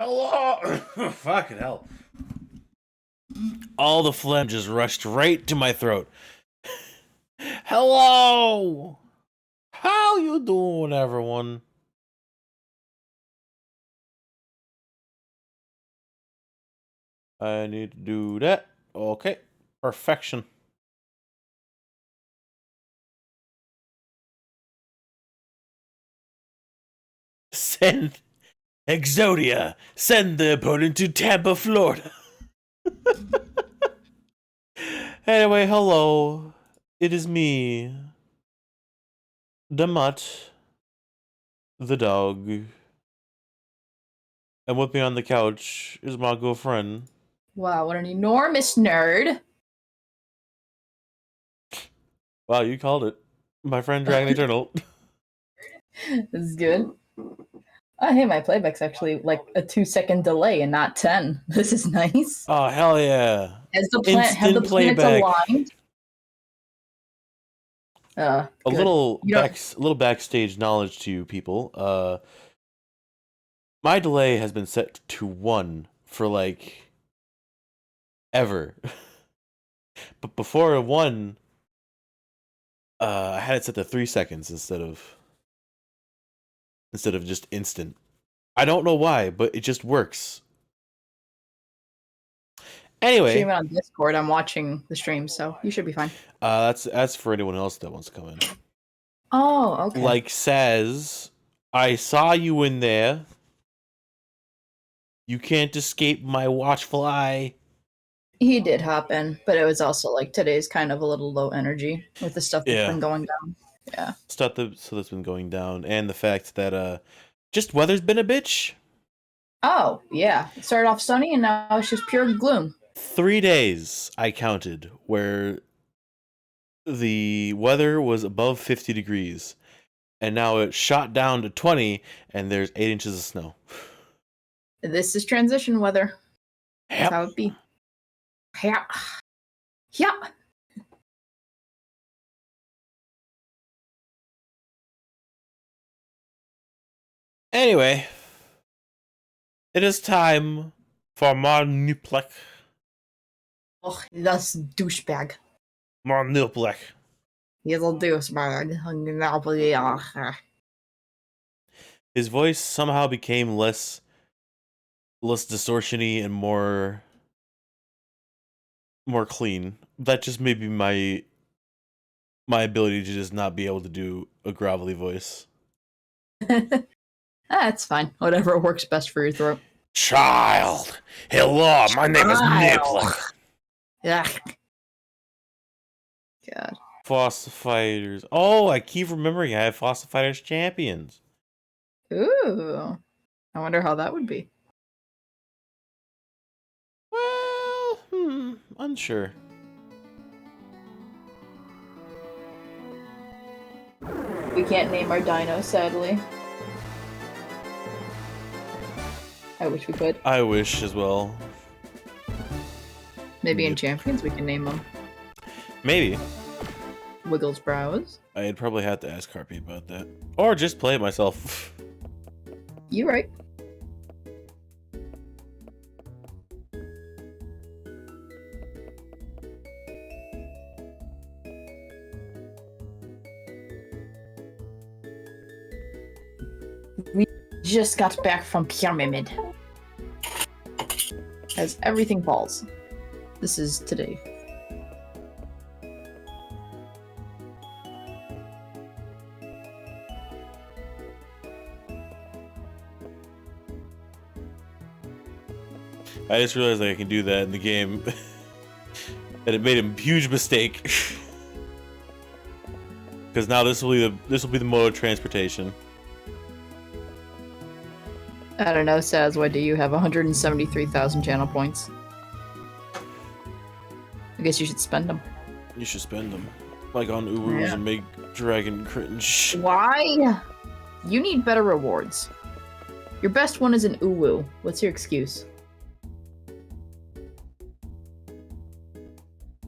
Hello! Fucking hell. All the phlegm just rushed right to my throat. Hello! How you doing, everyone? I need to do that. Okay. Perfection. Send Exodia. Send the opponent to Tampa, Florida. Anyway, hello. It is me. The Mutt. The dog. And with me on the couch is my girlfriend. Wow, what an enormous nerd. Wow, you called it. My friend Dragon Eternal. This is good. Oh, hey, my playback's actually like a 2-second delay and not 10. This is nice. Oh, hell yeah. Have the planets playback. aligned? A little backstage knowledge to you people. My delay has been set to 1 for like ever. But before 1, I had it set to 3 seconds instead of just instant. I don't know why, but it just works. Anyway, streaming on Discord. I'm watching the stream, so you should be fine. That's for anyone else that wants to come in. Oh, okay. Like says, I saw you in there. You can't escape my watchful eye. He did hop in, but it was also like today's kind of a little low energy with the stuff that's been going down. Yeah. Stuff that's been going down, and the fact that just weather's been a bitch. Oh, yeah. It started off sunny and now it's just pure gloom. 3 days I counted where the weather was above 50 degrees, and now it shot down to 20, and there's 8 inches of snow. This is transition weather. That's how it be. Yeah. Yeah. Anyway, it is time for my Nuplex. Oh, that's douchebag. My Nuplex. He's a douchebag. His voice somehow became less distortion-y and more clean. That just may be my ability to just not be able to do a gravelly voice. That's fine. Whatever works best for your throat. Child, hello, my name is Nipple. Yeah. God. Fossa Fighters. Oh, I keep remembering I have Fossa Fighters champions. Ooh. I wonder how that would be. Well, unsure. We can't name our dino, sadly. I wish we could. I wish as well. Maybe in Champions we can name them. Maybe. Wiggles brows. I'd probably have to ask Harpy about that. Or just play it myself. You right. We just got back from Pyramid. As everything falls. This is today. I just realized I can do that in the game. And it made a huge mistake. Because now this will be the mode of transportation. I don't know, Saz, why do you have 173,000 channel points? I guess you should spend them. You should spend them. Like on Uwers and make Dragon cringe. Why? You need better rewards. Your best one is an Uwu. What's your excuse?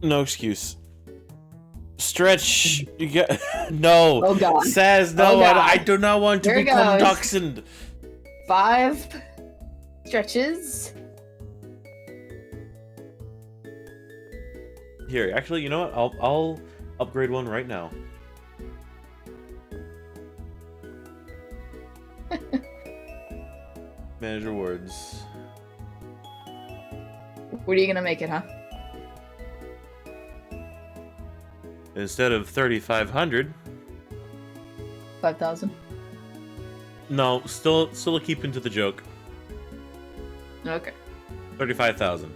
No excuse. Stretch. You get no. Oh god. Says no. I do not want to become dachshund. 5, stretches. Here, actually, you know what? I'll upgrade one right now. Manage rewards. What are you gonna make it, huh? Instead of 3,500. 5,000. No, still keep into the joke. Okay. 35,000.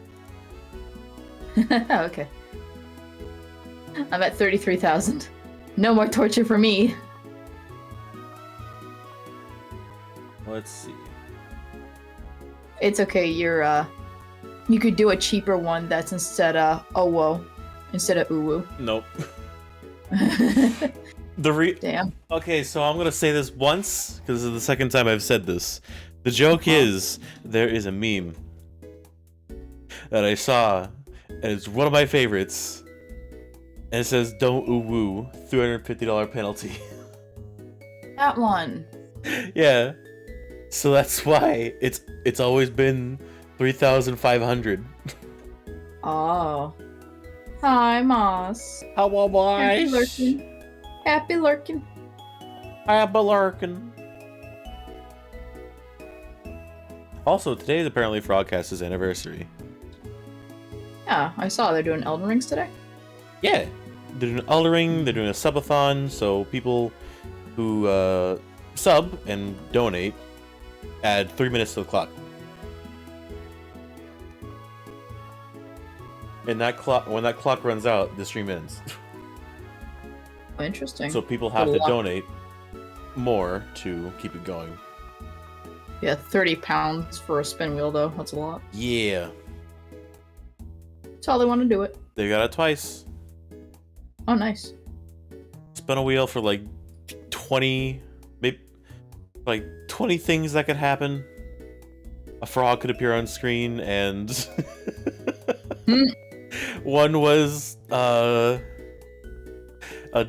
Okay. I'm at 33,000. No more torture for me. Let's see. It's okay. You could do a cheaper one that's instead of Owo, instead of Uwu. Nope. Damn. Okay, so I'm gonna say this once because this is the second time I've said this. The joke is there is a meme that I saw, and it's one of my favorites. And it says, "Don't woo, $350 penalty." That one. Yeah. So that's why it's always been 3,500. Oh. Hi, Moss. Hello, boys. Happy lurking. Happy lurking. Happy lurking. Also, today is apparently Frogcast's anniversary. Yeah, I saw they're doing Elden Rings today. Yeah, they're doing Elden Ring, they're doing a subathon, so people who sub and donate add 3 minutes to the clock. And that clock, when that clock runs out, the stream ends. Interesting. So people have to donate more to keep it going. Yeah, 30 pounds for a spin wheel, though. That's a lot. Yeah. That's how they want to do it. They got it twice. Oh, nice. Spin a wheel for like 20, maybe like 20 things that could happen. A frog could appear on screen, and one was a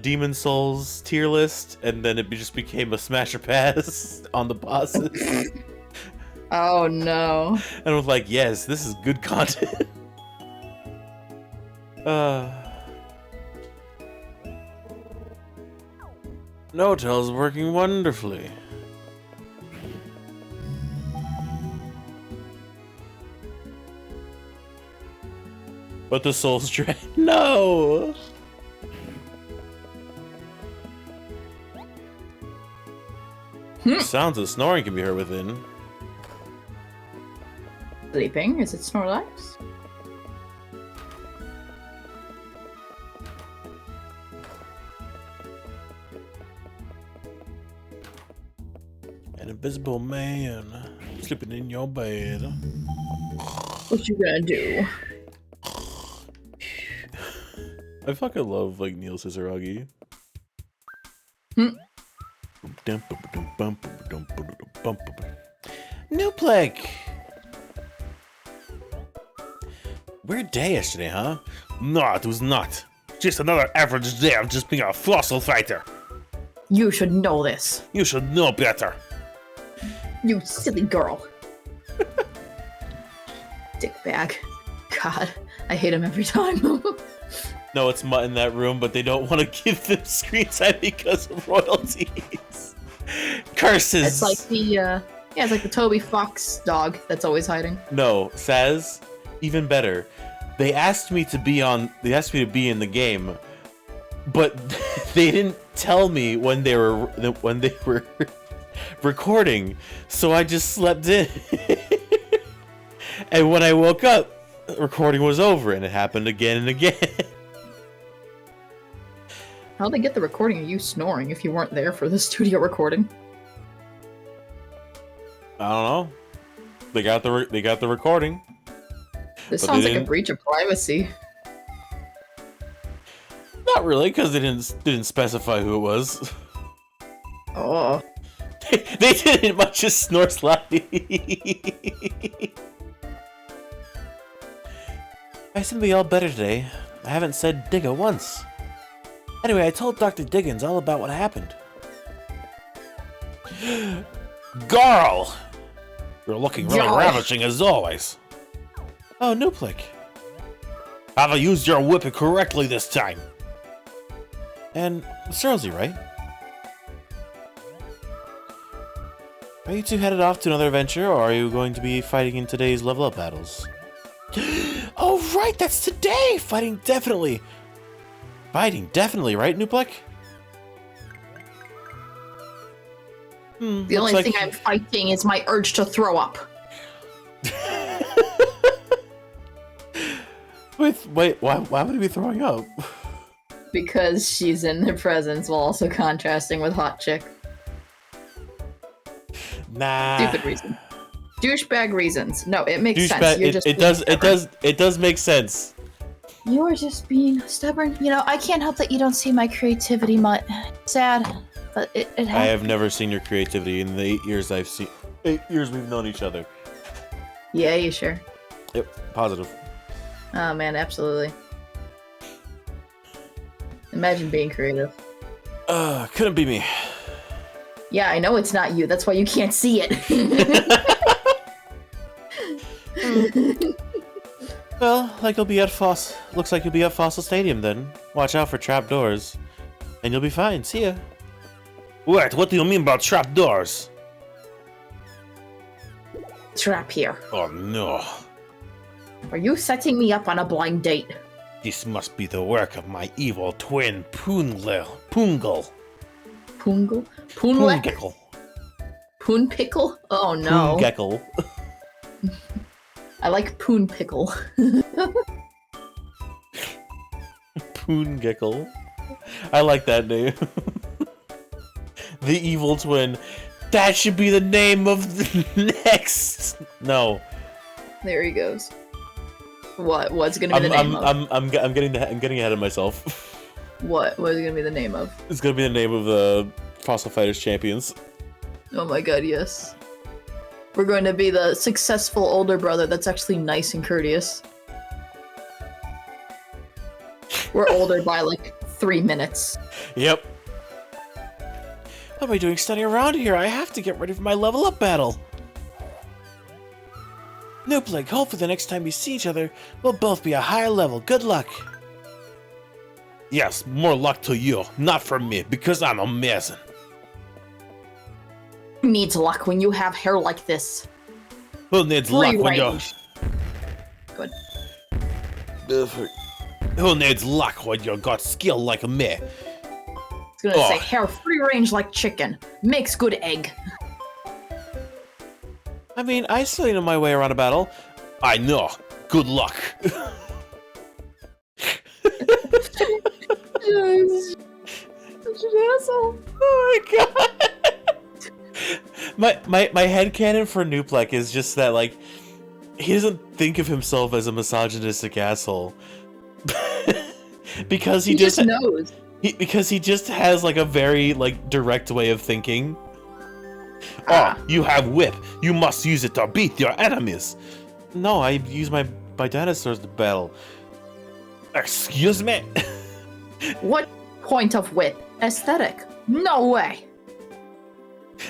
Demon Souls tier list, and then it just became a smasher pass on the bosses. Oh no. And I was like, yes, this is good content. Notel's working wonderfully. But the soul's drained. No! Sounds of snoring can be heard within. Sleeping? Is it Snorlax? An invisible man sleeping in your bed. What you gonna do? I fucking love like Neil Ciceragi. New plague. Weird day yesterday, huh? No, it was not. Just another average day of just being a fossil fighter. You should know this. You should know better. You silly girl. Dickbag. God, I hate him every time. No, it's Mutt in that room, but they don't want to give them screen time because of royalties. Curses. It's like the it's like the Toby Fox dog that's always hiding. No, Saz, even better. They asked me to be in the game, but they didn't tell me when they were recording, so I just slept in. And when I woke up, recording was over, and it happened again and again. How'd they get the recording of you snoring if you weren't there for the studio recording? I don't know. They got the recording. This sounds like a breach of privacy. Not really, because they didn't specify who it was. Oh. They didn't much just snore slightly. I seem to be all better today. I haven't said Digga once. Anyway, I told Dr. Diggins all about what happened. Girl! You're looking really ravishing as always. Oh, Nuplik. Have I used your whipping correctly this time? And it's Rosie, right? Are you two headed off to another adventure, or are you going to be fighting in today's level up battles? Oh, right, that's today! Fighting definitely, right, Nuplik? The only thing I'm fighting is my urge to throw up. Wait, why would he be throwing up? Because she's in their presence while also contrasting with Hot Chick. Nah. Stupid reason. Douchebag reasons. No, it makes sense. It does make sense. You're just being stubborn. You know, I can't help that you don't see my creativity much. Sad, but it happens. I have never seen your creativity in the 8 years we've known each other. Yeah, you sure? Yep, positive. Oh man, absolutely. Imagine being creative. Couldn't be me. Yeah, I know it's not you. That's why you can't see it. Well, looks like you'll be at Fossil Stadium then. Watch out for trapdoors. And you'll be fine. See ya. Wait, what do you mean about trapdoors? Trap here. Oh no. Are you setting me up on a blind date? This must be the work of my evil twin, Poongle. Poongle? Poonlek? Poongeckle. Poon pickle? Oh no. Poongeckle. I like poon pickle. Poongeckle. I like that name. The evil twin. That should be the name of the next. No. There he goes. What's gonna be the name of? I'm getting ahead of myself. What is it gonna be the name of? It's gonna be the name of the Fossil Fighters Champions. Oh my god, yes. We're going to be the successful older brother that's actually nice and courteous. We're older by like 3 minutes. Yep. What am I doing standing around here? I have to get ready for my level up battle. Nuplik, hopefully the next time we see each other, we'll both be a higher level. Good luck. Yes, more luck to you, not for me, because I'm amazing. Who needs luck when you have hair like this? Who needs luck when you're... Good. Who needs luck when you got skill like me? I was gonna say hair free range like chicken. Makes good egg. I mean, I still know my way around a battle. I know. Good luck. Such an asshole. Oh my god. My headcanon for Nuplik is just that, like, he doesn't think of himself as a misogynistic asshole. Because he just knows. Because he just has, like, a very, like, direct way of thinking. Oh, you have whip. You must use it to beat your enemies. No, I use my dinosaurs to battle. Excuse me? What point of whip? Aesthetic? No way.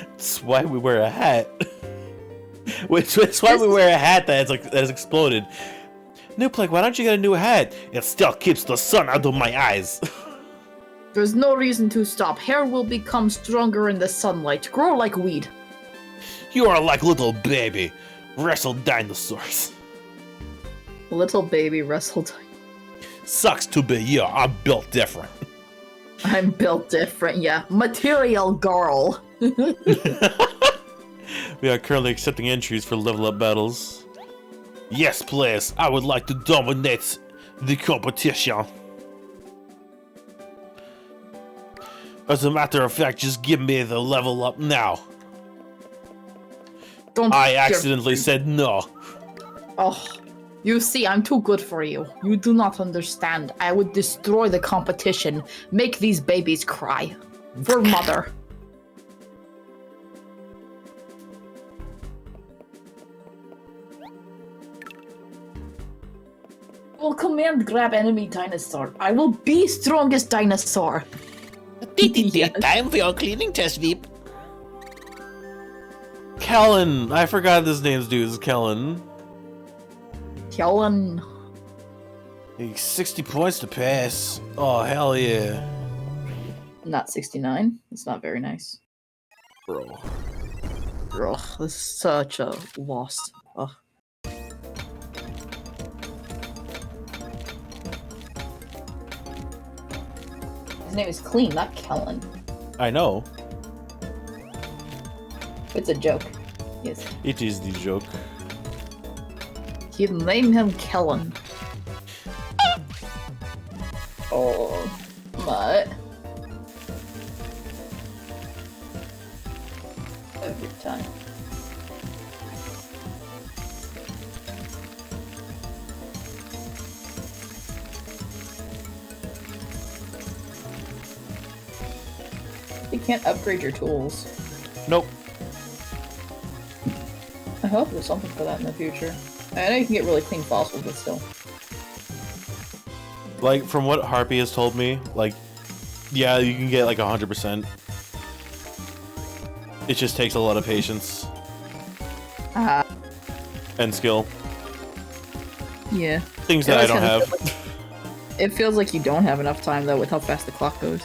That's why we wear a hat. That's why we wear a hat that has exploded. Nuplik, why don't you get a new hat? It still keeps the sun out of my eyes. There's no reason to stop. Hair will become stronger in the sunlight. Grow like weed. You are like little baby. Wrestle dinosaurs. Little baby wrestled. Sucks to be you. I'm built different. I'm built different, yeah. Material girl. We are currently accepting entries for level up battles. Yes, please. I would like to dominate the competition. As a matter of fact, just give me the level up now. I accidentally said no. Oh, you see, I'm too good for you. You do not understand. I would destroy the competition. Make these babies cry. For mother. Will command grab enemy dinosaur. I will be strongest dinosaur. Yes. Time for your cleaning test, Veep. Kellen! I forgot this name's dude is Kellen. Kellen. 60 points to pass. Oh, hell yeah. Not 69. It's not very nice. Bro. Ugh, this is such a loss. Ugh. His name is Clean, not Kellen. I know. It's a joke. Yes. It is the joke. You name him Kellen. Oh, but every time. You can't upgrade your tools. Nope. I hope there's something for that in the future. I know you can get really clean fossils, but still. Like, from what Harpy has told me, like, yeah, you can get like 100%. It just takes a lot of patience. And skill. Yeah. Things that I don't have. It feels like you don't have enough time, though, with how fast the clock goes.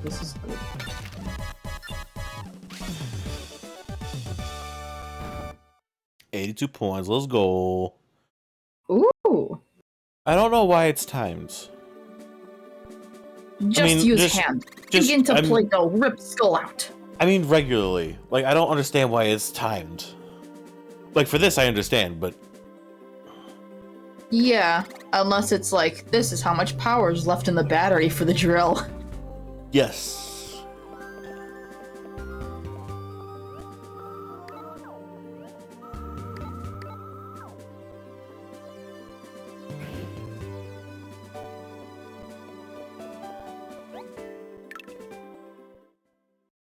This is good. $82 points. Let's go. Ooh. I don't know why it's timed. Just use hand. Begin to play the rip skull out. I mean, regularly. Like, I don't understand why it's timed. Like, for this, I understand, but... Yeah, unless it's like, this is how much power is left in the battery for the drill. Yes.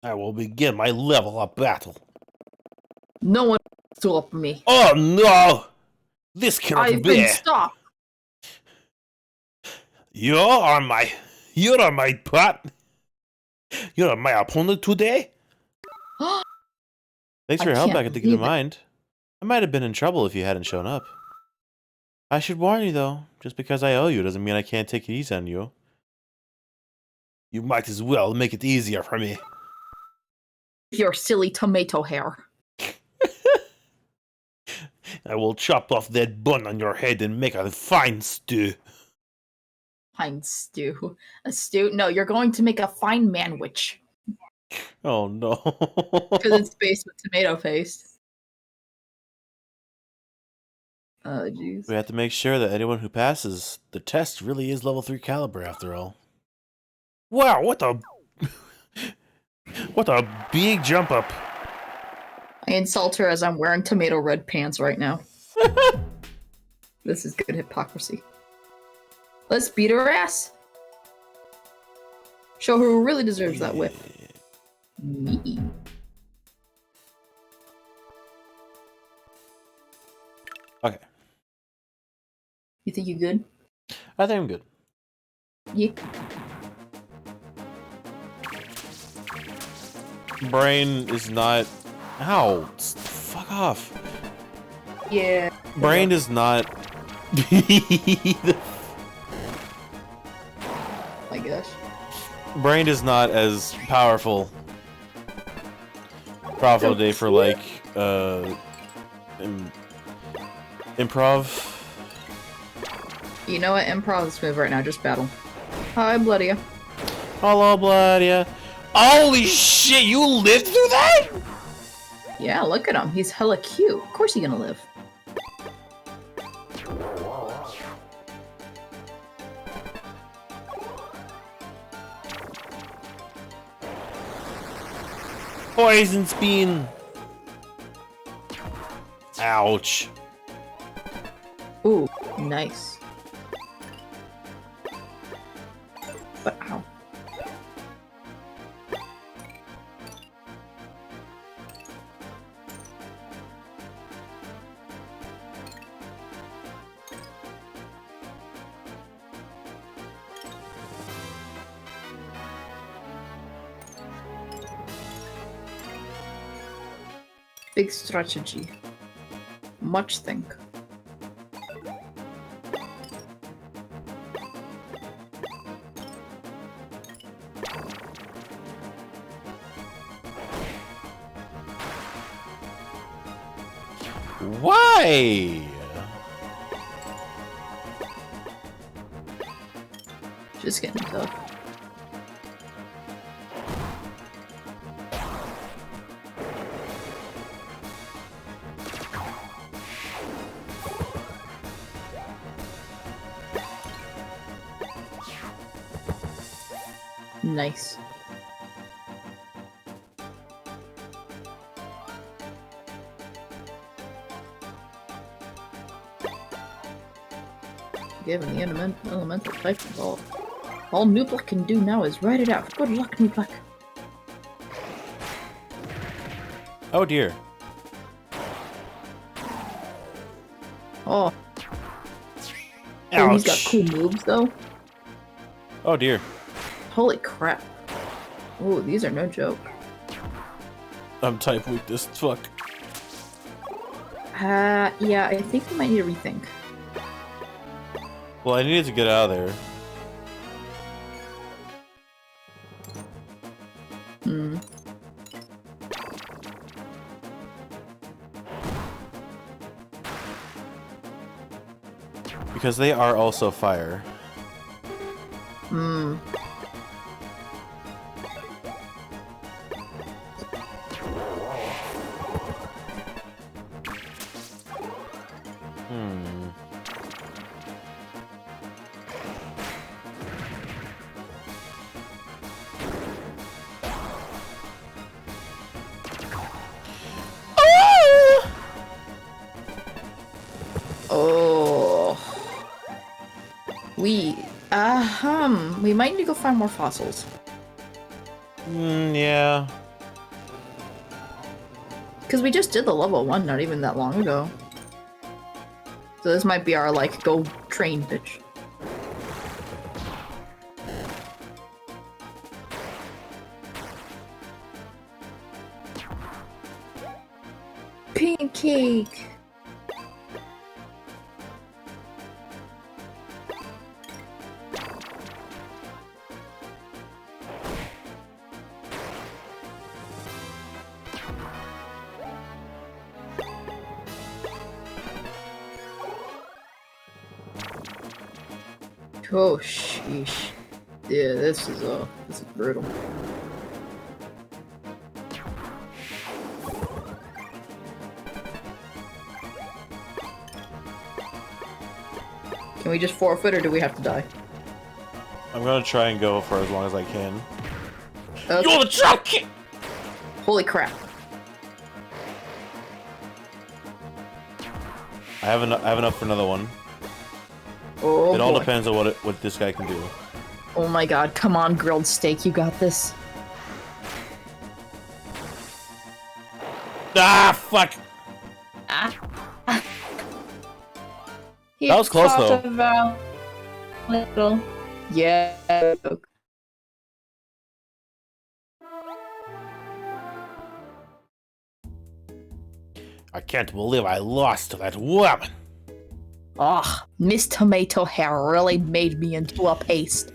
I will begin my level up battle. No one can stop me. Oh no! This cannot be. I've been stopped. You're on my pot. You're my opponent today. Thanks for your help back at the Good in Mind. I might have been in trouble if you hadn't shown up. I should warn you though, just because I owe you doesn't mean I can't take it easy on you. You might as well make it easier for me. Your silly tomato hair. I will chop off that bun on your head and make a fine stew. Fine stew. A stew? No, you're going to make a fine manwich. Oh no. Because it's based with tomato paste. Oh, jeez. We have to make sure that anyone who passes the test really is level 3 caliber after all. Wow, what a big jump up. I insult her as I'm wearing tomato red pants right now. This is good hypocrisy. Let's beat her ass. Show her who really deserves that whip. Me. Okay. You think you good? I think I'm good. Yeah. Brain is not... Ow! Fuck off. Yeah. Brain is not... My gosh. Brain is not as powerful. Bravo day for like, improv. You know what? Improv this move right now. Just battle. Hi, Bloodia. Hello, Bloodia. Holy shit, you lived through that? Yeah, look at him. He's hella cute. Of course he's gonna live. Poison spin. Ouch. Ooh, nice. But ow. Big strategy. Much think. Why? Just getting tough. Nice. Given the elemental type involved. All Nubla can do now is ride it out. Good luck, Nubla. Oh dear. Oh. Ouch. Oh, he's got cool moves though. Oh dear. Holy crap. Oh, these are no joke. I'm type weak as fuck. Yeah, I think we might need to rethink. Well, I needed to get out of there. Hmm. Because they are also fire. Hmm. Oh. We might need to go find more fossils. Yeah. Because we just did the level 1 not even that long ago. So this might be our, like, go train bitch. Pancake! Oh, sheesh. Yeah, this is brutal. Can we just forfeit, or do we have to die? I'm gonna try and go for as long as I can. Okay. You're the trap kid! Holy crap. I have enough for another one. Oh, it all boy. depends on what this guy can do. Oh my god, come on, grilled steak, you got this. Ah, fuck! Ah. That was close, though. Little. Yeah. I can't believe I lost to that woman. Oh, Miss Tomato Hair really made me into a paste.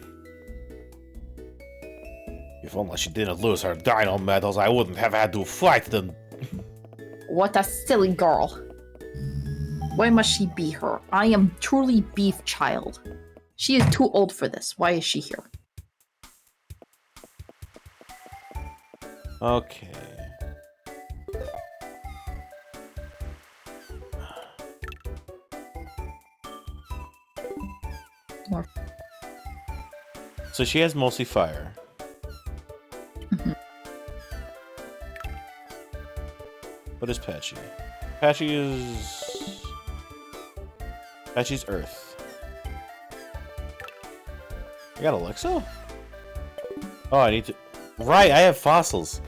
If only she didn't lose her dino medals, I wouldn't have had to fight them. What a silly girl. Why must she be her? I am truly beef child. She is too old for this. Why is she here? Okay. More. So she has mostly fire. What is Patchy? Patchy's Earth. I got Alexa? Oh, I need to... Right, I have fossils.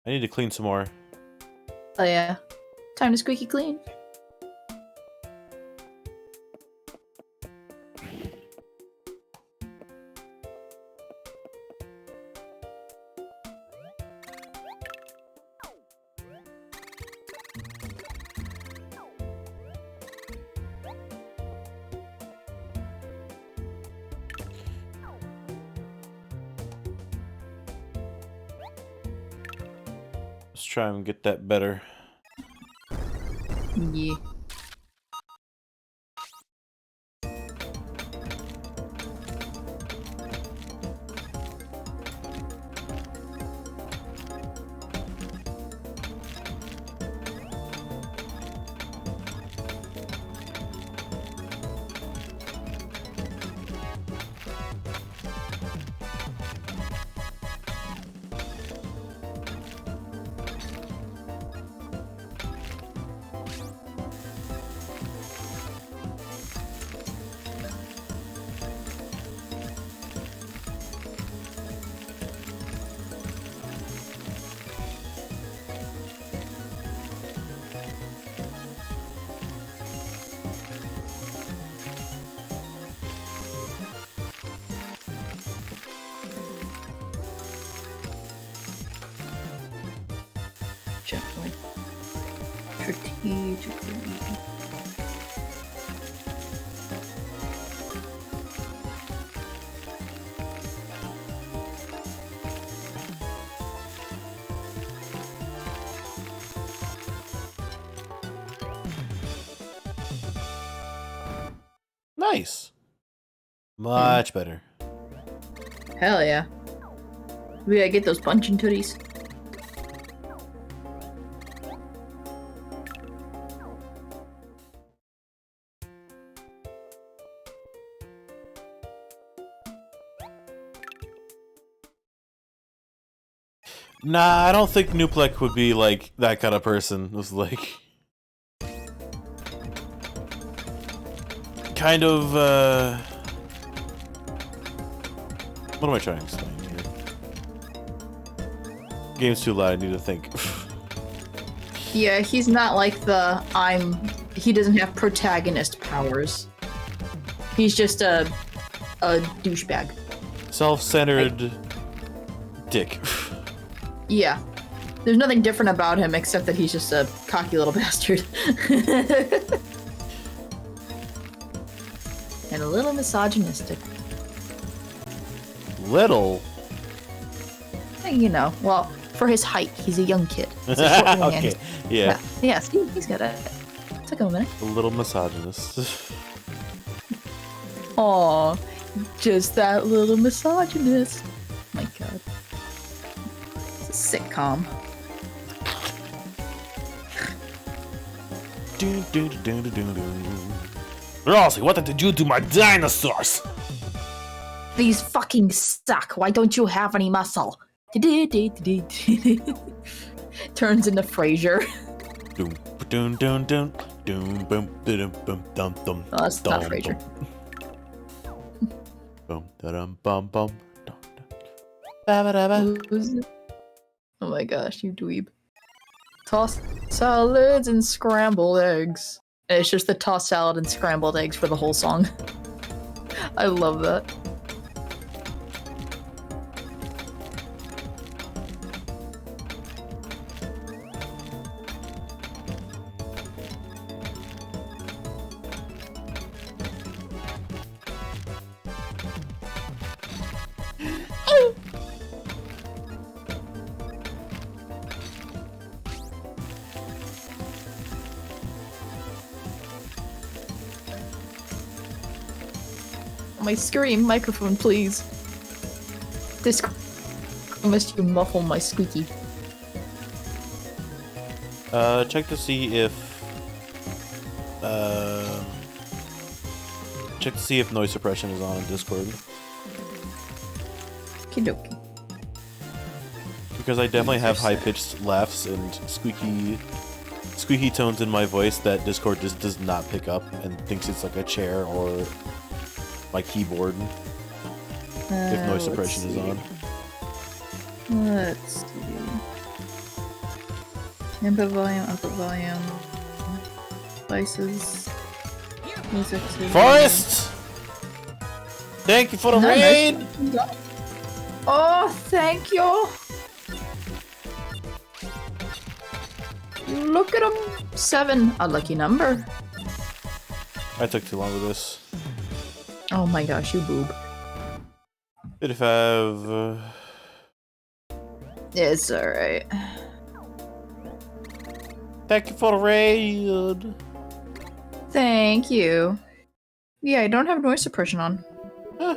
I need to clean some more. Oh yeah. Time to squeaky clean. Let's try and get that better. Yeah. Gently. Strategically. Nice. Much better. Hell yeah. We gotta get those punching tooties. Nah, I don't think Nuplek would be like that kind of person. It was like kind of what am I trying to explain here? Game's too loud, I need to think. Yeah, he's not like the he doesn't have protagonist powers. He's just a douchebag. Self-centered dick. Yeah. There's nothing different about him except that he's just a cocky little bastard. And a little misogynistic. Little. You know, well, for his height, he's a young kid. He's a short young Okay, man. yeah. Yeah, see, he's got it. Took him a minute. A little misogynist. Aw, just that little misogynist. My god. It's a sitcom. Rossi, what did you do to my dinosaurs? These fucking suck. Why don't you have any muscle? Turns into Frasier. Oh, that's not Frasier. Oh my gosh, you dweeb. Tossed salads and scrambled eggs. And it's just the tossed salad and scrambled eggs for the whole song. I love that. My scream microphone, please. This must you muffle my squeaky. Check to see if noise suppression is on in Discord. Kidoki. Because I definitely have high-pitched laughs and squeaky tones in my voice that Discord just does not pick up and thinks it's like a chair or my keyboard if noise suppression is on. Let's see. Input volume, output volume, devices, music. Forest! Thank you for the raid! Oh, thank you! Look at him! 7, a lucky number. I took too long with this. Oh my gosh, you boob. Bit if I have... It's alright. Thank you for the raid. Thank you. Yeah, I don't have noise suppression on. Huh.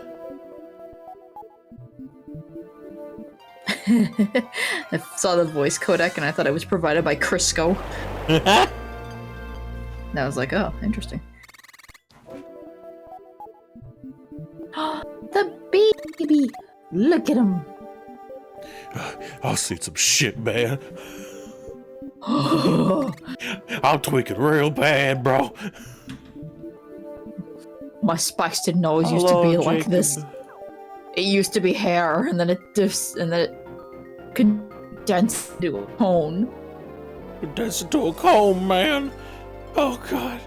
I saw the voice codec and I thought it was provided by Crisco. And I was like, oh, interesting. The baby! Look at him! I'll see some shit, man. I'm tweaking real bad, bro. My spiced nose used to Hello, be like Jacob. this. It used to be hair, and then it condensed into a cone. Condensed into a comb, man. Oh god.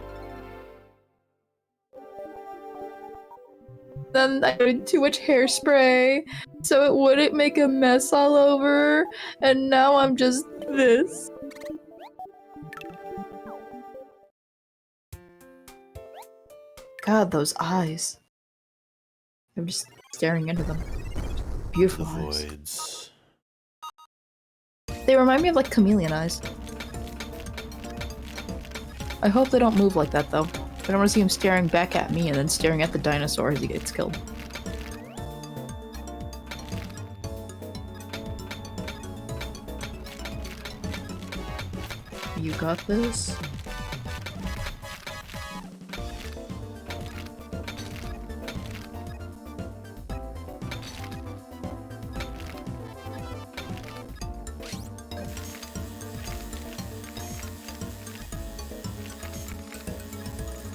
Then I did too much hairspray, so it wouldn't make a mess all over, and now I'm just this. God, those eyes. I'm just staring into them. Beautiful The eyes. voids. They remind me of like chameleon eyes. I hope they don't move like that though. I don't want to see him staring back at me and then staring at the dinosaur as he gets killed. You got this?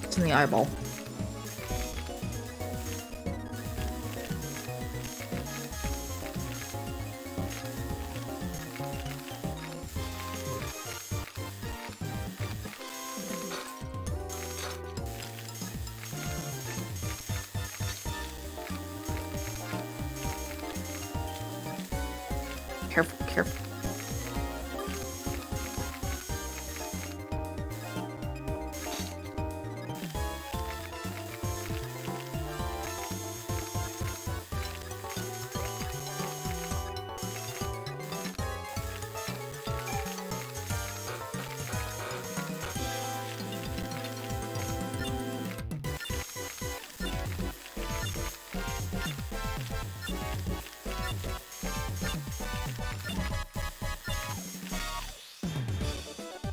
It's in the eyeball. Careful, careful.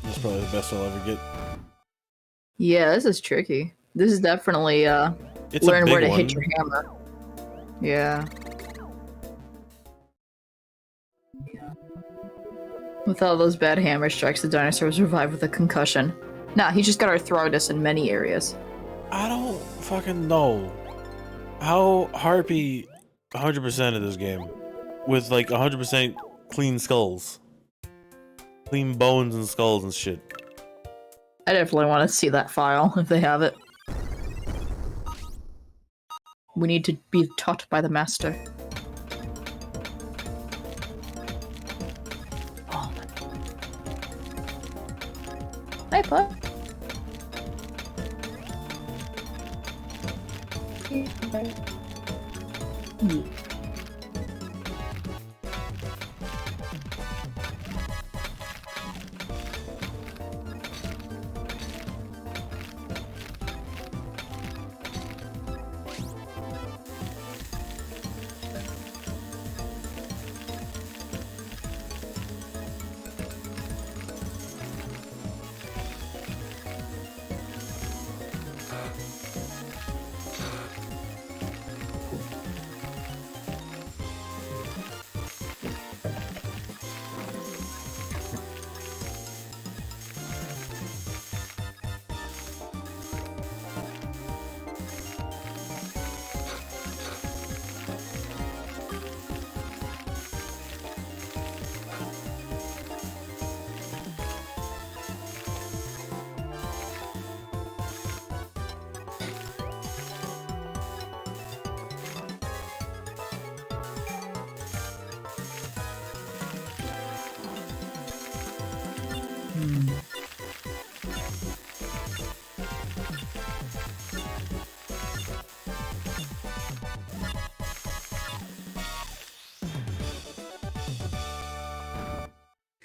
That's probably the best I'll ever get. Yeah, this is tricky. This is definitely It's learn a big where to one. hit your hammer. Yeah. With all those bad hammer strikes, the dinosaur was revived with a concussion. Nah, he just got arthritis in many areas. I don't fucking know how Harpy 100% of this game with like 100% clean skulls, clean bones and skulls and shit. I definitely want to see that file if they have it. We need to be taught by the master. Oh. Hey, bud. Yeah.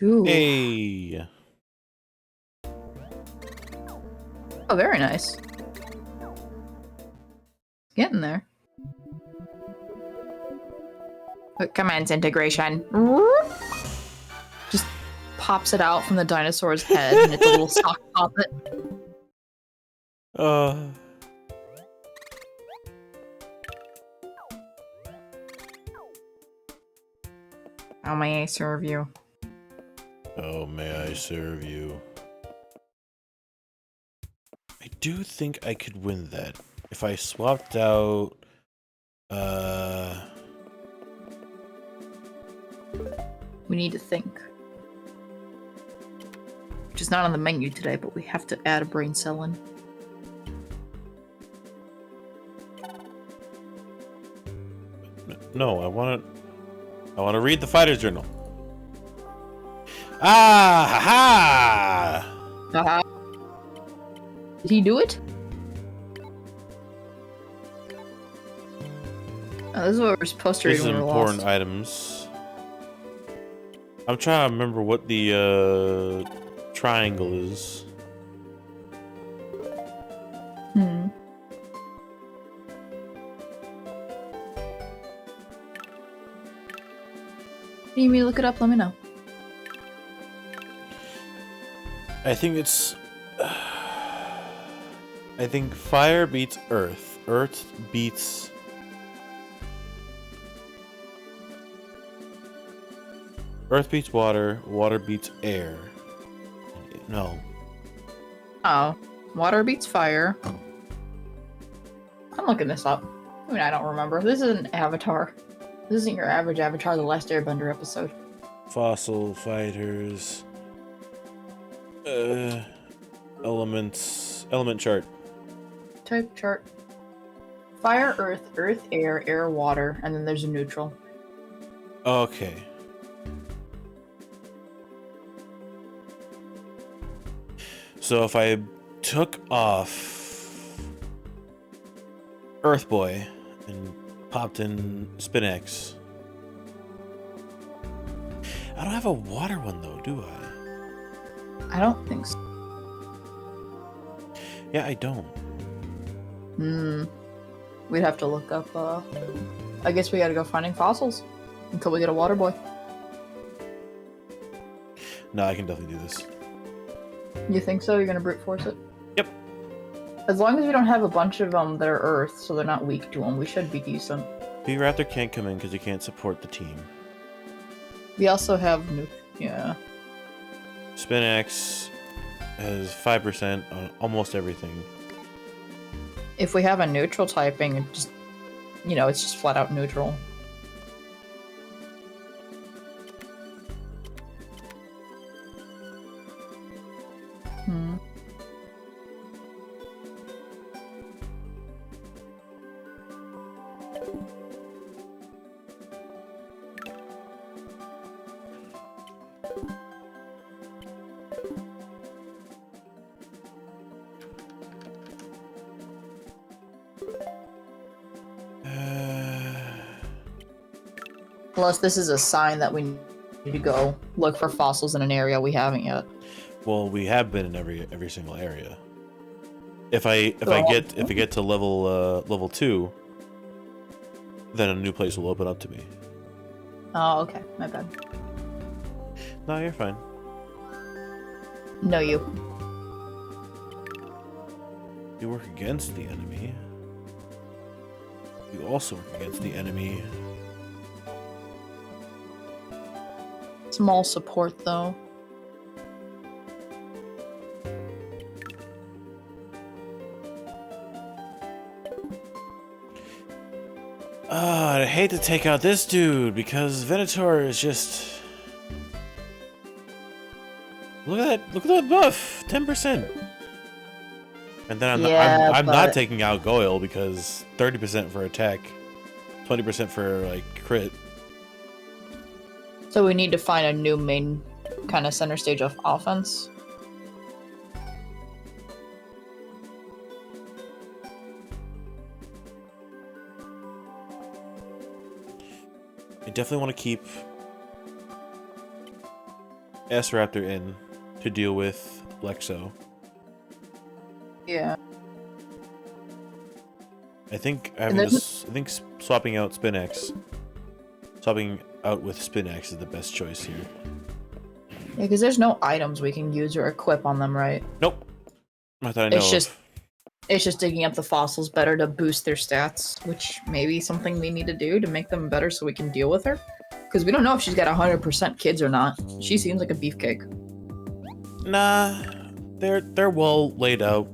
Ooh. Hey. Oh, very nice. Getting there. Commence integration. Just pops it out from the dinosaur's head, and it's a little sock puppet. How may I serve you? Oh, may I serve you? I do think I could win that if I swapped out. We need to think. Which is not on the menu today, but we have to add a brain cell in. No, I want to read the fighter's journal. Ah, ha! Did he do it? Oh, this is what we're supposed to read These when are we're important lost. items. I'm trying to remember what the triangle is. Need me to look it up? Let me know. I think it's. I think fire beats earth. Earth beats. Earth beats water. Water beats air. No. Oh. Water beats fire. I'm looking this up. I mean, I don't remember. This is an Avatar. This isn't your average Avatar The Last Airbender episode. Fossil fighters. Elements. Element chart. Type chart. Fire, earth, earth, air, air, water, and then there's a neutral. Okay. So if I took off Earth Boy and popped in Spinax. I don't have a water one though, do I? I don't think so. Yeah, I don't. We'd have to look up, I guess we gotta go finding fossils until we get a water boy. No, I can definitely do this. You think so? You're gonna brute force it? Yep. As long as we don't have a bunch of them that are Earth, so they're not weak to them, we should be decent. P-Raptor can't come in because he can't support the team. We also have yeah. Spinax has 5% on almost everything. If we have a neutral typing, it just, it's just flat out neutral. Unless this is a sign that we need to go look for fossils in an area we haven't yet. Well, we have been in every single area. If I get to level 2, then a new place will open up to me. Oh, okay. My bad. No, you're fine. No, you. You work against the enemy. You also work against the enemy. Small support, though. I hate to take out this dude because Venator is just. Look at that buff, 10%. And then I'm not taking out Goyle because 30% for attack, 20% for like crit. So we need to find a new main kind of center stage of offense. I definitely want to keep S-Raptor in to deal with Lexo. Yeah. I think And then, swapping out Spinax, swapping out with Spinax is the best choice here. yeah, because there's no items we can use or equip on them, right? Nope. Not that I know of. It's just digging up the fossils better to boost their stats, which may be something we need to do to make them better so we can deal with her. Because we don't know if she's got 100% kids or not. She seems like a beefcake. Nah, they're well laid out.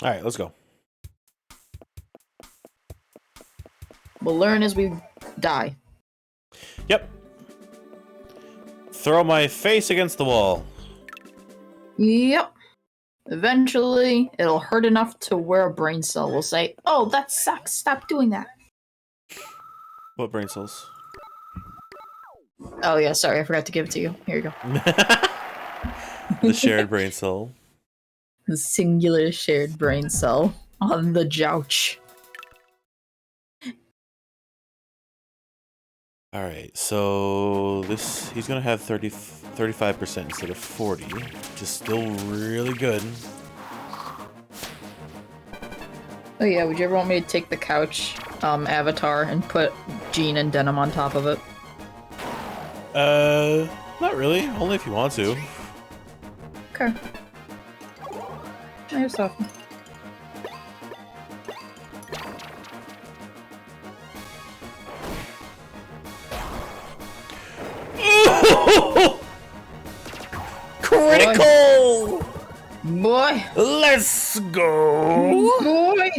All right, let's go. We'll learn as we die. Yep. Throw my face against the wall. Yep. Eventually, it'll hurt enough to where a brain cell will say, "Oh, that sucks. Stop doing that." What brain cells? Oh yeah, sorry, I forgot to give it to you. Here you go. The shared brain cell. The singular shared brain cell on the jouch. All right, so he's gonna have 35% instead of 40, which is still really good. Oh yeah, would you ever want me to take the couch avatar and put Jean and Denim on top of it? Not really. Only if you want to. Okay. Nice stuff. Critical! Boy! Let's go! Boy!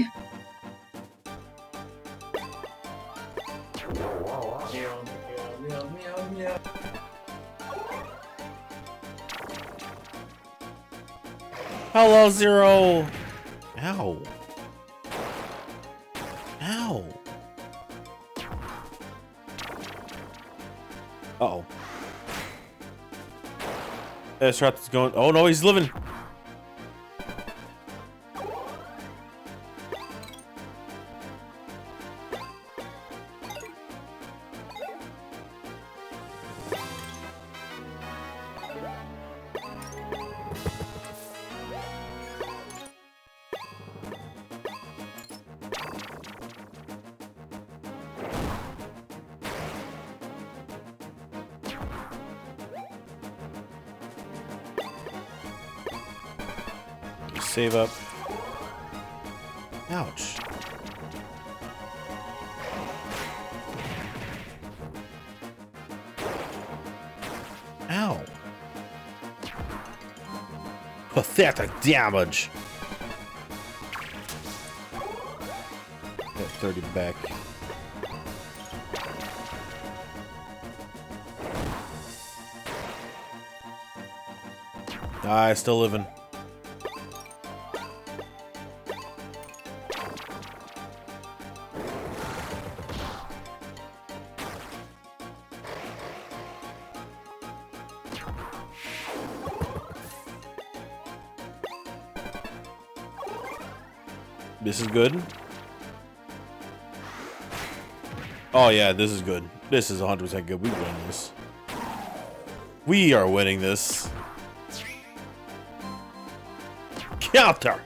Hello, Zero! Ow. Ow. Uh-oh. This rat is going... Oh no, he's living! Save up. Ouch. Ow. Pathetic damage. Got 30 back. Ah, still living. This is good. Oh yeah, this is good. This is 100% good. We win this. We are winning this. Counter!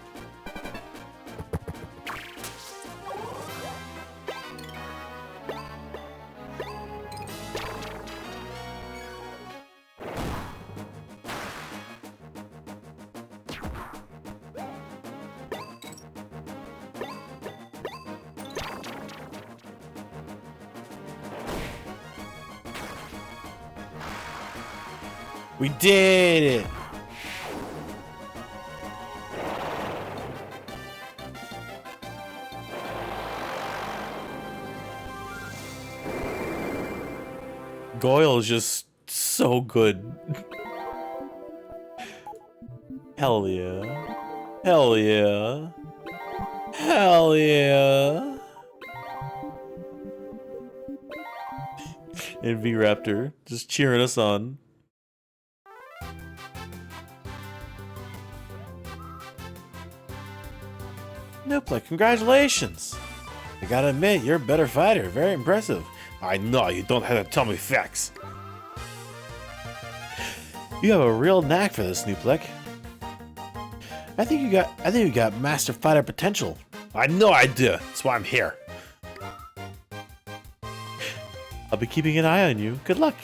We did it! Goyle is just so good. Hell yeah. Hell yeah. Hell yeah. And V-Raptor just cheering us on. Nuplik, congratulations! I gotta admit, you're a better fighter. Very impressive. I know, you don't have to tell me facts. You have a real knack for this, Nuplik. I think you got master fighter potential. I know I do. That's why I'm here. I'll be keeping an eye on you. Good luck.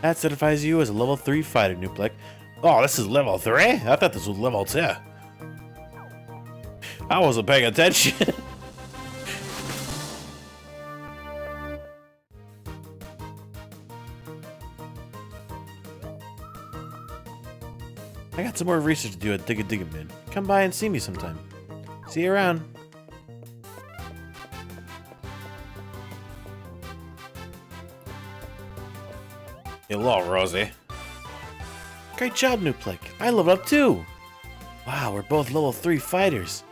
That certifies you as a level 3 fighter, Nuplik. Oh, this is level 3? I thought this was level 2. I wasn't paying attention. I got some more research to do at Digga Digga Mid. Come by and see me sometime. See you around. Hello, Rosie. Great job, Nuplik. I leveled up too. Wow, we're both level 3 fighters.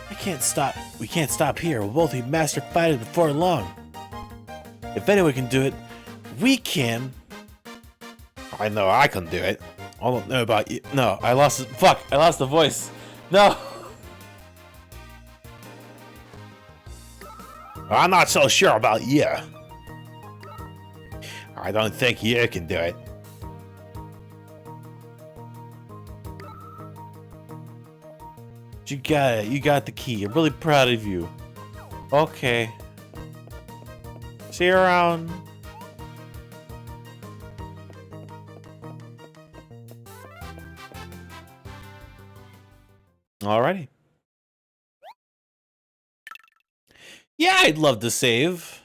We can't stop here. We'll both be master fighters before long. If anyone can do it, we can. I know I can do it. I don't know about you. No, I lost. Fuck, I lost the voice. No. I'm not so sure about you. I don't think you can do it. You got it. You got the key. I'm really proud of you. Okay. See you around. Alrighty. Yeah, I'd love to save.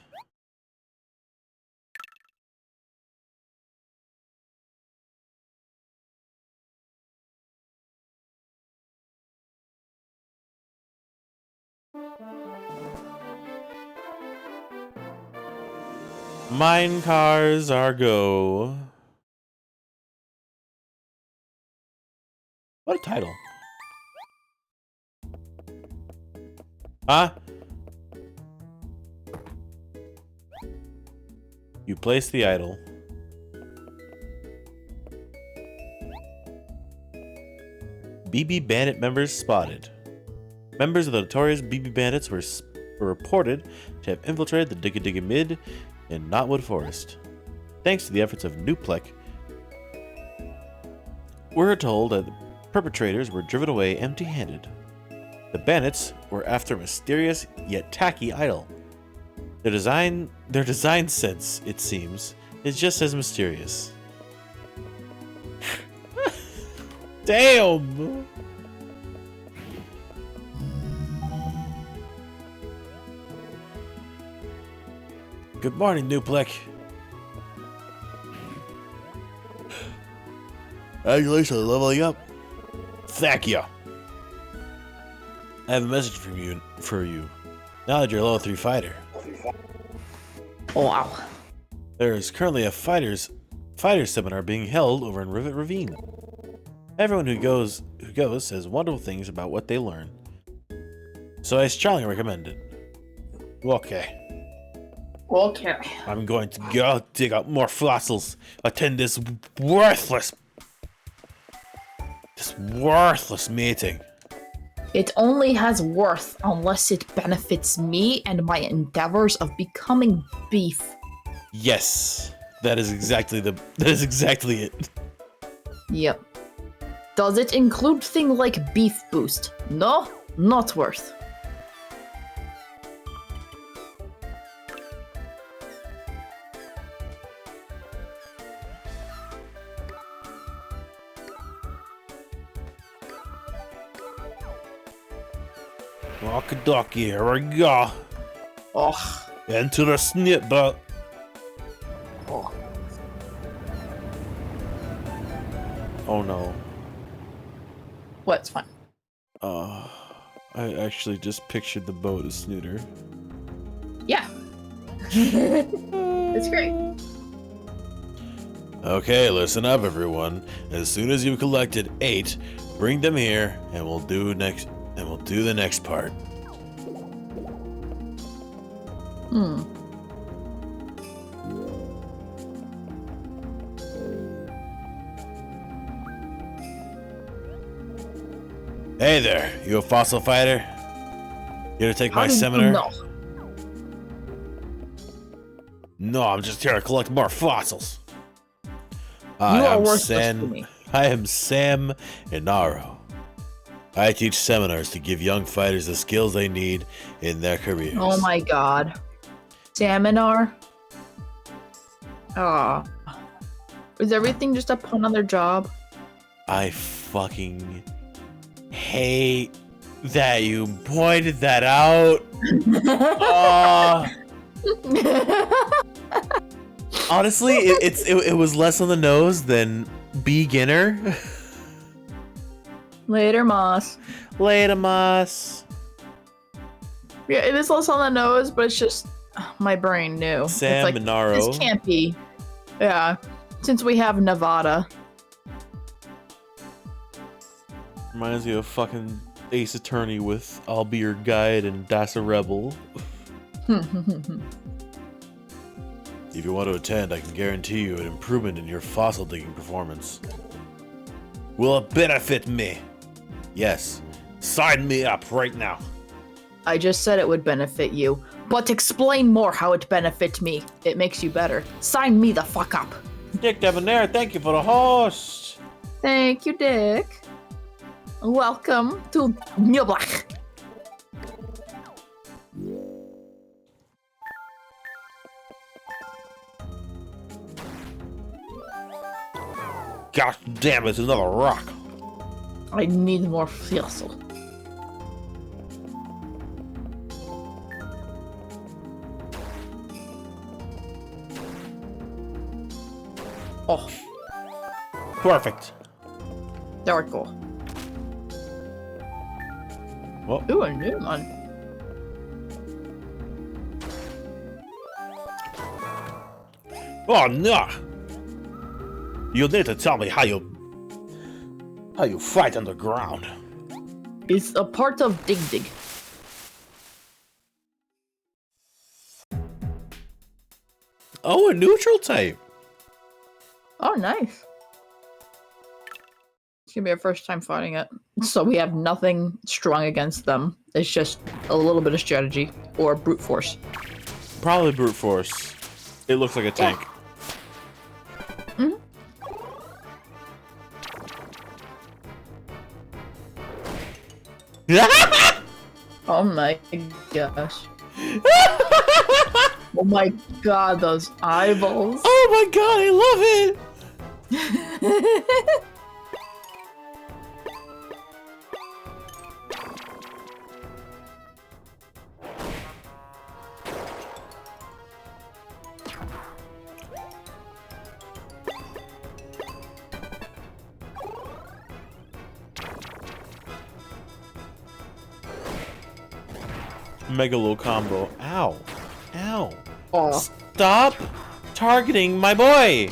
Mine cars are go. What a title. Huh? You place the idol. BB Bandit members spotted. Members of the notorious BB Bandits were reported to have infiltrated the Digga Digga Mid in Knotwood Forest. Thanks to the efforts of Nuplik, we're told that the perpetrators were driven away empty-handed. The bandits were after a mysterious yet tacky idol. Their design sense, it seems, is just as mysterious. Damn! Good morning, Nuplik. Congratulations on leveling up. Thank you. I have a message for you. Now that you're a level 3 fighter. Wow. There is currently a fighter seminar being held over in Rivet Ravine. Everyone who goes says wonderful things about what they learn. So I strongly recommend it. Okay. Okay. I'm going to go dig up more fossils. Attend this worthless meeting. It only has worth unless it benefits me and my endeavors of becoming beef. Yes, that is exactly it. Yep. Does it include things like beef boost? No, not worth. Okie dokie, here we go. Oh. Into the snip butt. Oh. Oh no. What? It's fine. I actually just pictured the boat as Snooter. Yeah. It's great. Okay, listen up, everyone. As soon as you've collected 8, bring them here, and we'll do the next part. Hey there, you a fossil fighter? Here to take my seminar? No. No, I'm just here to collect more fossils. You are worthless to me. I am Sam Inaro. I teach seminars to give young fighters the skills they need in their careers. Oh my god. Saminar? Ah. Is everything just a pun on their job? I fucking hate that you pointed that out. Honestly, it was less on the nose than beginner. Later, Moss. Later, Moss. Yeah, it is less on the nose, but it's just my brain knew. Sam it's like, Minaro. This can't be. Yeah, since we have Nevada. Reminds me of fucking Ace Attorney with I'll Be Your Guide and Das a Rebel. If you want to attend, I can guarantee you an improvement in your fossil digging performance. Will it benefit me? Yes. Sign me up right now. I just said it would benefit you, but explain more how it benefits me. It makes you better. Sign me the fuck up. Dick Debonair, thank you for the host. Thank you, Dick. Welcome to Black. God damn, it's another rock. I need more fossil. Oh, Perfect. there we go. Well, Ooh, a new one. oh no! You need to tell me how you fight underground. It's a part of Dig Dig. Oh, a neutral type. Oh, nice. It's gonna be our first time fighting it. So we have nothing strong against them. It's just a little bit of strategy or brute force. Probably brute force. It looks like a tank. Mm-hmm. Oh my gosh. Oh my god, those eyeballs. Oh my god, I love it! Megalo combo. Ow. Ow. Oh. Stop targeting my boy!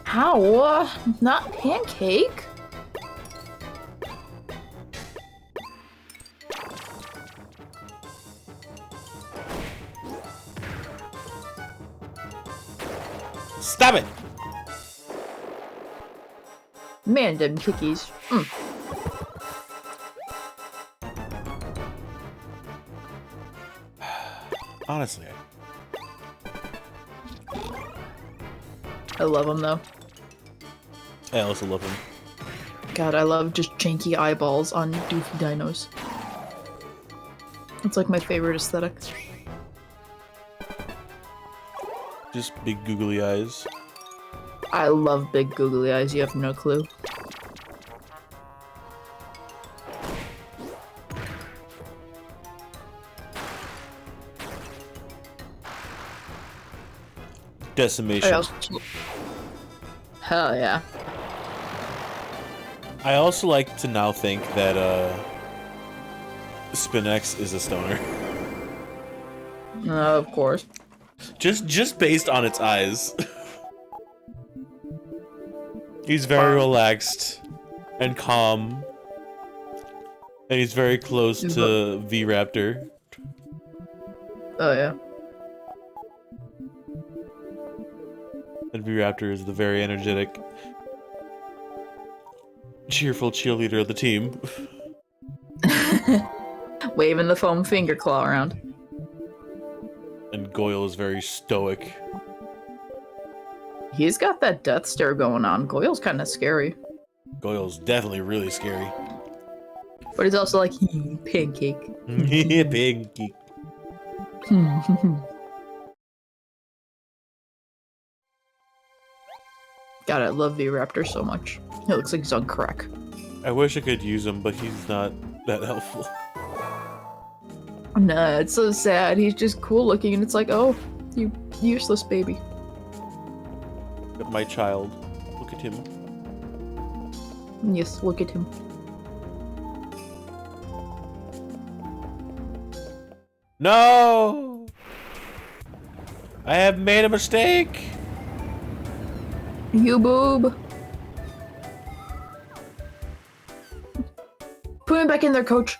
How? Not pancake? Stop it! Man, them cookies. Honestly. I love them though. I also love him. God, I love just janky eyeballs on doofy dinos. It's like my favorite aesthetic. Just big googly eyes. I love big googly eyes, you have no clue. Decimation. Hell yeah. I also like to now think that Spinex is a stoner. Of course. Just based on its eyes. He's very relaxed and calm. And he's very close to V-Raptor. Oh, yeah. And V-Raptor is the very energetic, cheerful cheerleader of the team. Waving the foam finger claw around. And Goyle is very stoic. He's got that death stare going on. Goyle's kind of scary. Goyle's definitely really scary. But he's also like, pancake. Pancake. God, I love V-Raptor so much. He looks like he's on crack. I wish I could use him, but he's not that helpful. Nah, it's so sad. He's just cool looking, and it's like, oh, you useless baby. My child. Look at him. Yes, look at him. No! I have made a mistake! You boob. Put him back in there, coach.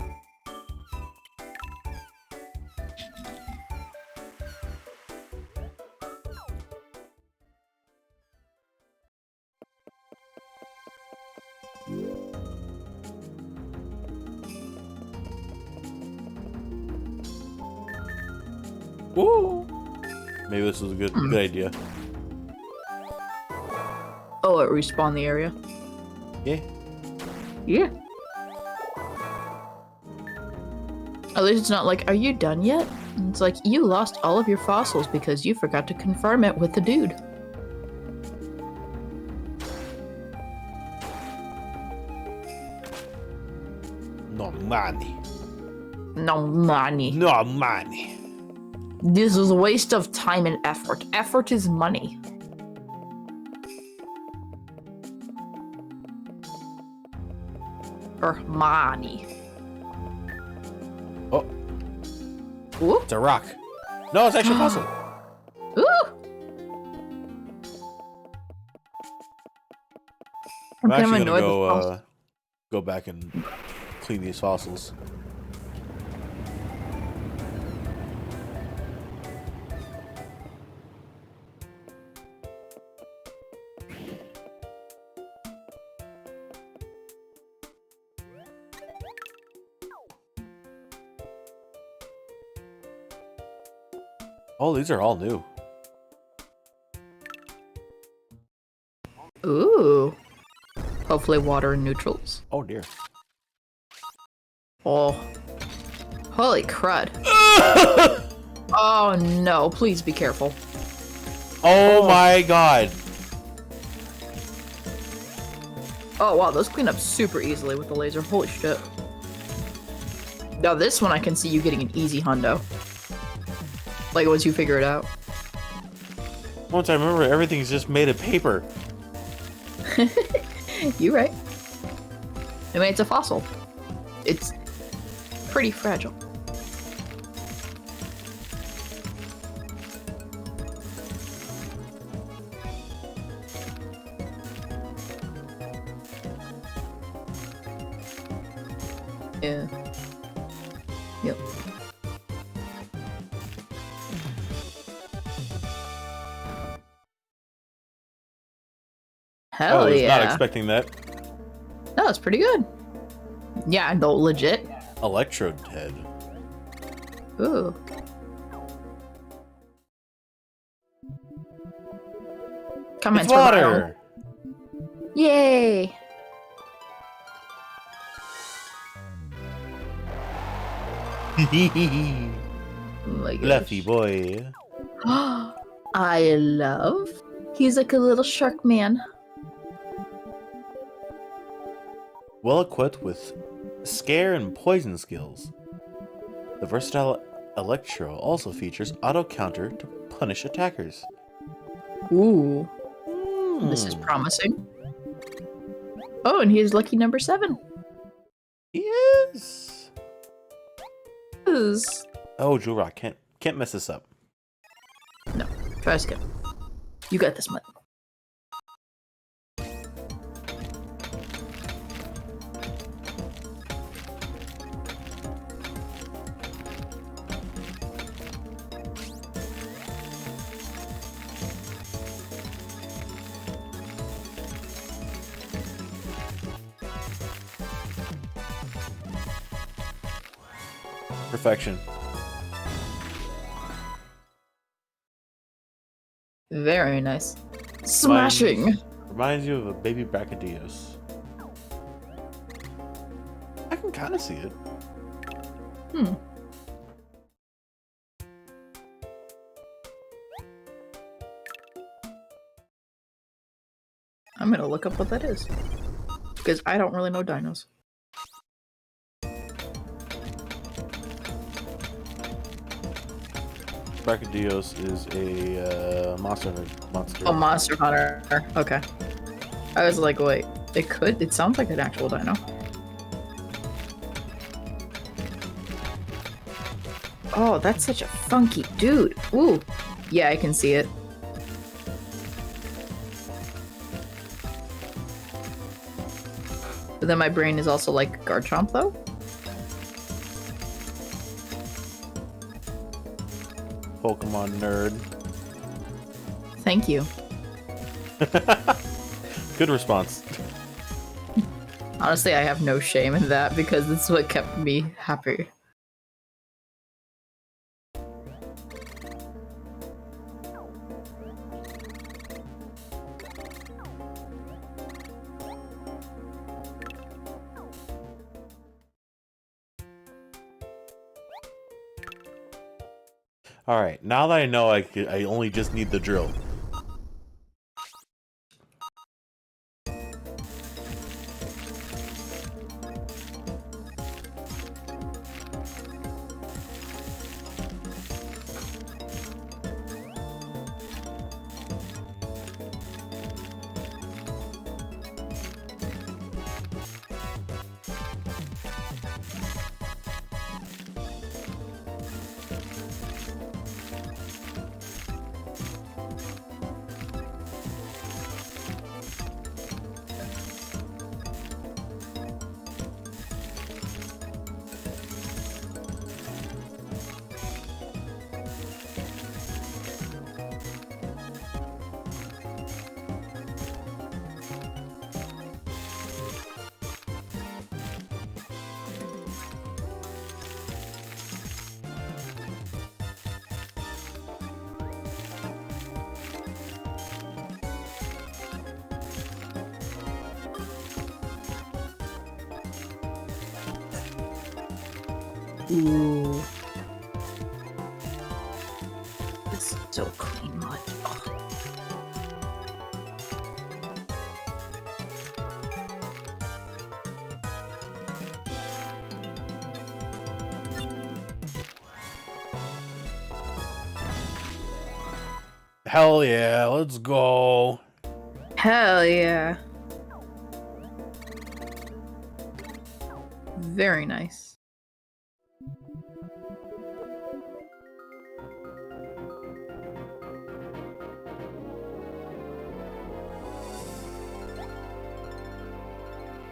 Woo! Maybe this was a good idea. Oh, it respawned the area. Yeah. Yeah. At least it's not like, are you done yet? It's like, you lost all of your fossils because you forgot to confirm it with the dude. No money. No money. No money. This is a waste of time and effort. Effort is money. Or money. Oh. Ooh. It's a rock. No, it's actually a fossil. Ooh. I'm actually gonna go back and clean these fossils. Oh, these are all new. Ooh. Hopefully water and neutrals. Oh dear. Oh. Holy crud. Oh no, please be careful. Oh my god. Oh wow, those clean up super easily with the laser. Holy shit. Now this one I can see you getting an easy hundo. Like once you figure it out. Once I remember, everything's just made of paper. You're right. I mean, it's a fossil. It's pretty fragile. Yeah. Yep. Hell I was yeah. not expecting that. No, it's pretty good. Yeah, no, legit. Electrode head. Ooh. Comments It's water. Yay! Oh my gosh. Fluffy boy. I love. He's like a little shark man. Well equipped with scare and poison skills. The versatile Electro also features auto counter to punish attackers. Ooh. This is promising. Oh, and he is lucky number 7. Yes. Is Oh, Jewel Rock, can't mess this up. no. Try to skip. You got this, Mutt. Perfection. Very nice. Smashing! Reminds you of a baby Brachydios. I can kind of see it. Hmm. I'm gonna look up what that is. Because I don't really know dinos. Brachydios is a monster. Oh, Monster Hunter. Okay. I was like, wait, it sounds like an actual dino. Oh, that's such a funky dude. Ooh. Yeah, I can see it. But then my brain is also like Garchomp, though? Pokemon nerd. Thank you. Good response. Honestly, I have no shame in that because it's what kept me happy. All right, now that I know, I only just need the drill. Ooh. It's so clean mud. Oh. Hell yeah, let's go. Hell yeah. Very nice.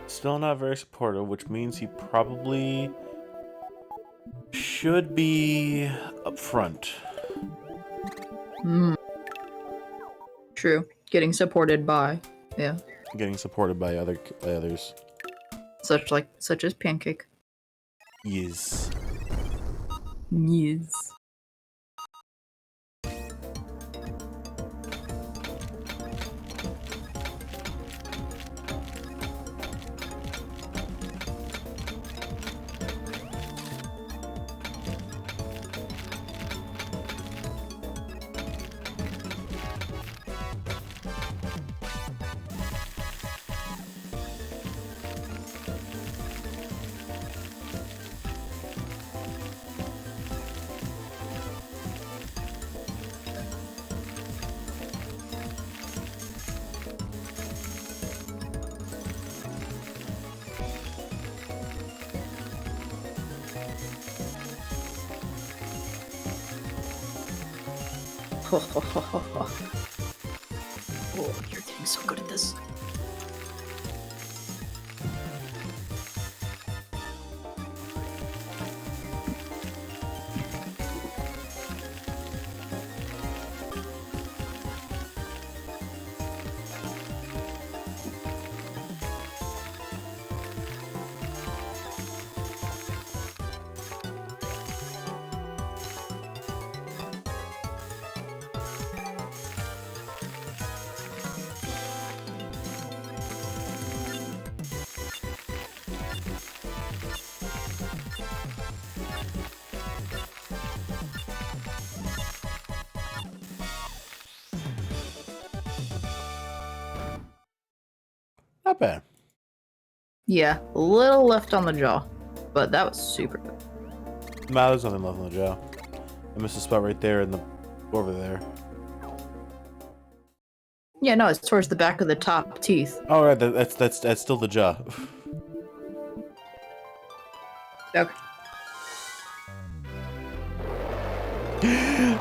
Still not very supportive, which means he probably should be up front. Mm. True. Getting supported by, yeah. Getting supported by others. Such as Pancake. Yes. Yes. Oh, you're getting so good at this. Not bad. Yeah, a little left on the jaw, but that was super good. Nah, there's nothing left on the jaw. I missed a spot right there in the over there. Yeah, no, it's towards the back of the top teeth. Oh, right, that's still the jaw. Okay.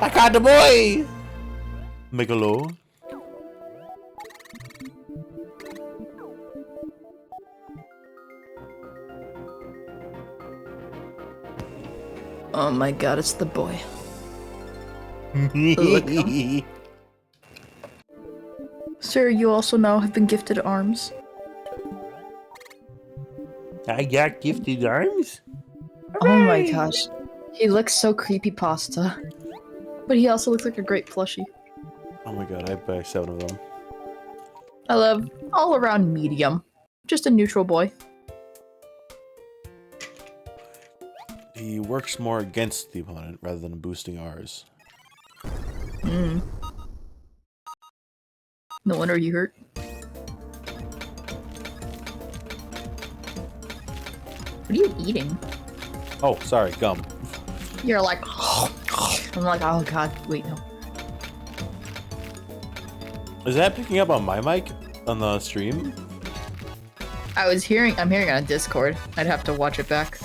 I caught the boy! Megalo. Oh my god, it's the boy. Look at him. Sir, you also now have been gifted arms. I got gifted arms? Oh my Hooray! gosh. He looks so creepy pasta. But he also looks like a great plushie. Oh my god, I buy 7 of them. I love all around medium. Just a neutral boy. He works more against the opponent rather than boosting ours. Mm. No wonder you hurt. What are you eating? Oh, sorry, gum. You're like... I'm like, oh god, wait, no. Is that picking up on my mic on the stream? I'm hearing it on Discord. I'd have to watch it back.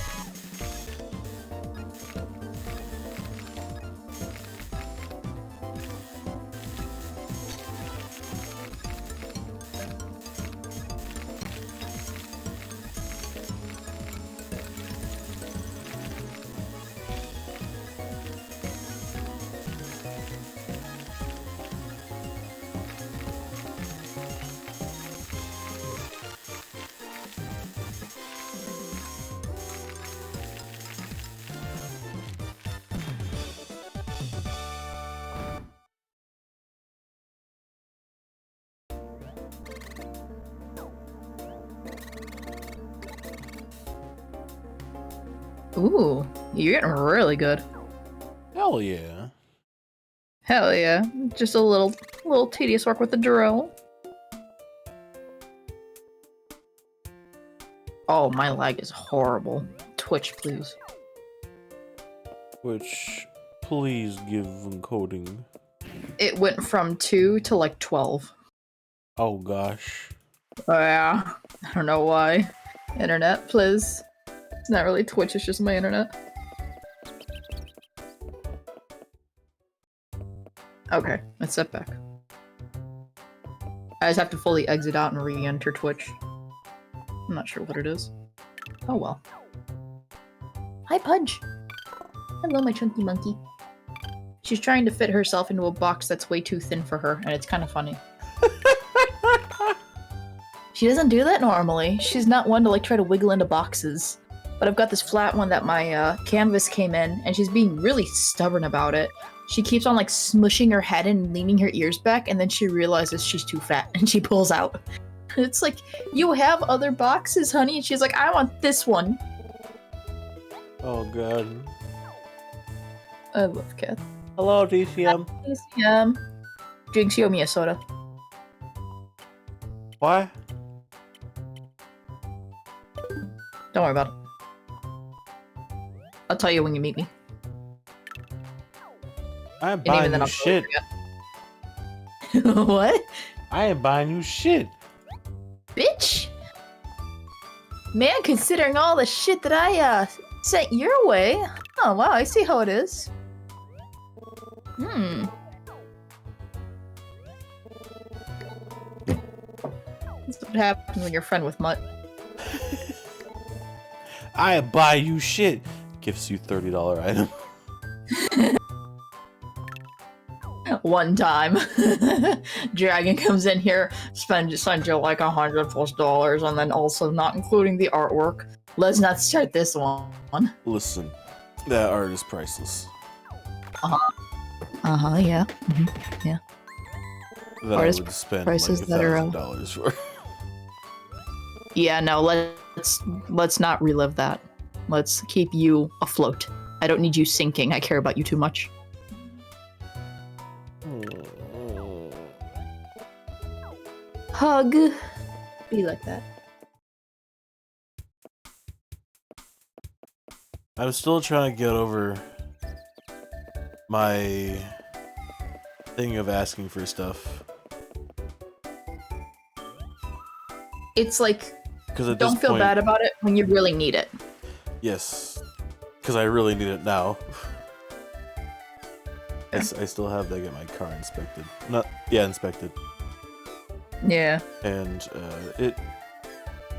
Ooh, you're getting really good. Hell yeah. Hell yeah. Just a little tedious work with the drill. Oh, my lag is horrible. Twitch, please. Which, please give encoding. It went from 2 to like 12. Oh gosh. Oh yeah. I don't know why. Internet, please. It's not really Twitch, it's just my internet. Okay, let's step back. I just have to fully exit out and re-enter Twitch. I'm not sure what it is. Oh well. Hi, Pudge! Hello, my chunky monkey. She's trying to fit herself into a box that's way too thin for her, and it's kind of funny. She doesn't do that normally. She's not one to like try to wiggle into boxes. But I've got this flat one that my canvas came in, and she's being really stubborn about it. She keeps on like smushing her head and leaning her ears back, and then she realizes she's too fat, and she pulls out. It's like, you have other boxes, honey. And she's like, I want this one. Oh god. I love cats. Hello, DCM. DCM. Jinx, you owe me a soda. Why? Don't worry about it. I'll tell you when you meet me. I am And buying even then you I'll shit. What? I am buying you shit. Bitch! Man, considering all the shit that I, sent your way. Oh, wow, I see how it is. That's what happens when you're friend with Mutt. I am buying you shit. Gives you $30 item. One time. Dragon comes in here, send you like $100+, and then also not including the artwork. Let's not start this one. Listen, that art is priceless. Yeah. Yeah. That Artist I would spend prices like that are, $1,000 for. Yeah, no, let's not relive that. Let's keep you afloat. I don't need you sinking. I care about you too much. Hug. be like that. I'm still trying to get over my thing of asking for stuff. It's like, Because don't feel bad about it when you really need it. Yes, because I really need it now. I still have to get my car inspected. Inspected. Yeah. And it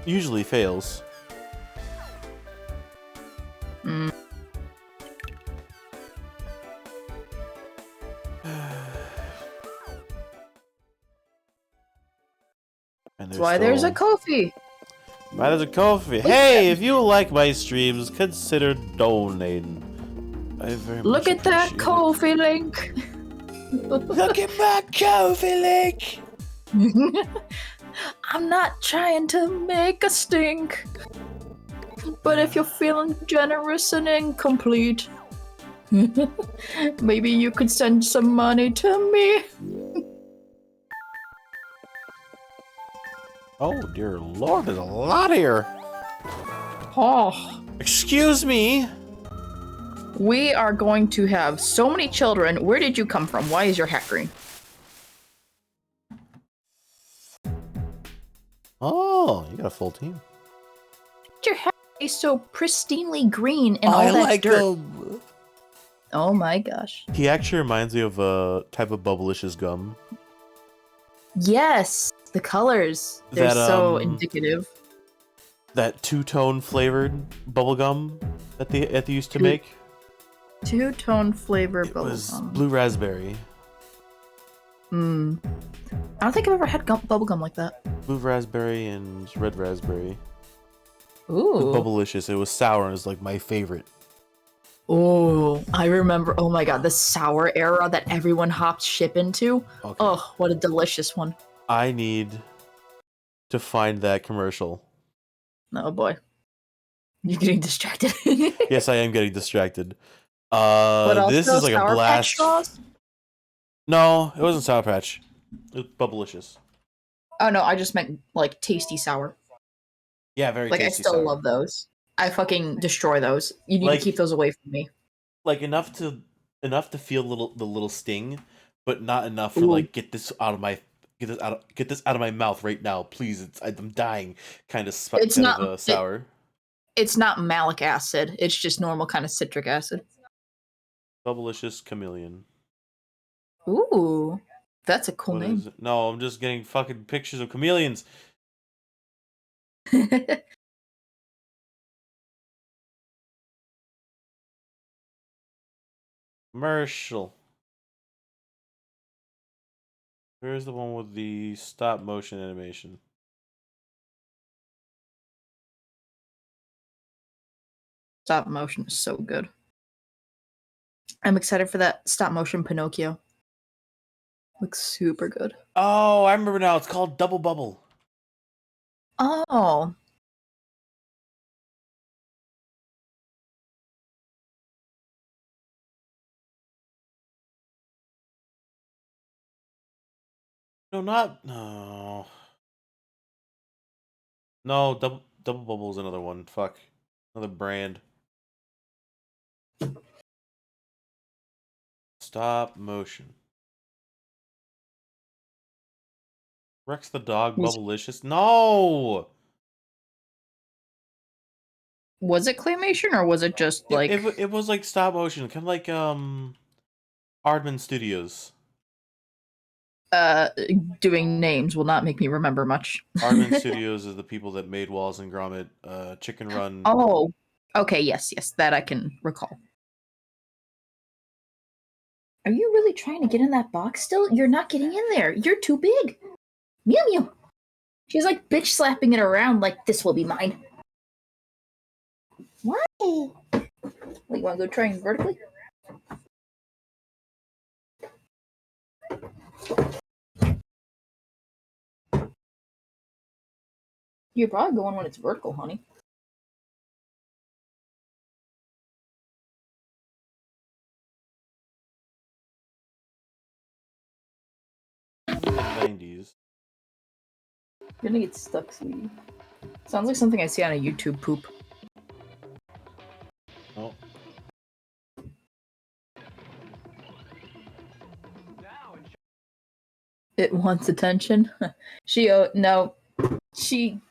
usually fails. Mm. That's why there's a coffee. Why there's a coffee? Hey, if you like my streams, consider donating. I very much Look at that coffee link. Look at my coffee link. I'm not trying to make a stink, but if you're feeling generous and incomplete, maybe you could send some money to me. Oh dear lord, there's a lot here. Oh. Excuse me. We are going to have so many children. Where did you come from? Why is your hat green? Oh, you got a full team. Your hat is so pristinely green and all that dirt. Oh my gosh. He actually reminds me of a type of Bubblicious gum. Yes, the colors. They're so indicative. That two-tone flavored bubblegum that they used to make. Two-tone flavor bubblegum. It was blue raspberry. I don't think I've ever had bubblegum like that. Blue raspberry and red raspberry. Ooh. Bubblicious. It was sour and it was like my favorite. Oh, I remember. Oh my god, the sour era that everyone hopped ship into. Okay. Oh, what a delicious one. I need to find that commercial. Oh boy. You're getting distracted. Yes, I am getting distracted. But also this is like Sour a blast. Patch straws? No, it wasn't Sour Patch. It was Bubblicious. Oh no, I just meant like tasty sour. Yeah, very like tasty I still sour. love those. I fucking destroy those. You need to keep those away from me. Like enough to feel the little sting, but not enough for like get this out of my mouth right now, please. I'm dying. Kind of sour. It's not malic acid. It's just normal kind of citric acid. Bubblicious Chameleon. Ooh, that's a cool name. Is it? No, I'm just getting fucking pictures of chameleons. Commercial. Where's the one with the stop motion animation? Stop motion is so good. I'm excited for that stop motion Pinocchio. Looks super good. Oh, I remember now. It's called Double Bubble. Oh. No. No, Double Bubble is another one. Fuck. Another brand. Stop motion. Rex the dog, Bubblicious. No! Was it claymation or was it just like it was like stop motion, kind of like Aardman Studios. Doing names will not make me remember much. Aardman Studios is the people that made Wallace and Gromit, Chicken Run. Oh, okay, yes, that I can recall. Are you really trying to get in that box still? You're not getting in there. You're too big. Mew Mew. She's like bitch slapping it around like this will be mine. Why? Wait, you want to go trying vertically? You're probably going when it's vertical, honey. '90s. You're gonna get stuck, sweetie. Sounds like something I see on a YouTube poop. Oh. It wants attention. She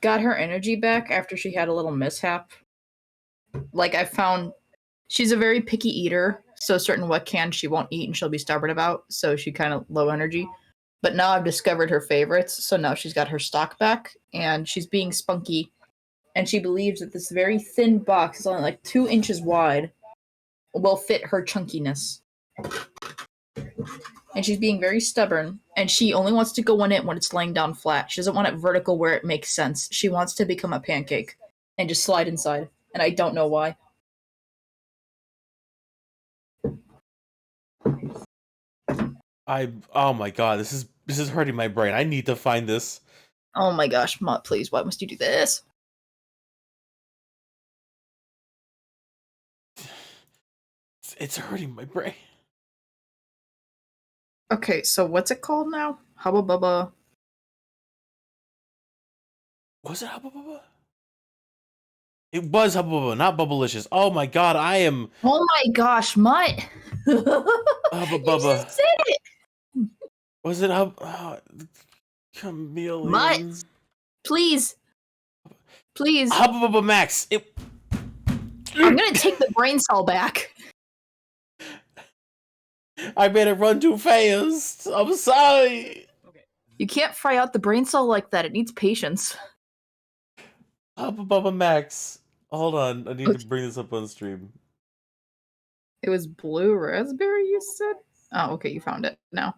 got her energy back after she had a little mishap. Like I found, she's a very picky eater, so certain what cans she won't eat and she'll be stubborn about. So she kind of low energy. But now I've discovered her favorites, so now she's got her stock back and she's being spunky. And she believes that this very thin box is only like 2 inches wide will fit her chunkiness. And she's being very stubborn, and she only wants to go in it when it's laying down flat. She doesn't want it vertical where it makes sense. She wants to become a pancake and just slide inside, and I don't know why. Oh my god, this is hurting my brain. I need to find this. Oh my gosh, Mott, please, why must you do this? It's hurting my brain. Okay, so what's it called now? Hubba Bubba. Was it Hubba Bubba? It was Hubba Bubba, not Bubblicious. Oh my god, I am. Oh my gosh, Mutt! Hubba Bubba. You just said it! Was it Hubba? Chameleon. Mutt! Please! Please! Hubba Bubba Max! I'm gonna take the brain cell back. I made it run too fast. I'm sorry. You can't fry out the brain cell like that. It needs patience. Hubba Bubba Max. Hold on, I need to bring this up on stream. It was blue raspberry, you said? Oh, okay, you found it now.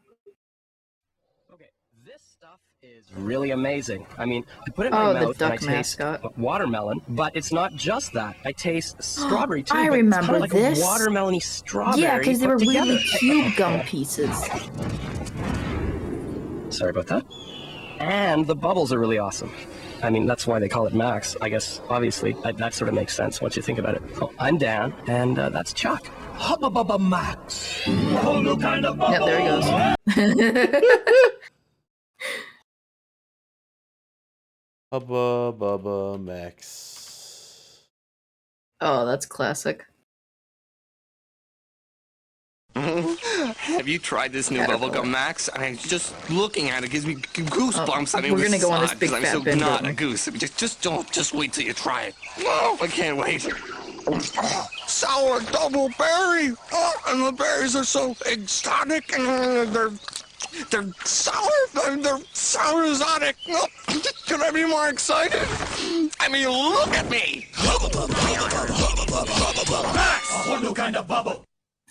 Okay, this stuff is really amazing. I mean, I put it in my mouth and I taste watermelon, but it's not just that. I taste strawberry too. I remember like this. A watermelon-y strawberry. Yeah, because they were really cube gum pieces. Sorry about that. And the bubbles are really awesome. I mean, that's why they call it Max. I guess, obviously, that sort of makes sense once you think about it. Oh, I'm Dan, and that's Chuck. Hubba Bubba Max. A whole new kind of bubble. Yeah, there he goes. Hubba Bubba Max. Oh, that's classic. Have you tried this new bubblegum, Max? Just looking at it gives me goosebumps. We're gonna go on this big fat I'm so binge, not aren't a we? goose. Just wait till you try it. Oh, I can't wait. Sour double berry. Oh, and the berries are so exotic. They're sour. They're sour exotic. Oh, can I be more excited? I mean, look at me. Max. A whole new kind of bubble.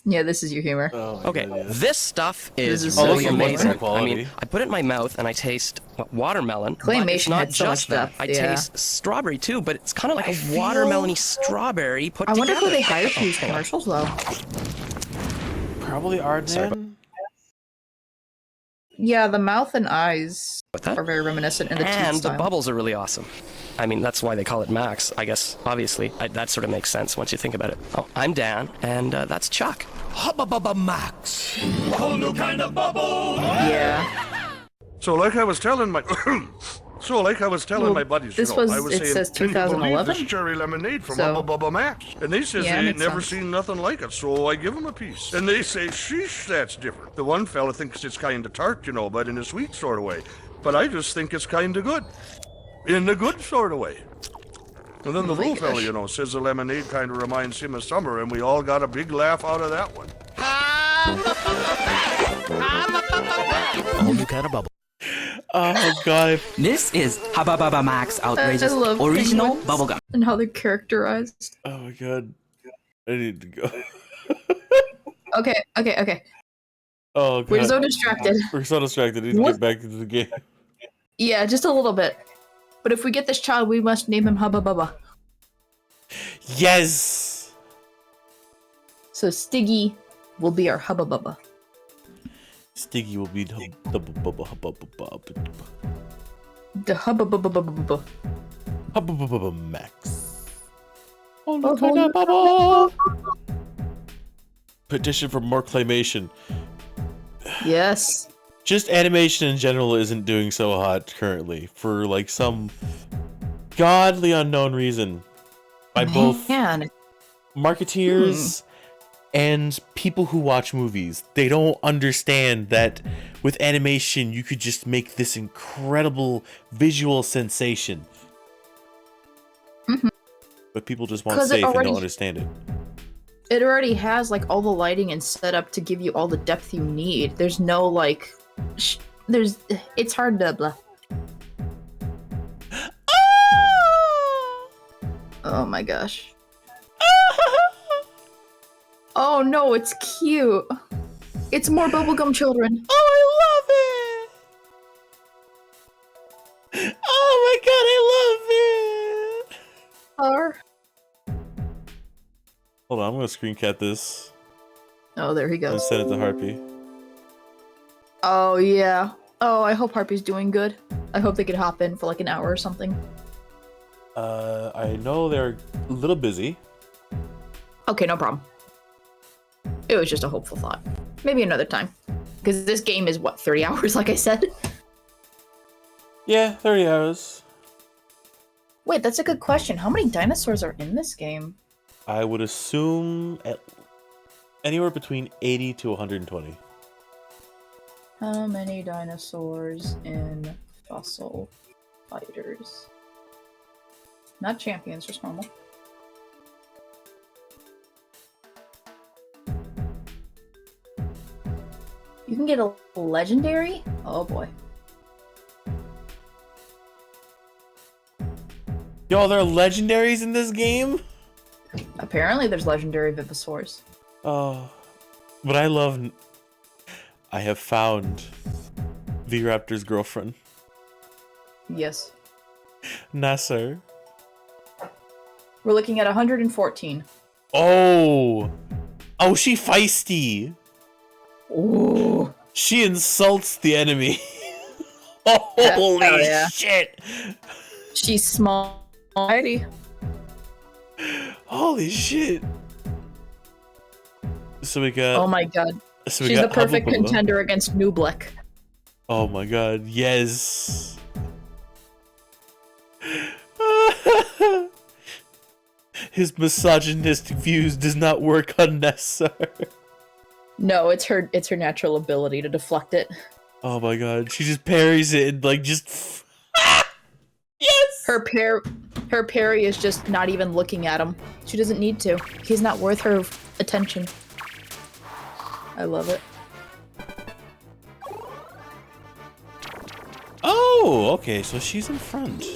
Yeah, this is your humor. Oh Okay, God, yeah. this stuff is This is really so amazing. amazing. I mean, I put it in my mouth and I taste watermelon. But it's Claymation not had so much just that. depth, I yeah. taste strawberry too, but it's kind of like a watermelon-y strawberry put I together. wonder who they hired for these commercials, though. Probably Ardman. Yeah, the mouth and eyes What's that? are very reminiscent in the teeth And the style. bubbles are really awesome. I mean, that's why they call it Max. I guess, obviously, that sort of makes sense once you think about it. Oh, I'm Dan, and that's Chuck. Hubba Bubba Max. A whole new kind of bubble. Yeah. So like I was telling my my buddies, this you know, was- I was it saying, says can you believe 2011? this cherry lemonade from So- Hubba Bubba Max? And they says Yeah, they ain't makes never sense. seen nothing like it, so I give them a piece. And they say, sheesh, that's different. The one fella thinks it's kind of tart, you know, but in a sweet sort of way. But I just think it's kind of good. In the good sort of way. And then the Oh my little fella, gosh. you know, says the lemonade kind of reminds him of summer, and we all got a big laugh out of that one. A whole new kind of bubble. Oh god. This is Hubba Bubba Max Outrageous I love Original penguins Bubblegum. and how they're characterized. Oh my god. I need to go. Okay. Oh god. We're so distracted. We're so distracted. I need to What? get back into the game. Yeah, just a little bit. But if we get this child, we must name him Hubba Bubba. Yes. So Stiggy will be our Hubba Bubba. Stiggy will be the Hubba The Hubba Bubba Bubba Bubba. Bubba Max. Oh, Oh, look at that bubble. Petition for more claymation. Yes. Just animation in general isn't doing so hot currently for like some godly unknown reason by both marketeers and people who watch movies. They don't understand that with animation you could just make this incredible visual sensation. But people just want safe and don't understand it. It already has like all the lighting and setup to give you all the depth you need. There's no like it's hard to blah. Oh my gosh. Oh no, it's cute. It's more bubblegum children. Oh, I love it. Oh my god, I love it. Hold on, I'm gonna screen cap this. Oh, there he goes. And send it to Harpy. Oh yeah. Oh, I hope Harpy's doing good. I hope they could hop in for like an hour or something. I know they're a little busy. Okay, no problem. It was just a hopeful thought. Maybe another time. Because this game is, what, 30 hours, like I said? Yeah, 30 hours. Wait, that's a good question. How many dinosaurs are in this game? I would assume anywhere between 80 to 120. How many dinosaurs in Fossil Fighters? Not champions, just normal. You can get a legendary? Oh boy. Yo, there are legendaries in this game? Apparently there's legendary Vivosaurs. Oh. But I have found V-Raptor's girlfriend. Yes. Nasser. We're looking at 114. Oh! Oh, she feisty! Ooh. She insults the enemy. Holy shit! She's small. Alrighty. Holy shit! So we got... Oh my god. So she's the perfect contender against Nublek. Oh my god, yes! His misogynistic views does not work on Nessa. No, it's her natural ability to deflect it. Oh my god, she just parries it and like just yes! Her parry is just not even looking at him. She doesn't need to. He's not worth her attention. I love it. Oh, okay, so she's in front.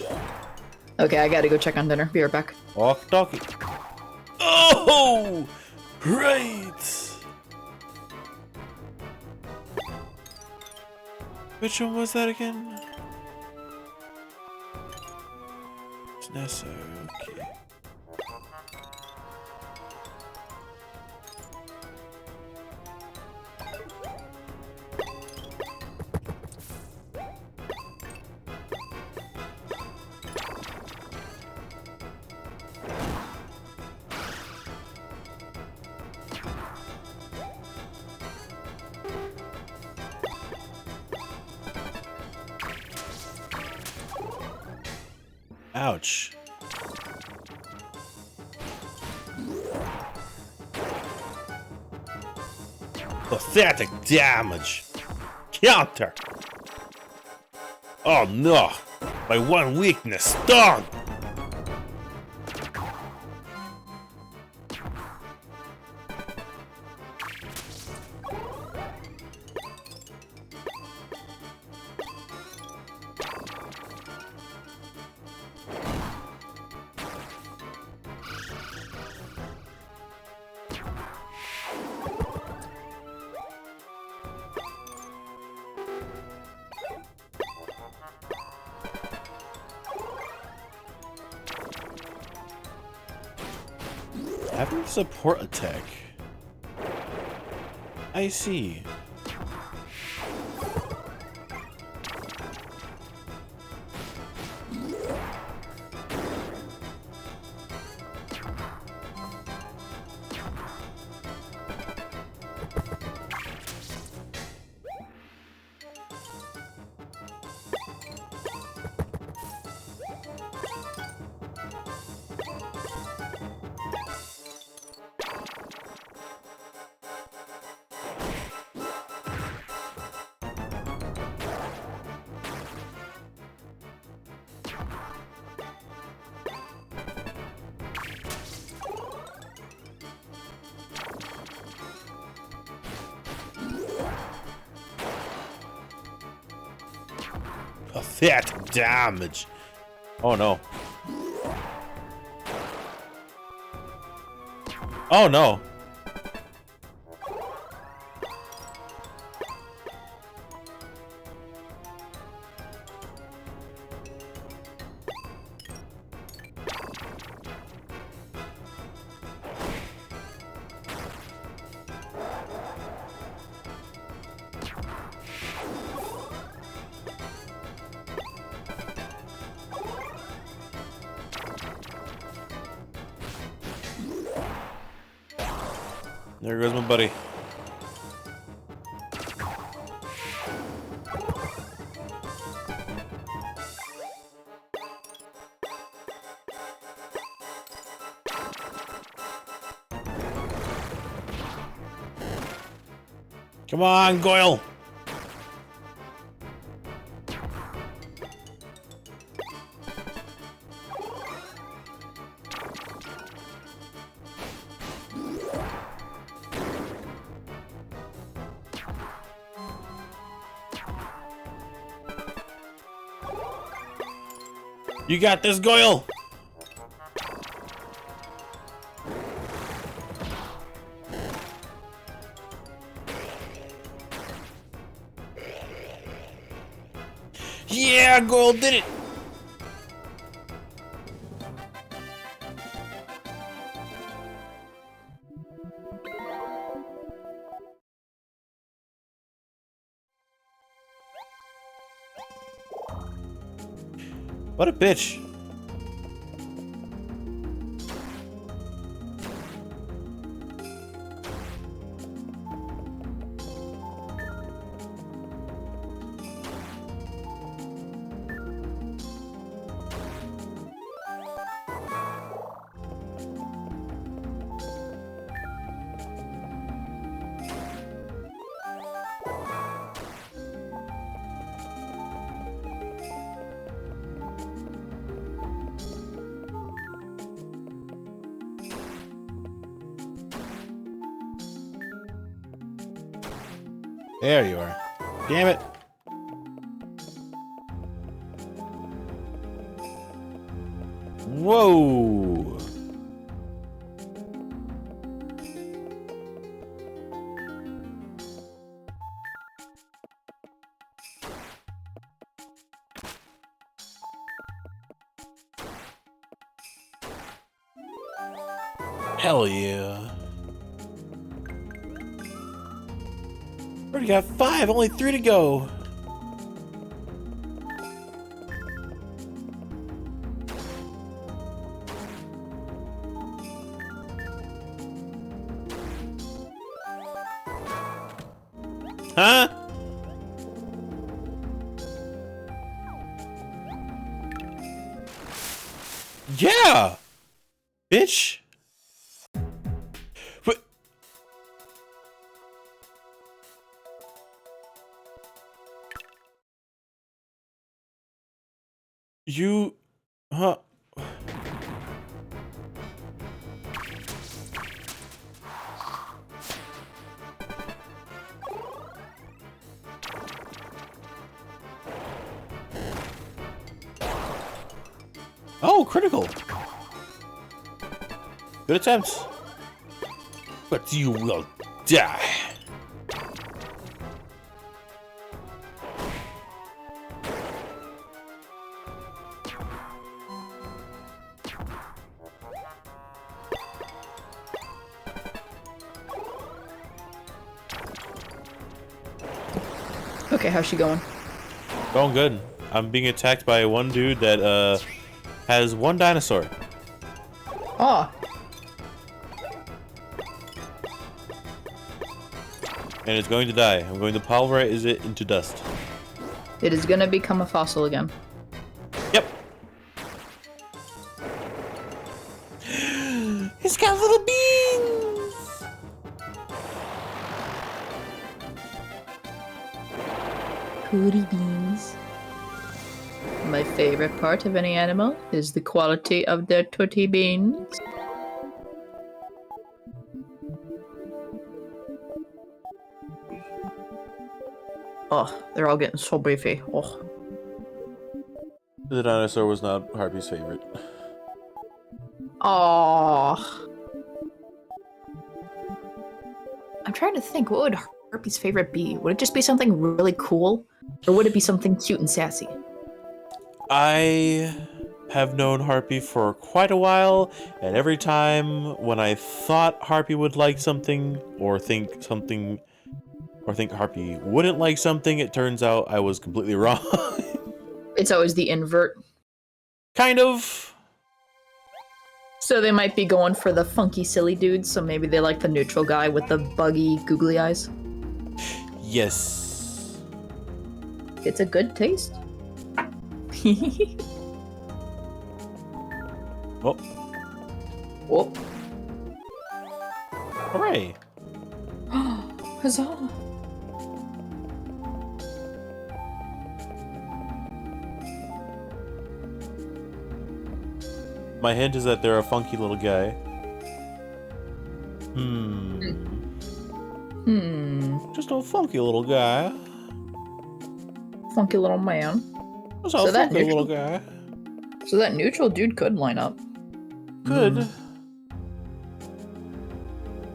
Okay, I gotta go check on dinner. Be right back. Walk talkie. Oh! Right! Which one was that again? It's Nessa, okay. Ouch. Pathetic damage. Counter. Oh no. My one weakness. Stung. Having support attack. I see. that damage. Oh no. Oh no. There goes my buddy. Come on, Goyle. You got this, Goyle! Yeah, Goyle did it! What a bitch. There you are. Damn it. Whoa. Hell yeah. Already got 5, only 3 to go. Huh? Yeah, bitch. But you, huh? Oh, critical. Good attempts. But you will die. Okay, how's she going? Going good. I'm being attacked by one dude that has 1 dinosaur. Oh. And it's going to die. I'm going to pulverize it into dust. It is gonna become a fossil again. Yep. It's got little beans. Goody beans. My favorite part of any animal is the quality of their tooty beans. Oh, they're all getting so beefy. Oh. The dinosaur was not Harpy's favorite. Oh. I'm trying to think, what would Harpy's favorite be? Would it just be something really cool? Or would it be something cute and sassy? I have known Harpy for quite a while, and every time when I thought Harpy would like something, or think Harpy wouldn't like something, it turns out I was completely wrong. It's always the invert. Kind of. So they might be going for the funky, silly dude, so maybe they like the neutral guy with the buggy, googly eyes. Yes. It's a good taste. Oh. Oh. Hooray. Huzzah. My hint is that they're a funky little guy. Just a funky little guy. Funky little man. Just a funky little guy. So that neutral dude could line up. Good.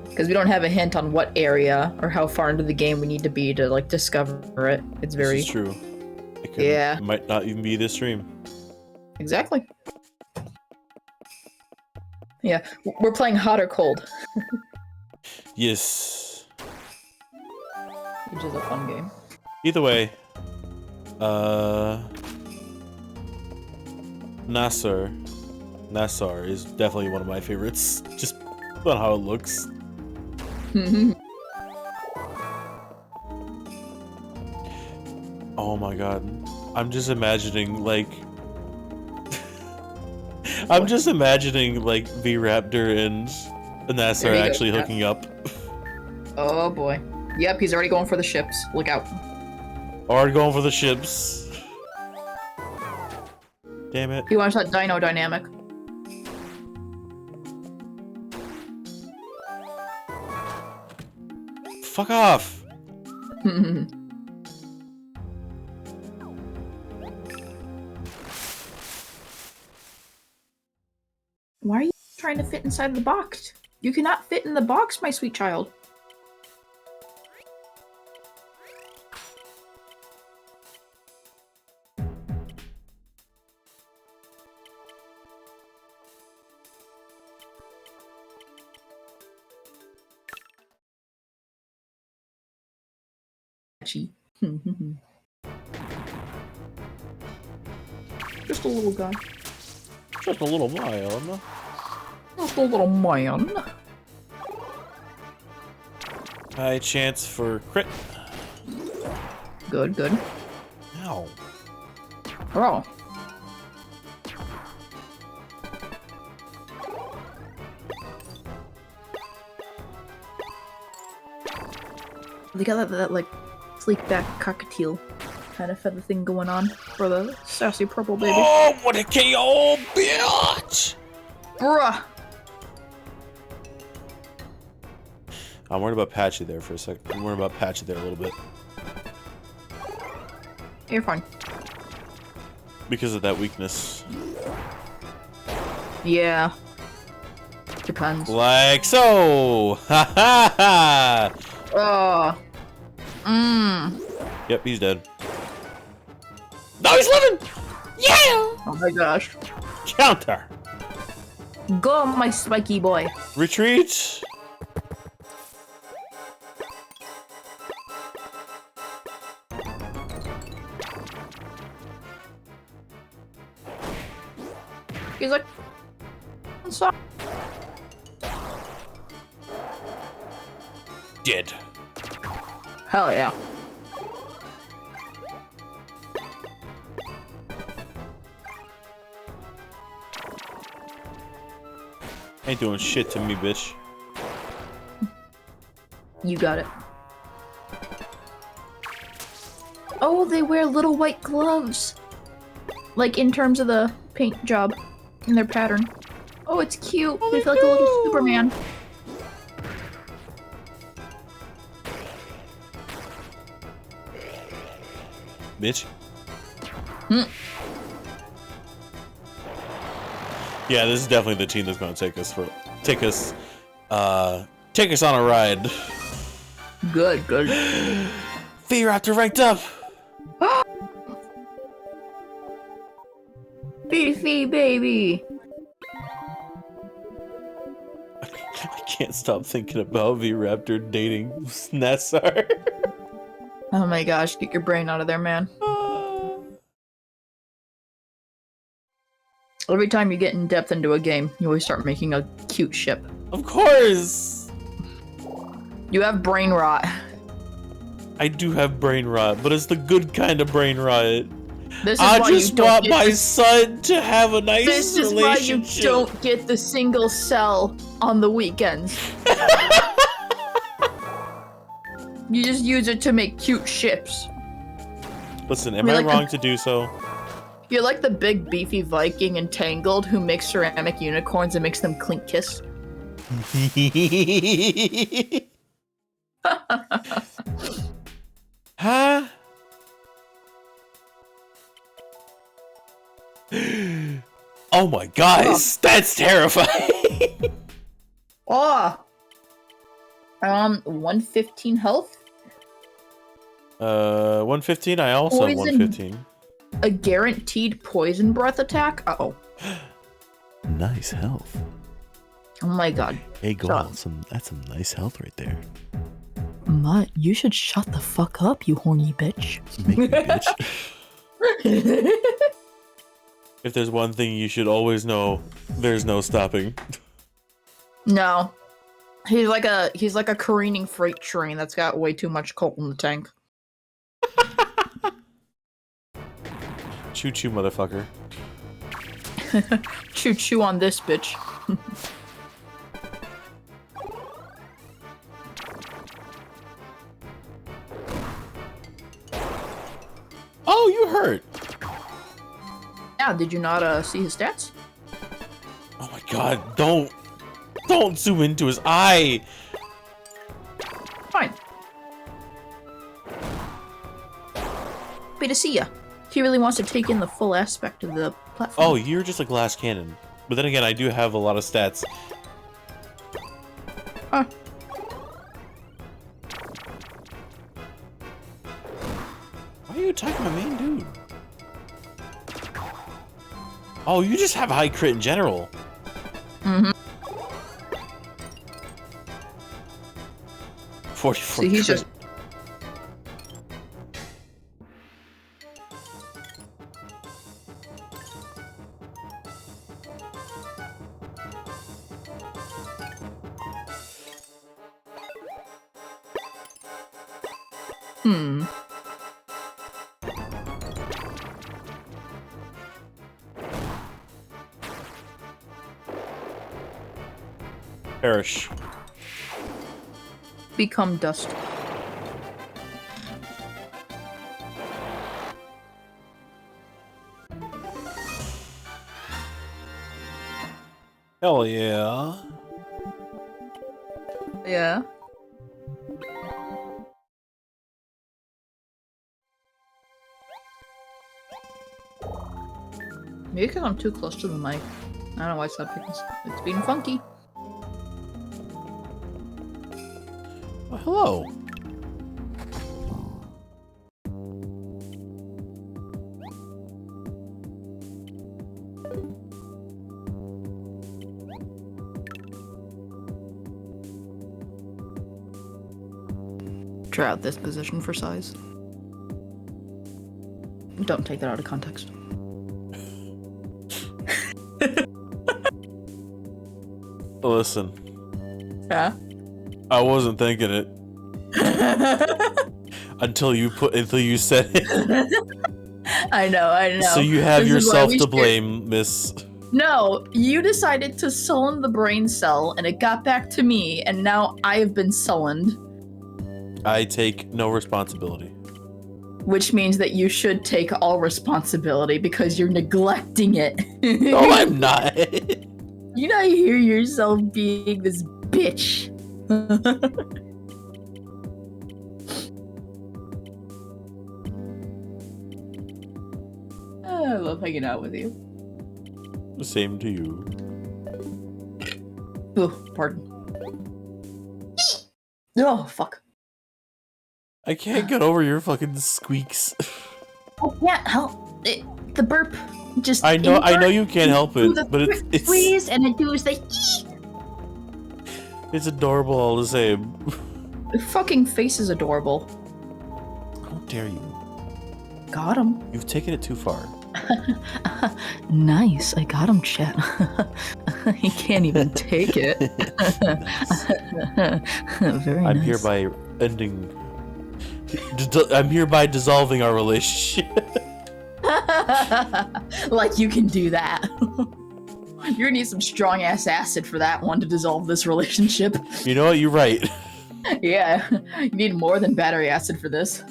Because we don't have a hint on what area or how far into the game we need to be to, like, discover it. It's very... This is true. It might not even be this stream. Exactly. Yeah, we're playing hot or cold. Yes. Which is a fun game. Either way, Nassar is definitely one of my favorites, just on how it looks. Oh my god. I'm just imagining, like... V-Raptor and Nassar actually hooking up. Oh boy. Yep, he's already going for the ships. Look out. Already going for the ships. Damn it. He wants that dino dynamic. Fuck off! Why are you trying to fit inside the box? You cannot fit in the box, my sweet child. Just a little guy. Just a little man. Just a little man. High chance for crit. Good, good. Ow. Oh. They got that like sleek back cockatiel kind of feather thing going on for the sassy purple baby. Oh, what a KO, bitch! Bruh! I'm worried about Patchy there for a second. I'm worried about Patchy there a little bit. You're fine. Because of that weakness. Yeah. Depends. Like so! Ha ha ha! Oh. Yep, he's dead. No, he's living! Yeah! Oh my gosh. Counter! Go, my spiky boy. Retreat! He's like... Sorry. Dead. Hell yeah. Ain't doing shit to me, bitch. You got it. Oh, they wear little white gloves. Like, in terms of the paint job in their pattern. Oh, it's cute. They feel like a little Superman. Bitch. Yeah, this is definitely the team that's going to take us on a ride. Good. V-Raptor ranked up. Beefy baby. I can't stop thinking about V-Raptor dating Nassar. Oh my gosh, get your brain out of there, man. Every time you get in depth into a game, you always start making a cute ship. Of course! You have brain rot. I do have brain rot, but it's the good kind of brain rot. This is I why just you don't want get my the, son to have a nice This is relationship. why you don't get the single cell on the weekends. You just use it to make cute ships. Listen, am I wrong to do so? You're like the big beefy Viking in Tangled who makes ceramic unicorns and makes them clink kiss. Huh? Oh my gosh, that's terrifying. 115 health. 115. I also have 115. A guaranteed poison breath attack. Uh-oh. Nice health. Oh my god. Hey, Gold, that's some nice health right there. Mutt, you should shut the fuck up, you horny bitch. Make me bitch. If there's one thing you should always know, there's no stopping. No. He's like a careening freight train that's got way too much coal in the tank. Choo choo, motherfucker. Choo choo on this bitch. Oh, you hurt. Yeah, did you not see his stats? Oh my god, don't zoom into his eye. Fine. Happy to see ya. He really wants to take in the full aspect of the platform. Oh, you're just a glass cannon. But then again, I do have a lot of stats. Huh. Why are you attacking my main dude? Oh, you just have high crit in general. Mm-hmm. 44 See, he's crit. just... Perish. Become dust. Hell yeah. Yeah. Maybe because I'm too close to the mic. I don't know why it's not picking. It's being funky. Oh, hello. Try out this position for size. Don't take that out of context. Listen. Yeah? I wasn't thinking it. until you said it. I know. So you have yourself to blame, miss. No, you decided to sullen the brain cell, and it got back to me, and now I have been sullened. I take no responsibility. Which means that you should take all responsibility because you're neglecting it. No, I'm not. You not hear yourself being this bitch. I love hanging out with you. Same to you. Ooh, pardon. Oh, fuck. I can't get over your fucking squeaks. Oh, yeah, help. The burp. Just I know you can't help it, but it's squeeze and it does the it's adorable all the same. The fucking face is adorable. How dare you? Got him. You've taken it too far. Nice, I got him, chat. He can't even take it. Very I'm nice. hereby ending. I'm hereby dissolving our relationship. Like you can do that. You're gonna need some strong ass acid for that one to dissolve this relationship. You know what? You're right. Yeah, you need more than battery acid for this.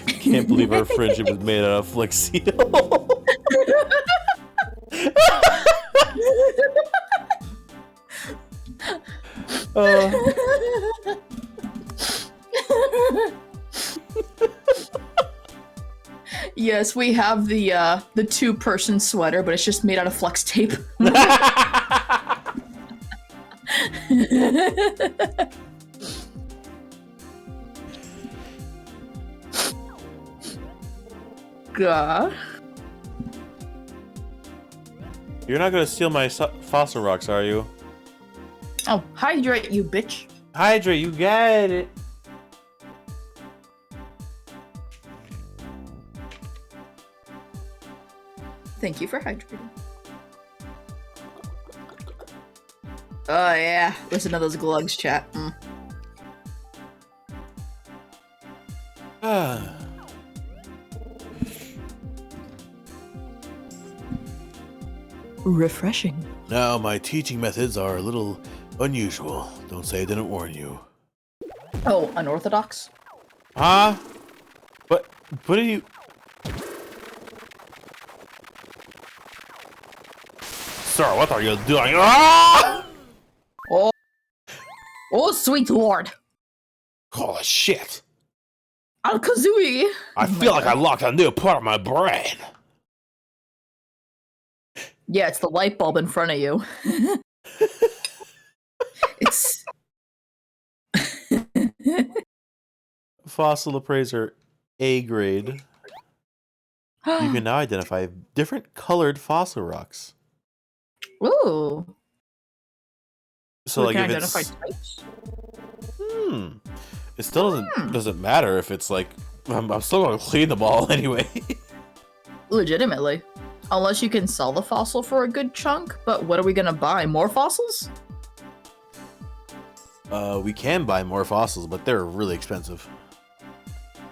Can't believe our friendship is made out of Flexito. Yes, we have the 2-person sweater, but it's just made out of flex tape. God. You're not gonna steal my fossil rocks, are you? Oh, hydrate, you bitch. Hydrate, you got it. Thank you for hydrating. Oh yeah, listen to those glugs, chat. Refreshing. Now, my teaching methods are a little unusual. Don't say I didn't warn you. Oh, unorthodox? Huh? What are you... Sir, what are you doing? Ah! Oh, sweet lord. Holy shit. Al-Kazooie. I feel like I locked a new part of my brain. Yeah, it's the light bulb in front of you. It's... Fossil appraiser A grade. You can now identify different colored fossil rocks. Ooh. So like can if identify it's types? It still doesn't matter if it's like I'm still gonna clean them all anyway. Legitimately. Unless you can sell the fossil for a good chunk, but what are we gonna buy? More fossils? We can buy more fossils, but they're really expensive.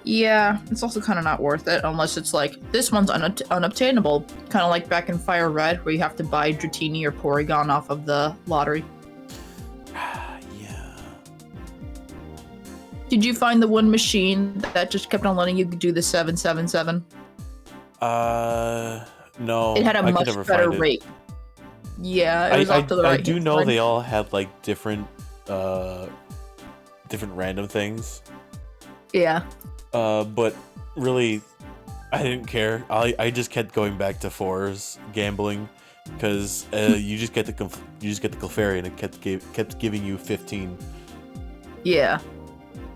Yeah, it's also kind of not worth it unless it's like, this one's unobtainable. Kind of like back in Fire Red, where you have to buy Dratini or Porygon off of the lottery. Yeah. Did you find the one machine that just kept on letting you do the 777? No. It had a I could much never better find it. rate. Yeah, it was off to the right. I do know they all had like different random things. Yeah. But really, I didn't care. I just kept going back to 4s gambling because you just get the Clefairy and it kept giving you 15. Yeah.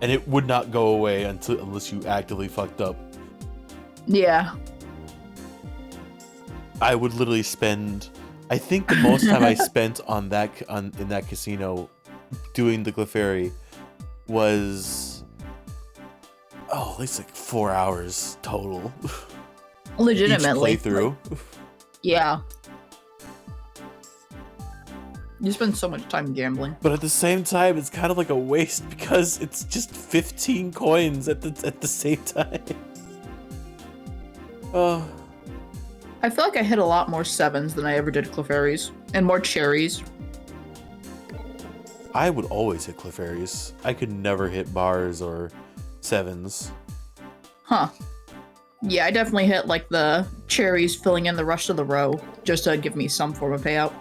And it would not go away unless you actively fucked up. Yeah. I would literally spend. I think the most time I spent in that casino doing the Clefairy was at least like 4 hours total. Legitimately. Each playthrough. Yeah. You spend so much time gambling. But at the same time, it's kind of like a waste because it's just 15 coins at the same time. Oh. I feel like I hit a lot more 7s than I ever did Clefairies. And more cherries. I would always hit Clefairies. I could never hit bars or 7s. Huh. Yeah, I definitely hit like the cherries filling in the rest of the row just to give me some form of payout.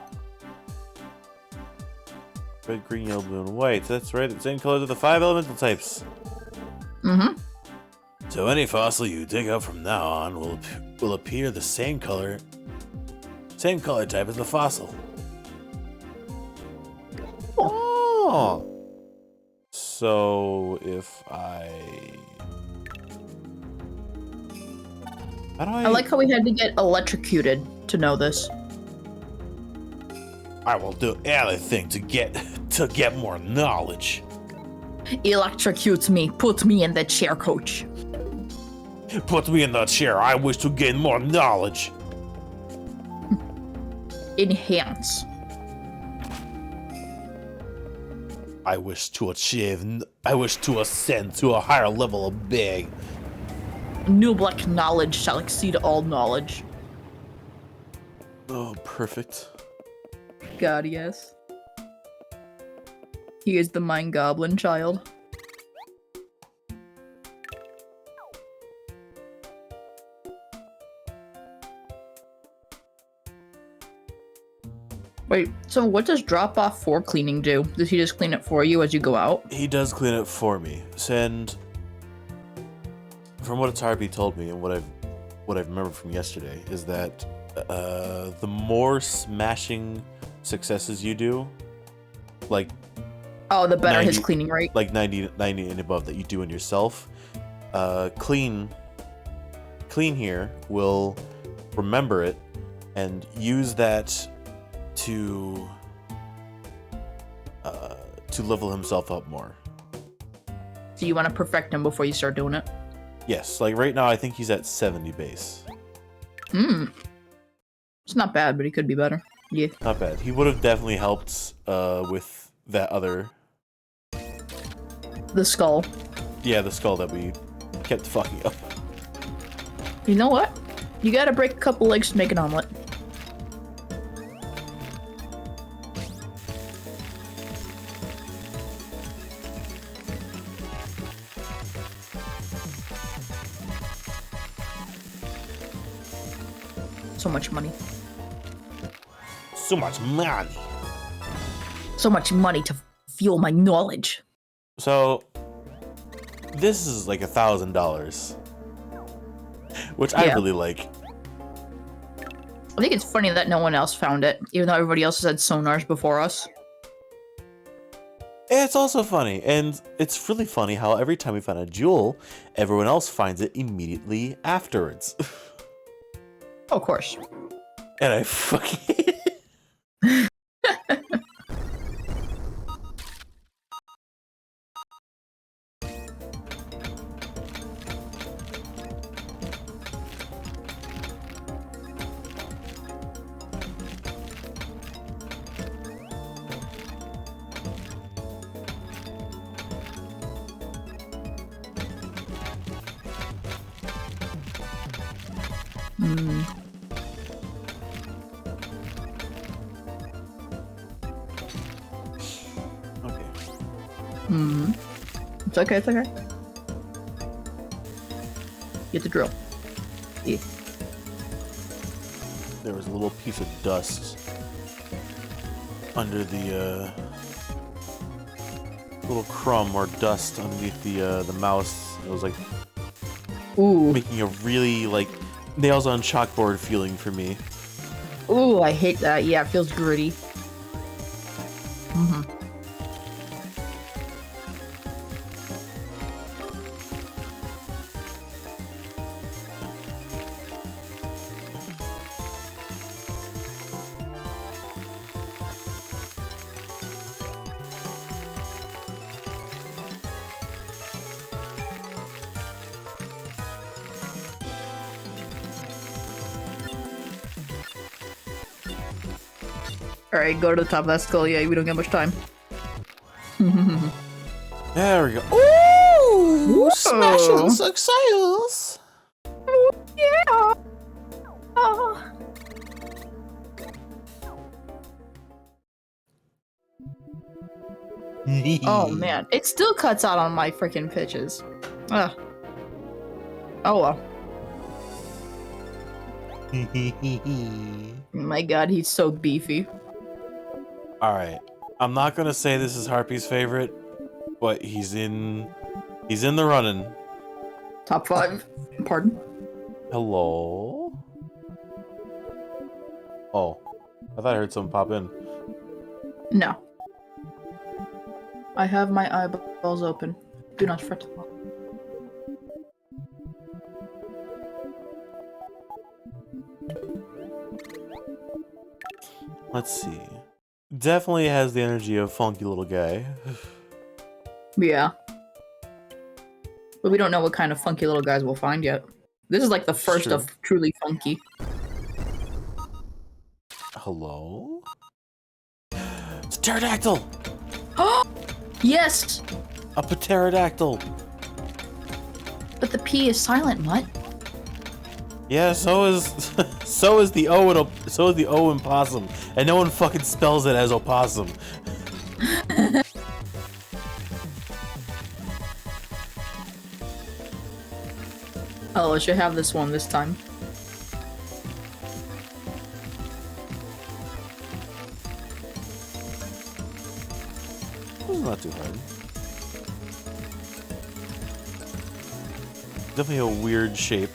Red, green, yellow, blue, and white. That's right. The same colors of the 5 elemental types. Mm-hmm. So any fossil you dig up from now on will appear the same color type as the fossil. Oh. So if I like how we had to get electrocuted to know this. I will do anything to get more knowledge. Electrocute me. Put me in the chair, coach. Put me in the chair. I wish to gain more knowledge. Enhance. I wish to ascend to a higher level of being. New black knowledge shall exceed all knowledge. Oh, perfect. God, yes. He is the mind goblin child. Wait, so what does drop off for cleaning do? Does he just clean it for you as you go out? He does clean it for me. Send. From what Tarby told me and what I remember from yesterday is that the more smashing successes you do, like oh, the better 90, his cleaning rate. Like 90 and above that you do in yourself, clean here will remember it and use that to level himself up more. So you want to perfect him before you start doing it? Yes, like right now I think he's at 70 base. It's not bad, but he could be better. Yeah. Not bad. He would have definitely helped with that other... The skull. Yeah, the skull that we kept fucking up. You know what? You gotta break a couple legs to make an omelet. So much money. So much money. So much money to fuel my knowledge. So, this is like $1,000, which I really like. I think it's funny that no one else found it, even though everybody else has had sonars before us. It's also funny, and it's really funny how every time we find a jewel, everyone else finds it immediately afterwards. Oh, of course. And I fucking hate it. It's okay, it's okay. Get the drill. Yeah. There was a little piece of dust under the little crumb or dust underneath the mouse. It was like making a really like nails on chalkboard feeling for me. Ooh, I hate that. Yeah, it feels gritty. Alright, go to the top of that skull. Yeah, we don't get much time. There we go. Ooh! Smashing success! Yeah! Oh. Oh man, it still cuts out on my freaking pitches. Ugh. Oh well. My god, he's so beefy. Alright. I'm not gonna say this is Harpy's favorite, but he's in the running. Top 5. Pardon? Hello? Oh. I thought I heard someone pop in. No. I have my eyeballs open. Do not fret. Let's see. Definitely has the energy of funky little guy. Yeah. But we don't know what kind of funky little guys we'll find yet. This is like the first of truly funky. Hello? It's a pterodactyl! Yes! A pterodactyl! But the P is silent, Mutt. Yeah, so is the O in possum, and no one fucking spells it as opossum. Oh, I should have this one this time. It's not too hard. Definitely a weird shape.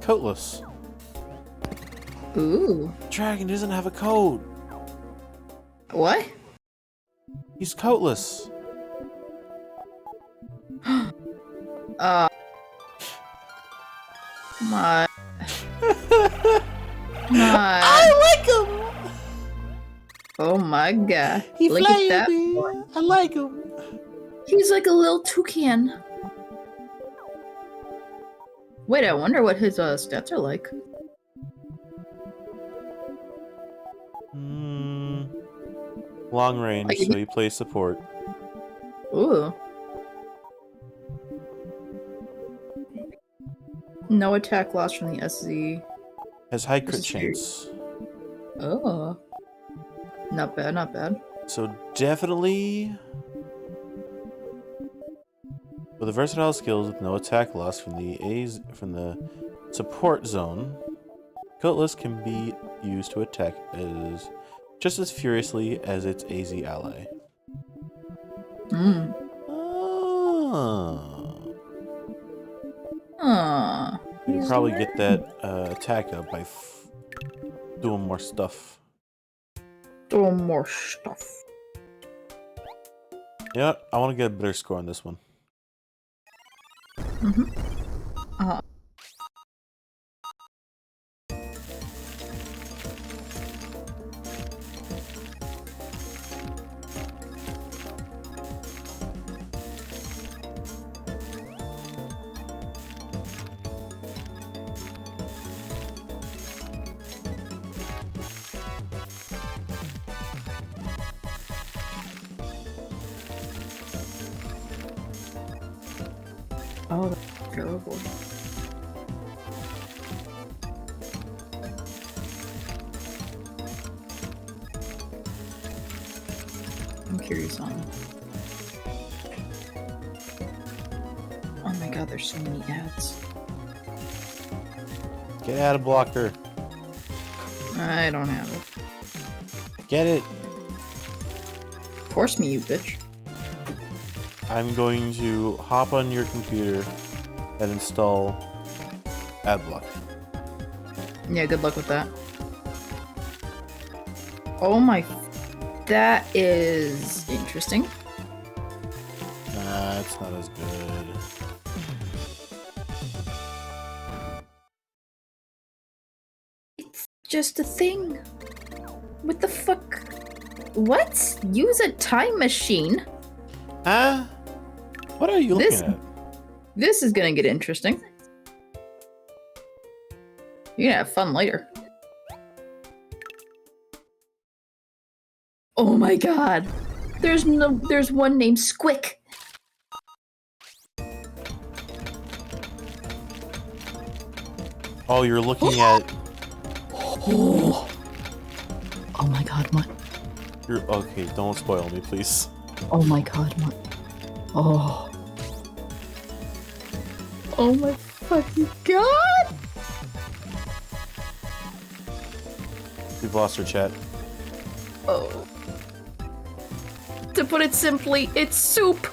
Coatless. Ooh. Dragon doesn't have a coat. What? He's coatless. My. I like him. Oh my god. He Look flying, at that. man. I like him. He's like a little toucan. Wait, I wonder what his stats are like. Long range, Like, so he plays support. Ooh. No attack loss from the SZ. Has high This crit is weird. chance. Oh. Not bad, not bad. So definitely with the versatile skills with no attack loss from the support zone, Coatless can be used to attack as just as furiously as its AZ ally. Hmm. You can probably get that attack up by doing more stuff. Doing more stuff. Yeah, I want to get a better score on this one. Oh, that's terrible. I'm curious on. Oh my god, there's so many ads. Get out of blocker. I don't have it. Get it. Force me, you bitch. I'm going to hop on your computer and install AdBlock. Yeah, good luck with that. Oh my... That is interesting. Nah, it's not as good. It's just a thing. What the fuck? What? Use a time machine? Huh? What are you looking at? This is gonna get interesting. You're gonna have fun later. Oh my god. There's one named Squick. Oh, you're looking at. Oh my god, what? You're okay. Don't spoil me, please. Oh my god, what? Oh. Oh my fucking god! We've lost our chat. Oh. To put it simply, it's soup!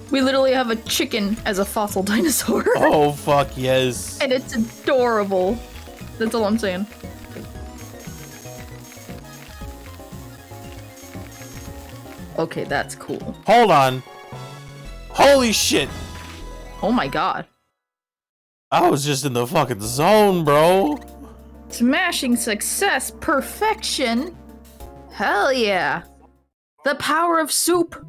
We literally have a chicken as a fossil dinosaur. Oh, fuck, yes. And it's adorable. That's all I'm saying. Okay, that's cool. Hold on. Holy shit. Oh my god. I was just in the fucking zone, bro. Smashing success, perfection. Hell yeah. The power of soup.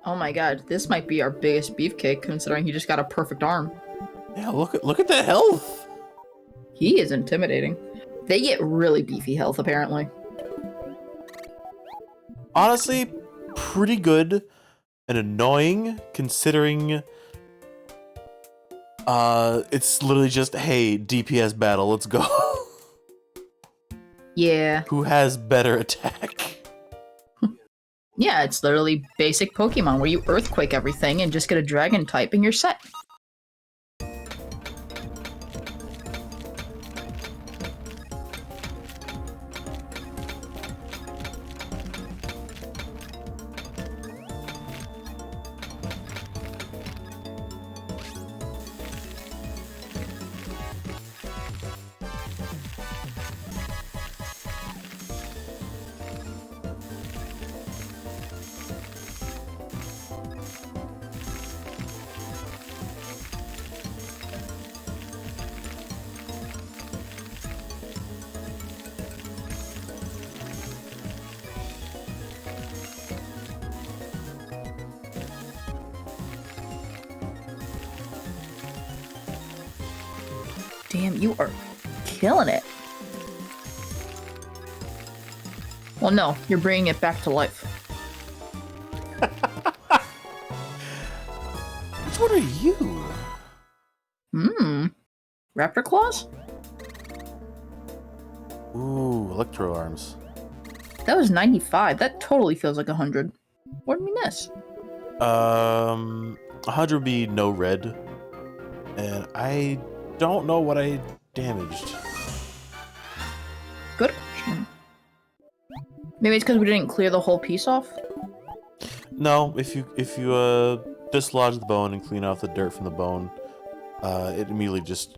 Oh my god, this might be our biggest beefcake considering he just got a perfect arm. Yeah, look at the health. He is intimidating. They get really beefy health apparently. Honestly, pretty good and annoying considering it's literally just, hey, DPS battle, let's go. Yeah. Who has better attack? Yeah, it's literally basic Pokemon where you earthquake everything and just get a dragon type and you're set. Damn, you are killing it. Well, no, you're bringing it back to life. Which one are you? Raptor claws? Ooh, electro arms. That was 95. That totally feels like 100. What did we miss? 100 would be no red. And I don't know what I damaged. Good question. Maybe it's because we didn't clear the whole piece off? No, if you dislodge the bone and clean off the dirt from the bone, it immediately just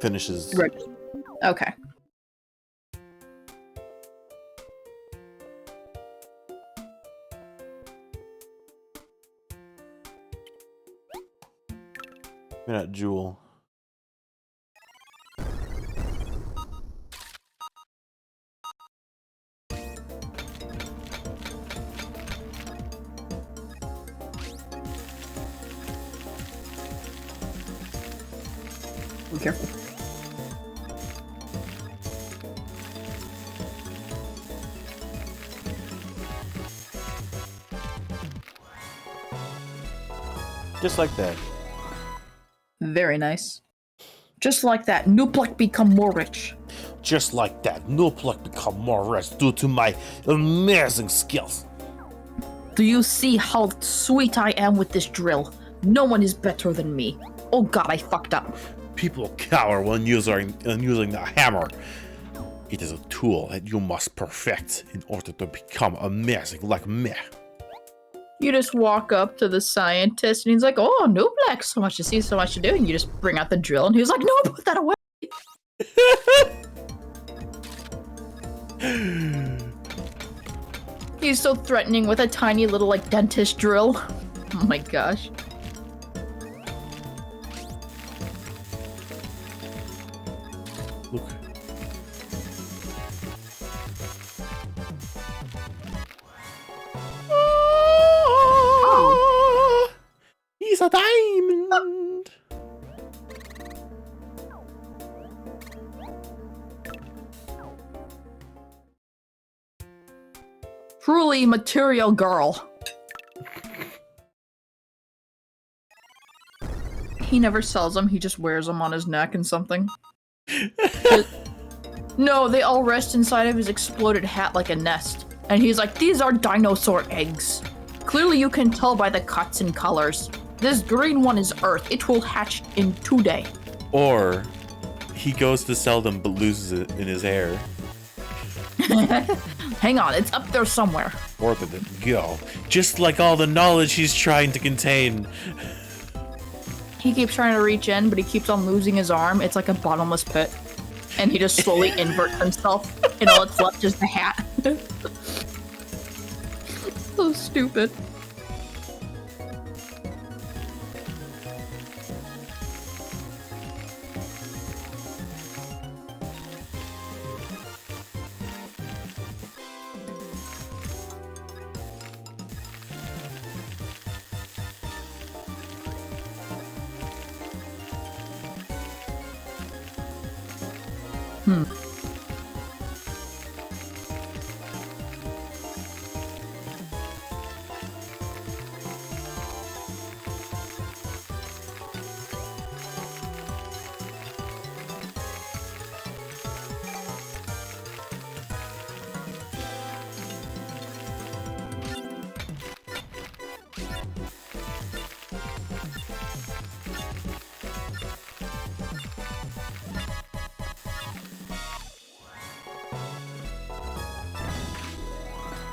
finishes. Right. Okay. Maybe not Jewel. Be careful. Just like that. Very nice. Just like that, Nuplek become more rich. Just like that, Nuplek become more rich due to my amazing skills. Do you see how sweet I am with this drill? No one is better than me. Oh god, I fucked up. People cower when using the hammer. It is a tool that you must perfect in order to become amazing like me. You just walk up to the scientist and he's like, oh, Nuplek, so much to see, so much to do. And you just bring out the drill and he was like, no, put that away. He's so threatening with a tiny little, like, dentist drill. Oh my gosh. Look. Oh, he's a diamond. truly material girl. He never sells them, he just wears them on his neck and something. No, they all rest inside of his exploded hat like a nest. And he's like, these are dinosaur eggs. Clearly you can tell by the cuts and colors. This green one is Earth. It will hatch in 2 days. Or he goes to sell them but loses it in his hair. Hang on, it's up there somewhere. Where did it go? Just like all the knowledge he's trying to contain. He keeps trying to reach in, but he keeps on losing his arm. It's like a bottomless pit. And he just slowly inverts himself, and all that's left is the hat. So stupid.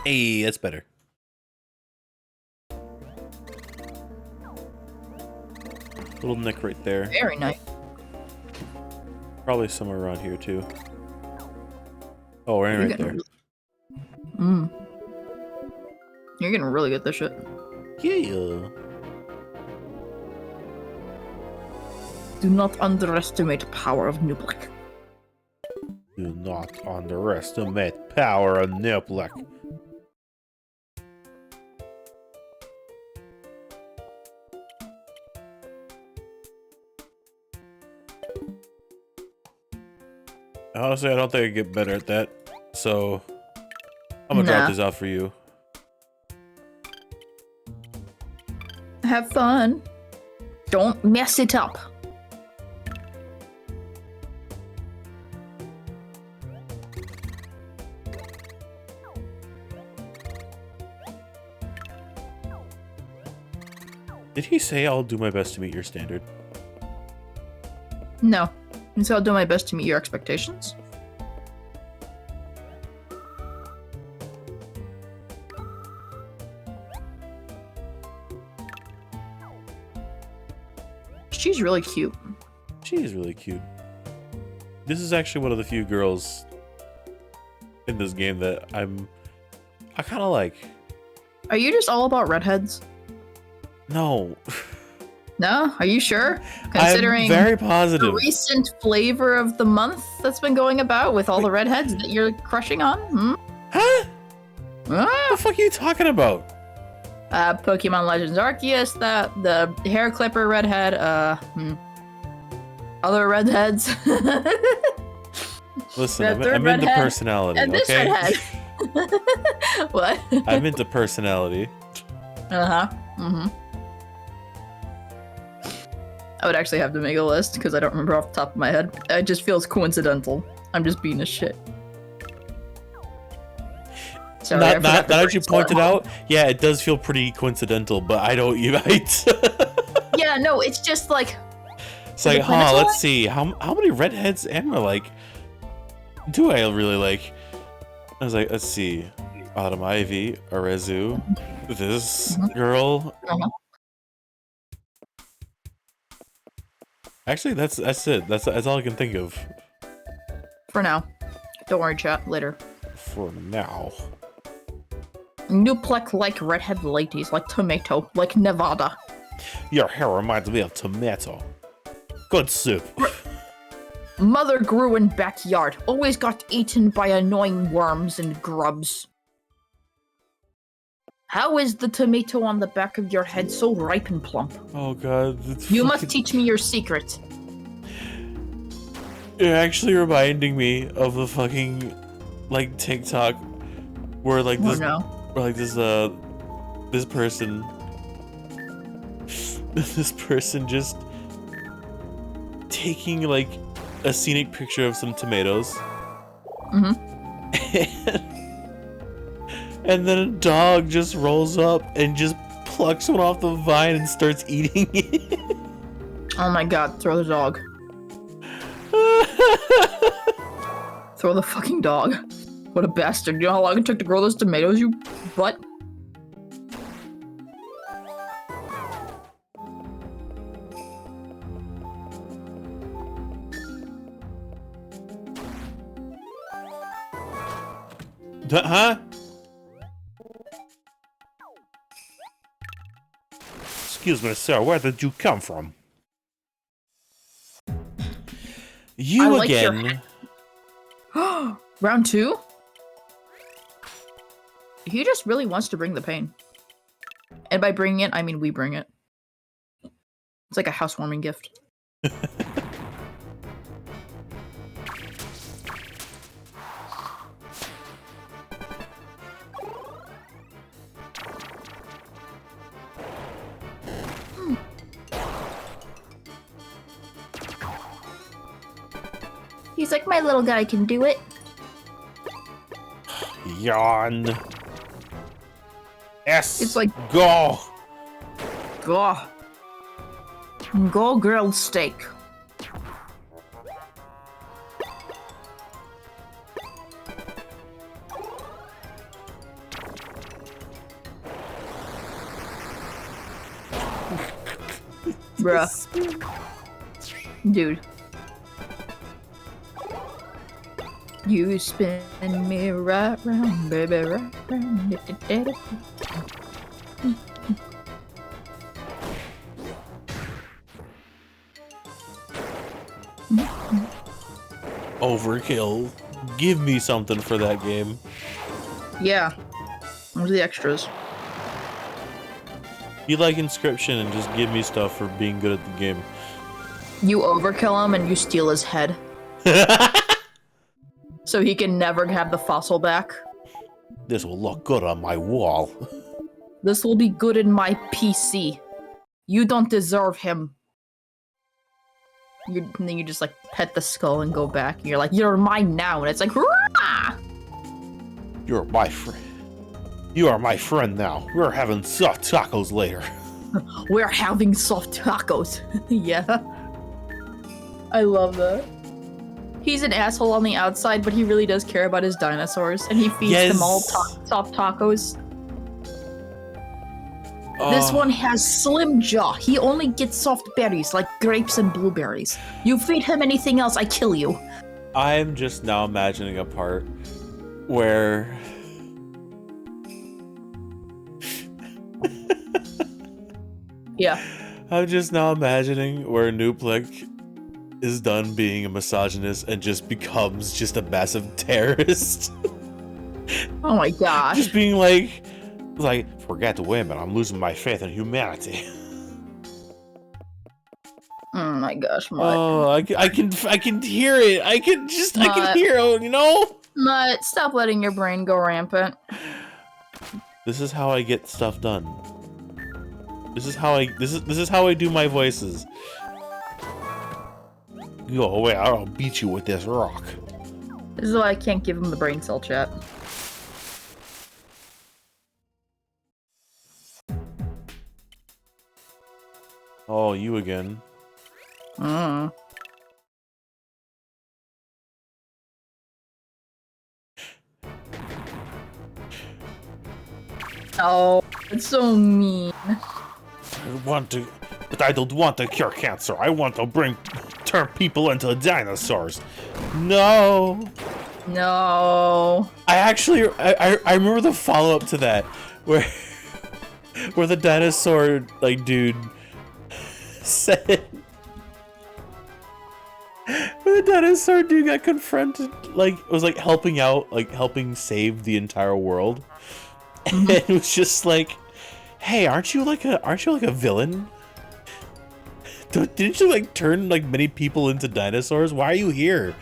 Hey, that's better. Little nick right there. Very nice. Probably somewhere around here too. Oh, we're in right there. You're getting really good at this shit. Yeah. Do not underestimate the power of Nublik. Do not underestimate power of Niblik. Honestly, I don't think I get better at that, so I'm gonna drop this out for you. Have fun. Don't mess it up. Did he say I'll do my best to meet your standard? No. And so I'll do my best to meet your expectations. She's really cute. She is really cute. This is actually one of the few girls in this game that I kind of like. Are you just all about redheads? No. No? Are you sure? Considering I'm very positive. The recent flavor of the month that's been going about with all the redheads that you're crushing on? Hmm? Huh? What the fuck are you talking about? Pokemon Legends Arceus, the hair clipper redhead, other redheads. Listen, I'm into personality, and this okay? redhead. What? I'm into personality. Uh-huh. Mm-hmm. I would actually have to make a list because I don't remember off the top of my head. It just feels coincidental. I'm just being a shit. Sorry, not that you pointed out. Yeah, it does feel pretty coincidental, but I don't unite. Yeah, no, it's just like. It's like, let's see. How many redheads am I like? Do I really like? I was like, let's see. Autumn Ivy, Arezu, this girl. Actually, that's it. That's all I can think of. For now. Don't worry, chat. Later. For now. Nublik like redhead ladies, like tomato, like Nevada. Your hair reminds me of tomato. Good soup. Mother grew in backyard. Always got eaten by annoying worms and grubs. How is the tomato on the back of your head so ripe and plump? Oh god. You must teach me your secret. You're actually reminding me of the fucking, like, TikTok where, like, this... like this person just taking like a scenic picture of some tomatoes. Mm-hmm. And then a dog just rolls up and just plucks one off the vine and starts eating it. Oh my god, throw the dog. Throw the fucking dog. What a bastard. You know how long it took to grow those tomatoes, you butt? Huh? Excuse me, sir, where did you come from? You like again. Round 2? He just really wants to bring the pain. And by bringing it, I mean we bring it. It's like a housewarming gift. He's like, my little guy can do it. Yawn. Yes. It's like go. Go. Go grilled steak. Bruh. Dude. You spin me right round, baby, right round. Overkill. Give me something for that game. Yeah. Where's the extras? You like Inscription and just give me stuff for being good at the game. You overkill him and you steal his head. So he can never have the fossil back. This will look good on my wall. This will be good in my PC. You don't deserve him. And then you just like pet the skull and go back. And you're like, you're mine now. And it's like, rah! You're my friend. You are my friend now. We're having soft tacos later. We're having soft tacos. Yeah. I love that. He's an asshole on the outside, but he really does care about his dinosaurs, and he feeds them all soft tacos. This one has slim jaw. He only gets soft berries, like grapes and blueberries. You feed him anything else, I kill you. I'm just now imagining a part where... Yeah. I'm just now imagining where Nuplik is done being a misogynist and just becomes just a massive terrorist. Oh my gosh. Just being like, forget the women, I'm losing my faith in humanity. Oh my gosh, Mutt. Oh, I can hear it. I can hear it, you know? Mutt, stop letting your brain go rampant. This is how I get stuff done. This is how I do my voices. Go away, I'll beat you with this rock. This is why I can't give him the brain cell chat. Oh, you again. Oh, it's so mean. But I don't want to cure cancer. I want to turn people into dinosaurs. No. No. I remember the follow-up to that where the dinosaur dude said where the dinosaur dude got confronted, was helping save the entire world. And it was just like, hey, aren't you like a villain? Didn't you turn many people into dinosaurs? Why are you here?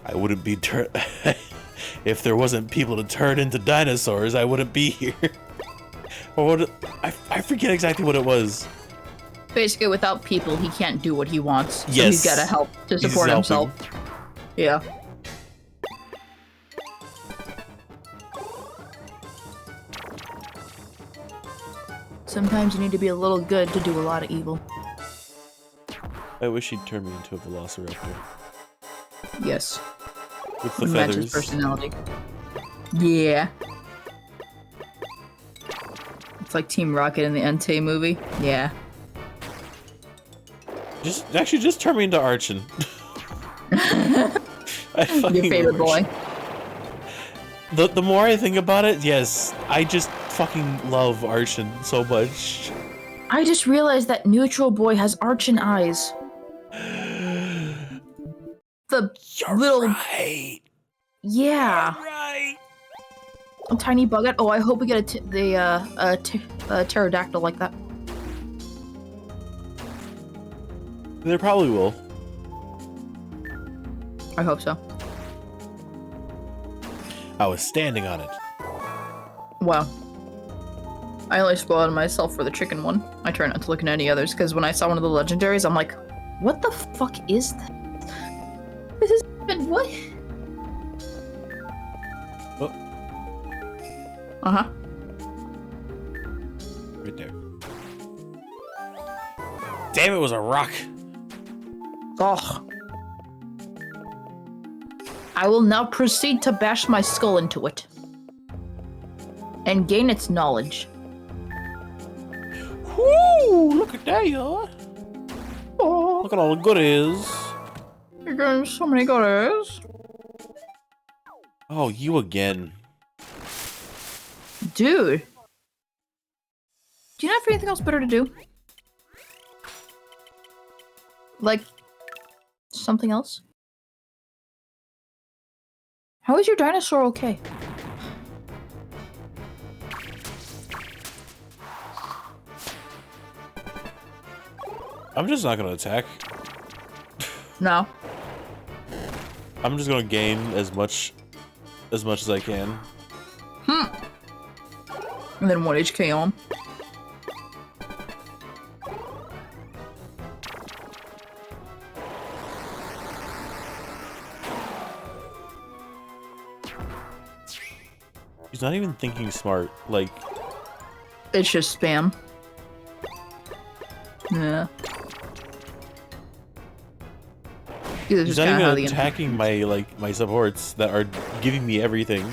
I wouldn't be If there wasn't people to turn into dinosaurs, I wouldn't be here. Or what? I forget exactly what it was. Basically, without people, he can't do what he wants. So Yes. he's gotta help to support himself. Yeah. Sometimes you need to be a little good to do a lot of evil. I wish he'd turn me into a velociraptor. Yes. With the Matches feathers. personality. Yeah. It's like Team Rocket in the Entei movie. Yeah. Just turn me into Archon. Your favorite boy. The more I think about it, yes, I just fucking love Archon so much. I just realized that Neutral Boy has Archon eyes. You're little right. Yeah. You're right. A tiny bug. Oh, I hope we get a pterodactyl like that. They probably will. I hope so. I was standing on it. Wow. I only spoiled myself for the chicken one. I try not to look at any others, because when I saw one of the legendaries, I'm like, what the fuck is that? This is even what? Oh. Uh-huh. Right there. Damn, it was a rock. Ugh. I will now proceed to bash my skull into it. And gain its knowledge. Whoo! Look at that, y'all. Oh, Look at all the goodies. you're getting so many goodies. Oh, you again. Dude. Do you not have anything else better to do? Like, something else? How is your dinosaur okay? I'm just not gonna attack. No. I'm just gonna gain as much as I can. And then 1 HK on. He's not even thinking smart. Like, It's just spam. Yeah. he's not even attacking my supports that are giving me everything.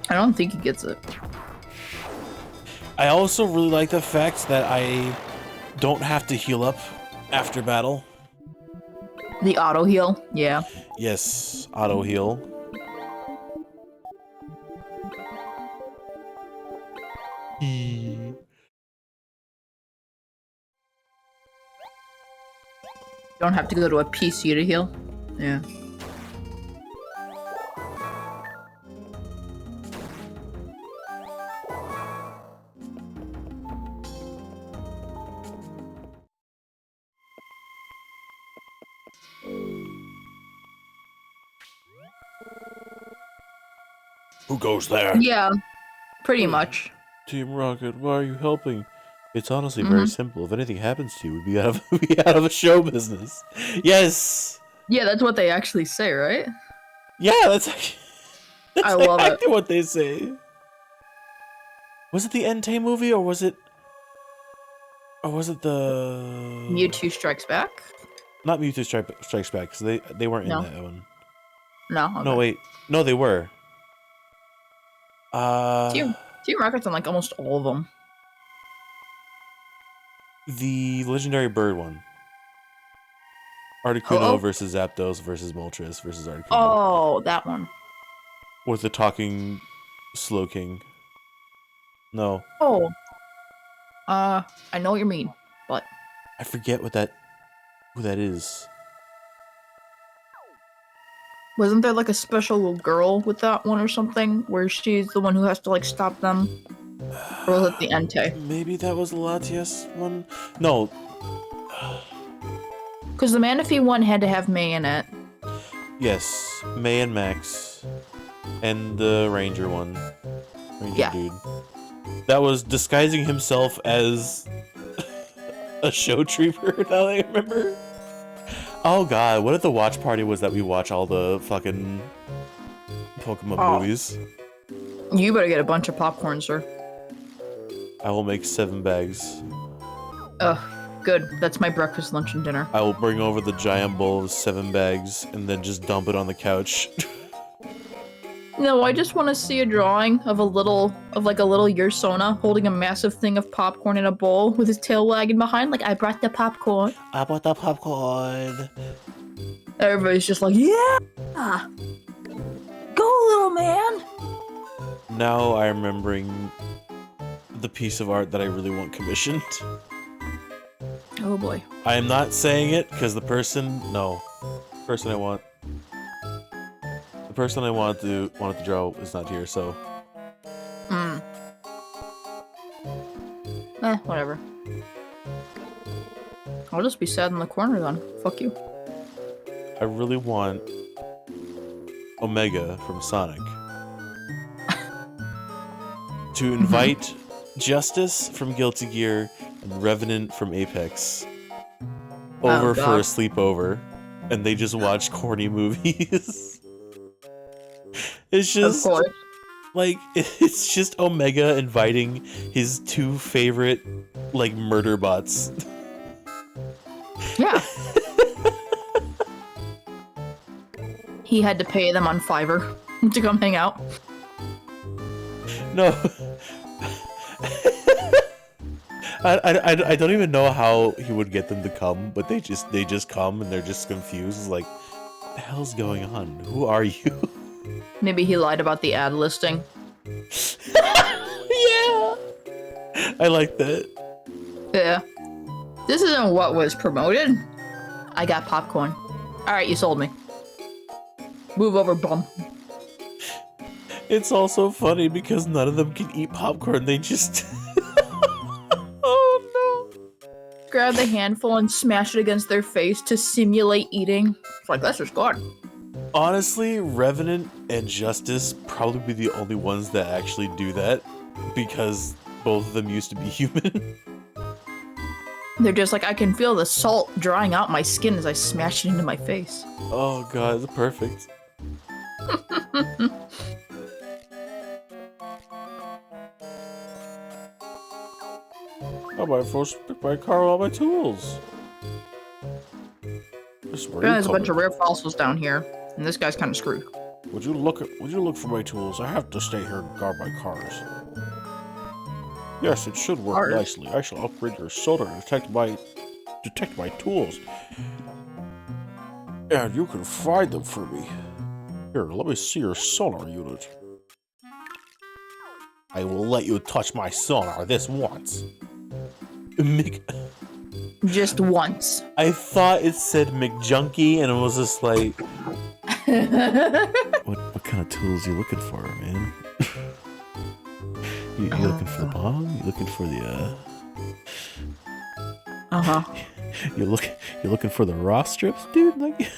I don't think he gets it. I also really like the fact that I don't have to heal up after battle. The auto heal? Yeah. Yes, auto heal. You don't have to go to a PC to heal? Yeah. Who goes there? Yeah, pretty much. Team Rocket, why are you helping? It's honestly very simple. If anything happens to you, we'd be out of a show business. Yes. Yeah, that's what they actually say, right? Yeah, that's I love exactly what they say. Was it the Entei movie, or was it the Mewtwo Strikes Back? Not Mewtwo Strikes Back, because they weren't No. in that one. No. Okay. No, wait. No, they were. Team Rocket's on like almost all of them. The legendary bird one. Articuno Oh. versus Zapdos versus Moltres versus Articuno. Oh, that one. With the talking Slowking. No. Oh. I know what you mean, but I forget who that is. wasn't there like a special little girl with that one or something, where she's the one who has to like stop them? Or was it the Entei? Maybe that was the Latias one? No. Because the Manaphy one had to have May in it. Yes, May and Max. And the Ranger one. Ranger dude. That was disguising himself as a show trooper, now that I remember. Oh god, what if the watch party was that we watch all the fucking Pokemon movies? You better get a bunch of popcorn, sir. I will make 7 bags. Ugh, good. That's my breakfast, lunch, and dinner. I will bring over the giant bowl of 7 bags and then just dump it on the couch. No, I just want to see a drawing of a little Yursona holding a massive thing of popcorn in a bowl with his tail wagging behind, like, I brought the popcorn. I brought the popcorn. Everybody's just like, yeah! Go, little man! Now I'm remembering the piece of art that I really want commissioned. Oh boy. I am not saying it because the person I wanted to draw is not here, so. Whatever. I'll just be sad in the corner then. Fuck you. I really want Omega from Sonic to invite Justice from Guilty Gear and Revenant from Apex over for a sleepover, and they just watch corny movies. It's just like, it's just Omega inviting his 2 favorite, like, murder bots. Yeah. He had to pay them on Fiverr to come hang out. No. I don't even know how he would get them to come, but they just come and they're just confused. It's like, what the hell's going on? Who are you? Maybe he lied about the ad listing. Yeah. I like that. Yeah. This isn't what was promoted. I got popcorn. Alright, you sold me. Move over, bum. It's also funny because none of them can eat popcorn. They just... Oh no. Grab the handful and smash it against their face to simulate eating. It's like, that's just good. Honestly, Revenant and Justice probably be the only ones that actually do that, because both of them used to be human. They're just like, I can feel the salt drying out my skin as I smash it into my face. Oh god, it's perfect. I might first pick my car with all my tools. There's a bunch of rare fossils down here, and this guy's kind of screwed. Would you look for my tools? I have to stay here and guard my cars. Yes, it should work nicely. I shall upgrade your sonar to detect my tools. And you can find them for me. Here, let me see your sonar unit. I will let you touch my sonar this once. Just once. I thought it said McJunkie, and it was just like... What kind of tools you looking for, man? You looking for the bomb? You looking for the You looking for the raw strips, dude? Like,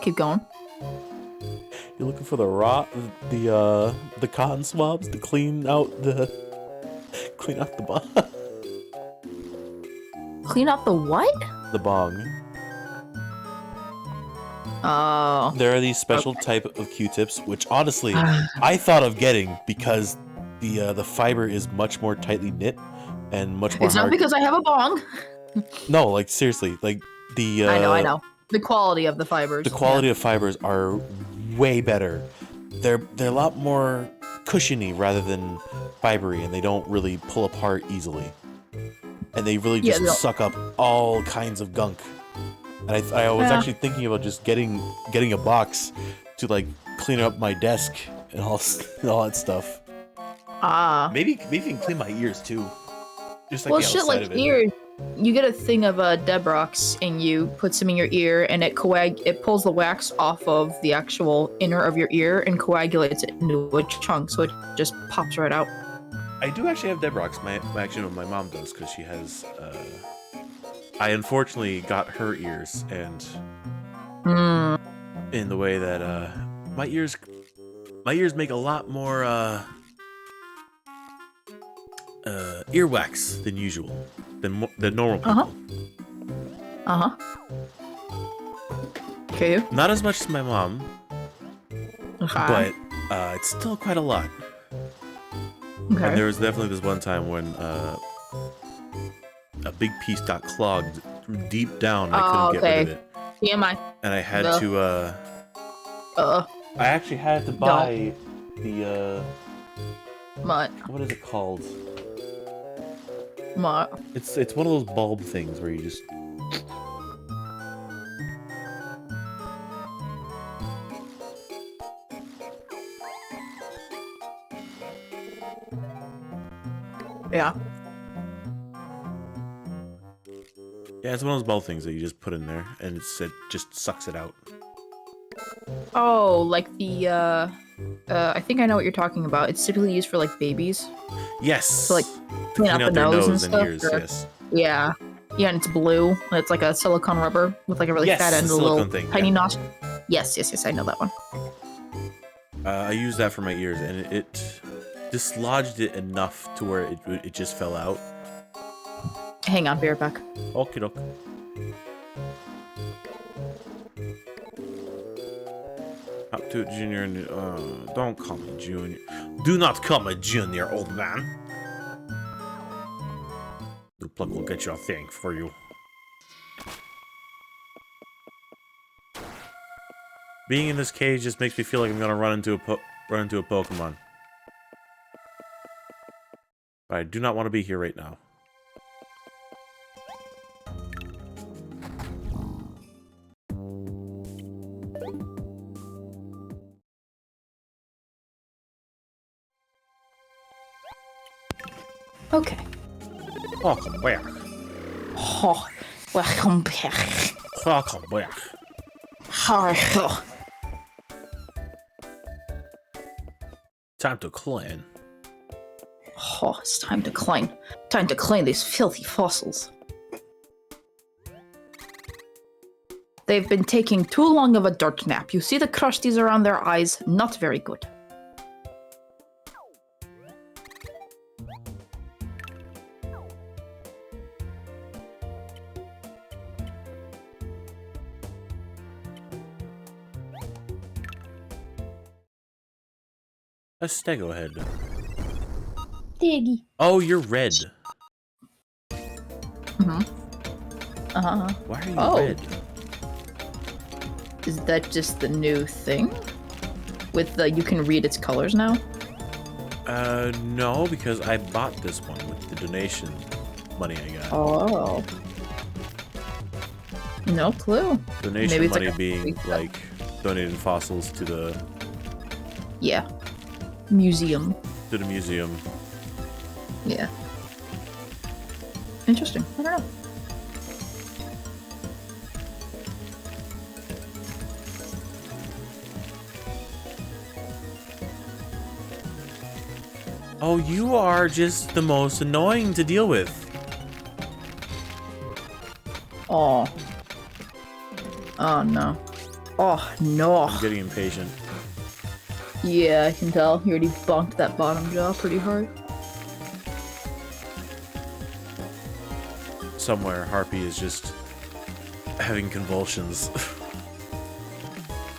keep going. You looking for the cotton swabs to clean out the bomb? Clean out the what? The bong. Oh. There are these special type of Q-tips, which honestly I thought of getting because the fiber is much more tightly knit and much more. It's not because I have a bong. No, like seriously, like the. I know. The quality of the fibers. The quality of fibers are way better. They're a lot more cushiony rather than fibery, and they don't really pull apart easily. And they really just suck up all kinds of gunk. And I was actually thinking about just getting a box to like clean up my desk and all that stuff. Maybe even clean my ears too. Just like well, the shit, outside like of it. ears. You get a thing of Debrox and you put some in your ear, and it pulls the wax off of the actual inner of your ear and coagulates it into a chunk, so it just pops right out. I do actually have Debrox. My mom does, because she has. I unfortunately got her ears, and in the way that my ears make a lot more earwax than usual, than normal people. Okay. Not as much as my mom, but it's still quite a lot. Okay. And there was definitely this one time when a big piece got clogged deep down. And I couldn't get rid of it. TMI. And I had to. I actually had to buy the. What? What is it called? What? It's one of those bulb things where you just. Yeah. Yeah, it's one of those bulb things that you just put in there, and it just sucks it out. Oh, like the I think I know what you're talking about. It's typically used for like babies. Yes. To like clean out the their nose and and stuff. ears. Or, yes. Yeah. Yeah, and it's blue. And it's like a silicone rubber with like a really fat end, the a little silicone thing, tiny yeah. nostril. Yes, I know that one. I used that for my ears, and it dislodged it enough to where it just fell out. Hang on, be right back. Okie doke. Up to Junior, and don't call me Junior. Do not call me Junior, old man. The plug will get you a thing for you. Being in this cage just makes me feel like I'm gonna run into a Pokemon. But I do not want to be here right now. Okay. Welcome back. Oh, welcome back. Welcome back. Oh, Time to clean. it's time to clean. Time to clean these filthy fossils. They've been taking too long of a dirt nap. You see the crusties around their eyes? Not very good. A stego head. Diggy. Oh, you're red. Mm-hmm. Why are you red? Is that just the new thing? With the you can read its colors now? No, because I bought this one with the donation money I got. Oh. No clue. Donation Maybe it's money like a being free like donating fossils to the Yeah. Museum. museum. Yeah. Interesting. I don't know. Oh, you are just the most annoying to deal with. Oh. Oh no. Oh no. I'm getting impatient. Yeah, I can tell. You already bonked that bottom jaw pretty hard. Somewhere, Harpy is just having convulsions.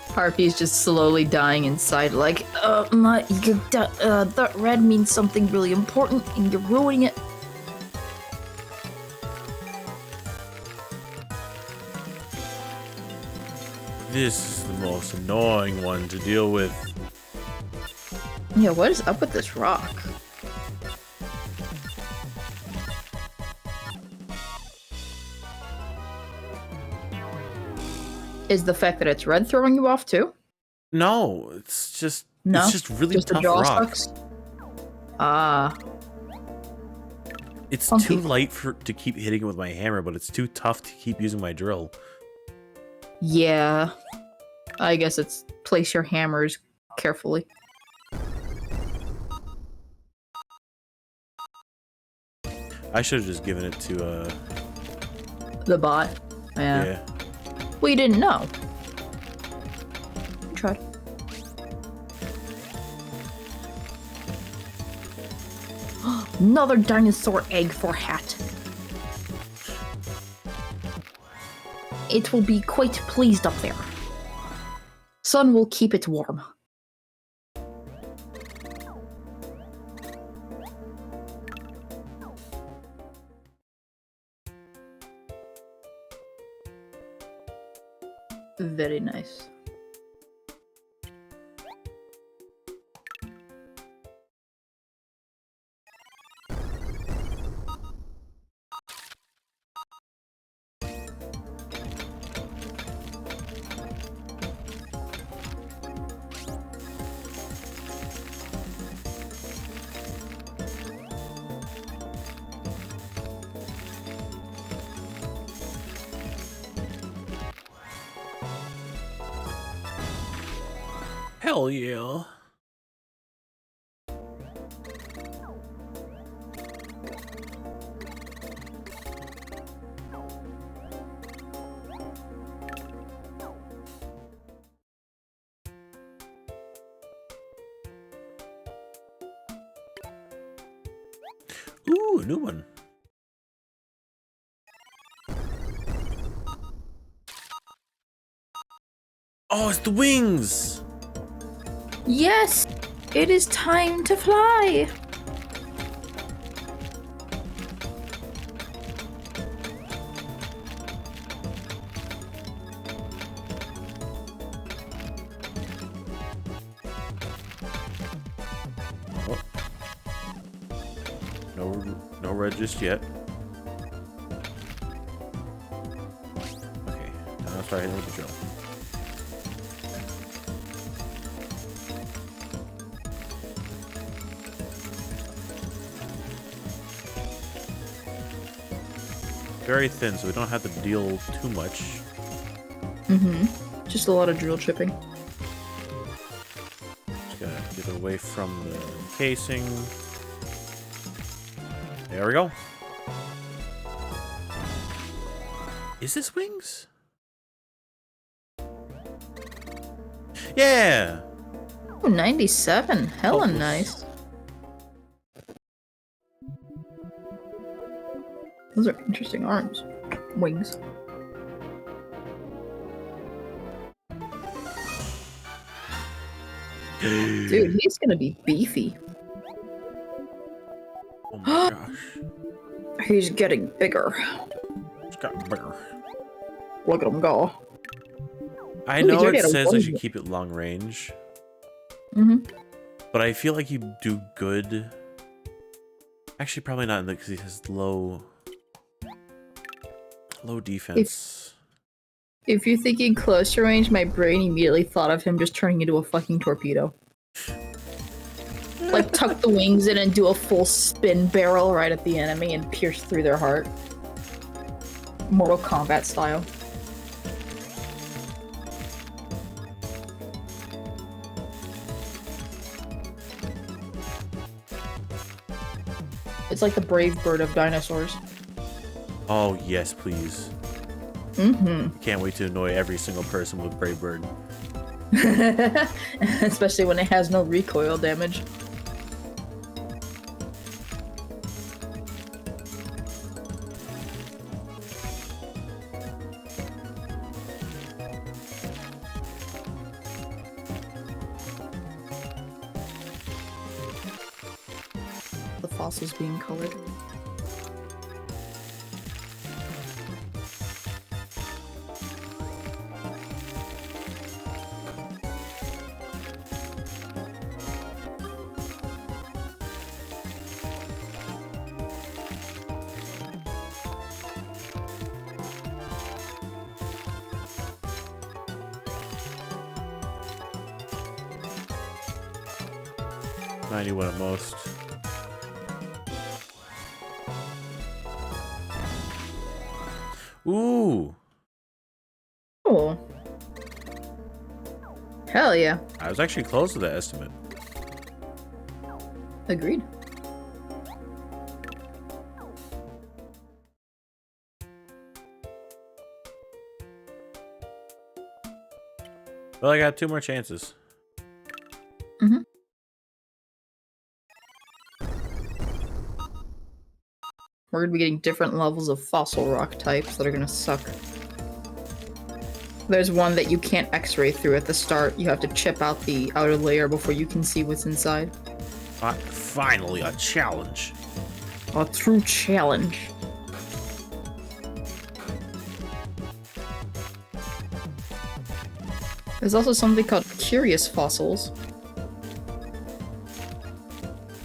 Harpy's just slowly dying inside, like, that red means something really important, and you're ruining it. This is the most annoying one to deal with. Yeah, what is up with this rock? Is the fact that it's red throwing you off too? No, it's just No? it's just really Just the tough jaw rock. sucks? Ah. It's Funky. too light to keep hitting it with my hammer, but it's too tough to keep using my drill. Yeah. I guess it's place your hammers carefully. I should have just given it to The bot. Yeah. yeah. Well, you didn't know. Trot. Another dinosaur egg for Hat. It will be quite pleased up there. Sun will keep it warm. Very nice. Hell yeah. Ooh, a new one. Oh, it's the wings! Yes! It is time to fly! Oh. No red just yet. Okay, now I'll start hitting with the drill. Very thin, so we don't have to deal too much. Mm-hmm. Just a lot of drill chipping. Just gotta get away from the casing. There we go. Is this wings? Yeah! Oh, 97. Hella Hopeless. nice. Those are interesting arms. Wings. Dude, he's gonna be beefy. Oh my gosh. He's getting bigger. It's got bigger. Look at him go. I Ooh, know he's it already at a says I one. should keep it long range, Mm-hmm. but I feel like you do good. Actually, probably not because he has low defense. If you're thinking closer range, my brain immediately thought of him just turning into a fucking torpedo. Like, tuck the wings in and do a full spin barrel right at the enemy and pierce through their heart. Mortal Kombat style. It's like the brave bird of dinosaurs. Oh yes, please. Mm-hmm. Can't wait to annoy every single person with Brave Bird. Especially when it has no recoil damage. The fossils being colored. .91 at most. Ooh. Oh. Hell yeah. I was actually close to that estimate. Agreed. Well, I got 2 more chances. Mm-hmm. We're gonna be getting different levels of fossil rock types that are gonna suck. There's one that you can't x-ray through at the start. You have to chip out the outer layer before you can see what's inside. Finally, a challenge. A true challenge. There's also something called curious fossils,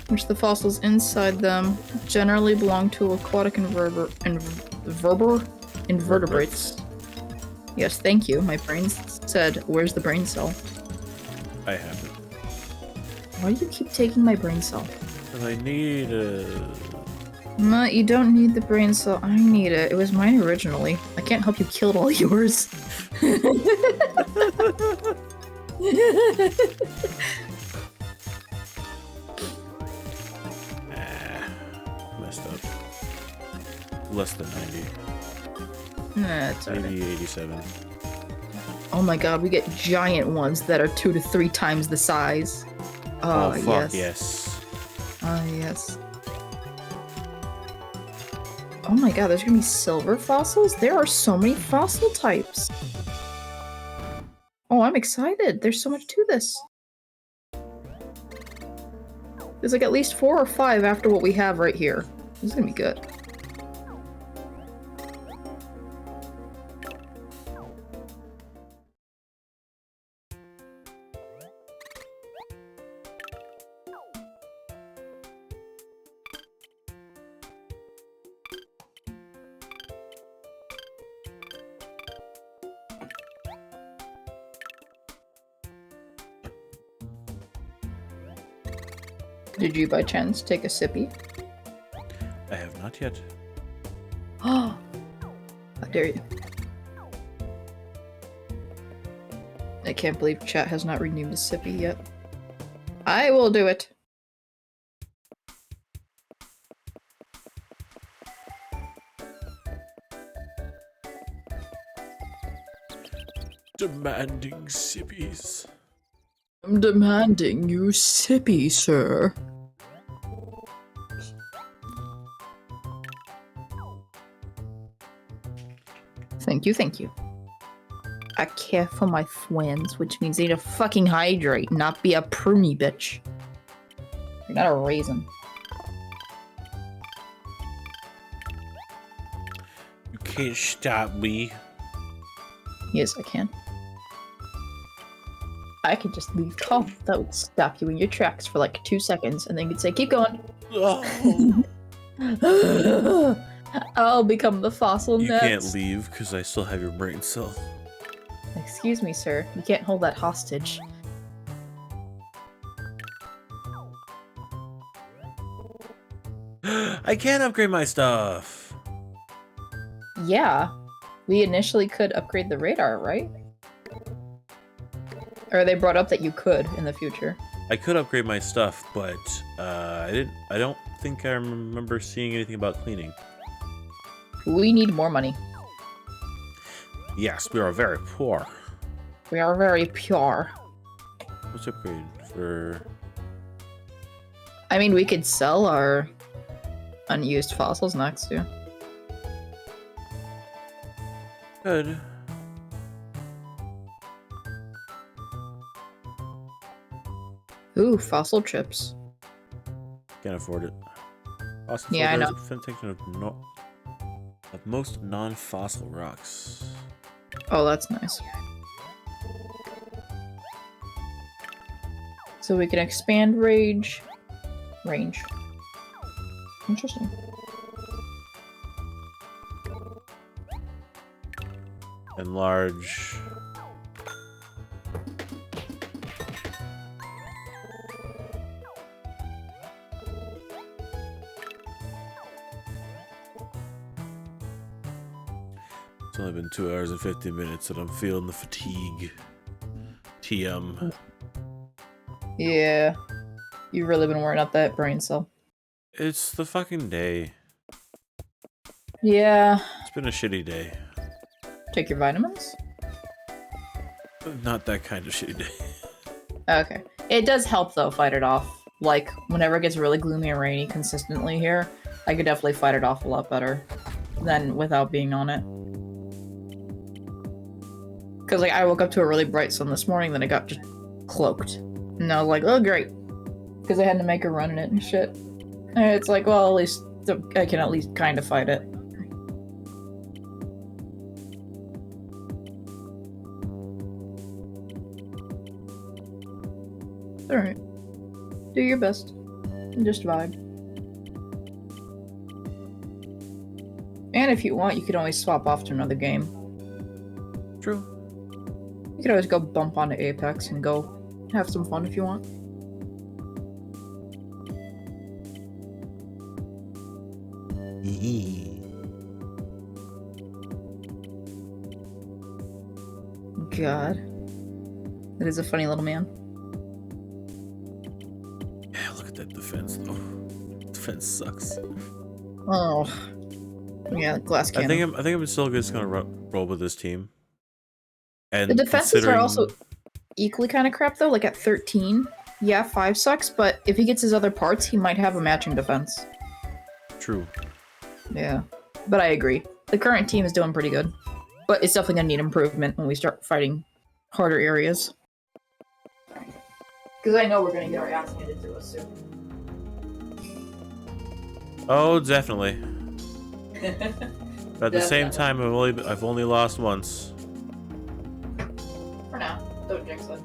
which the fossils inside them generally belong to aquatic invertebrates. Yes, thank you. My brain said, where's the brain cell? I have it. Why do you keep taking my brain cell? Because I need a... No, you don't need the brain cell. I need it. It was mine originally. I can't help you killed all yours. Messed up. Less than 90. Nah, it's alright. Maybe 87. Oh my god, we get giant ones that are 2 to 3 times the size. Oh, fuck yes. yes. Oh, yes. Oh my god, there's gonna be silver fossils? There are so many fossil types! Oh, I'm excited! There's so much to this! There's like at least 4 or 5 after what we have right here. This is gonna be good. Did you by chance take a sippy? I have not yet. Oh! How dare you. I can't believe chat has not renamed a sippy yet. I will do it! Demanding sippies. I'm demanding you sippy, sir. Thank you, thank you. I care for my friends, which means they need to fucking hydrate, not be a pruny bitch. You're not a raisin. You can't stop me. Yes, I can. I could just leave cough that would stop you in your tracks for like 2 seconds, and then you'd say, keep going. Oh. I'll become the fossil You next. can't leave because I still have your brain cell. Excuse me, sir. You can't hold that hostage. I can't upgrade my stuff. Yeah. We initially could upgrade the radar, right? Or they brought up that you could in the future. I could upgrade my stuff, but I don't think I remember seeing anything about cleaning. We need more money. Yes, we are very poor. We are very pure. Let's upgrade for... I mean, we could sell our unused fossils next, yeah. Good. Ooh, fossil chips. Can't afford it. Fossil Yeah, I know. Of most non-fossil rocks. Oh, that's nice. So we can expand range. Interesting. Enlarge. It's only been 2 hours and 50 minutes and I'm feeling the fatigue. TM. Yeah. You've really been wearing out that brain cell. It's the fucking day. Yeah. It's been a shitty day. Take your vitamins? Not that kind of shitty day. Okay. It does help, though, fight it off. Like, whenever it gets really gloomy and rainy consistently here, I could definitely fight it off a lot better than without being on it. Because, like, I woke up to a really bright sun this morning, then it got just cloaked. And I was like, oh, great. Because I had to make a run in it and shit. And it's like, well, at least I can at least kind of fight it. Alright. Do your best. And just vibe. And if you want, you could always swap off to another game. True. You could always go bump onto Apex and go have some fun if you want. God. That is a funny little man. Yeah, look at that defense though. Defense sucks. Oh. Yeah, glass cannon. I think I'm still just gonna roll with this team. And the defenses are also equally kind of crap though, like at 13. Yeah, 5 sucks, but if he gets his other parts, he might have a matching defense. True. Yeah. But I agree. The current team is doing pretty good. But it's definitely gonna need improvement when we start fighting harder areas. Because I know we're gonna get our ass handed to us soon. Oh, definitely. But at the same time, I've only lost once. For now, don't jinx it.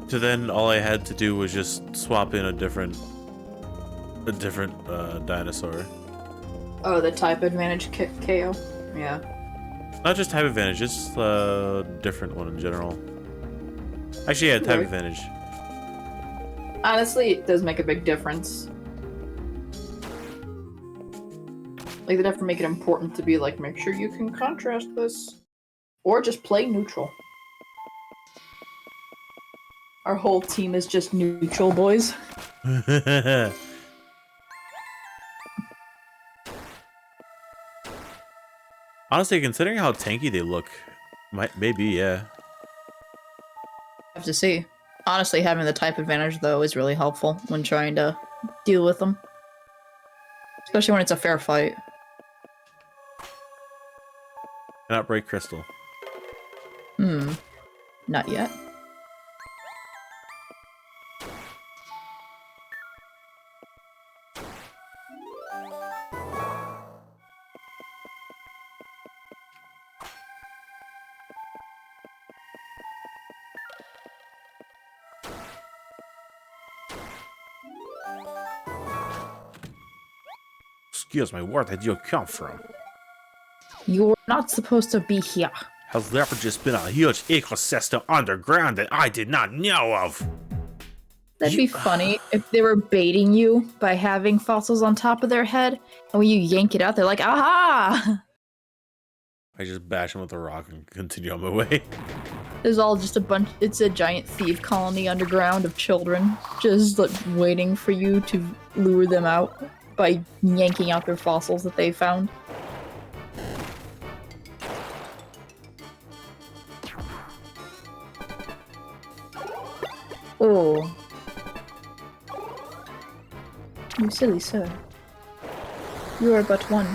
So then, all I had to do was just swap in a different dinosaur. Oh, the type advantage KO. Yeah. Not just type advantage, just a different one in general. Actually, yeah, type advantage. Honestly, it does make a big difference. Like, they definitely make it important to be like, make sure you can contrast this. Or just play neutral. Our whole team is just neutral, boys. Honestly, considering how tanky they look, maybe, yeah. Have to see. Honestly, having the type advantage, though, is really helpful when trying to deal with them. Especially when it's a fair fight. Cannot break crystal. Not yet. Excuse me, where did you come from? You're not supposed to be here. Has there just been a huge ecosystem underground that I did not know of? That'd be funny if they were baiting you by having fossils on top of their head, and when you yank it out, they're like, aha! I just bash them with a rock and continue on my way. There's all just it's a giant thief colony underground of children, just like waiting for you to lure them out by yanking out their fossils that they found. Oh. You silly sir. You are but one.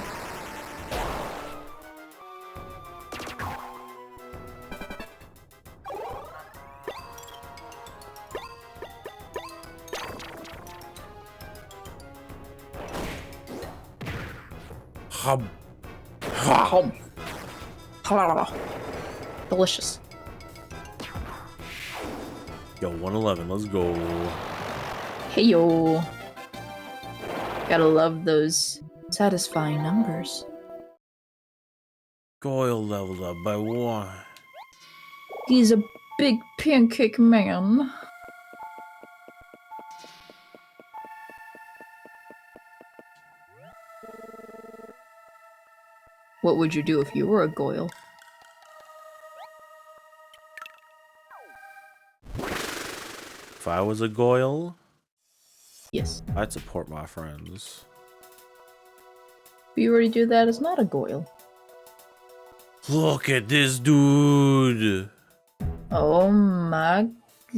Hum. Hum. Delicious. Yo, 111, let's go. Hey yo. Gotta love those satisfying numbers. Goyle leveled up by 1. He's a big pancake man. What would you do if you were a Goyle? If I was a Goyle, Yes. I'd support my friends. But you already do that as not a Goyle. Look at this dude. Oh my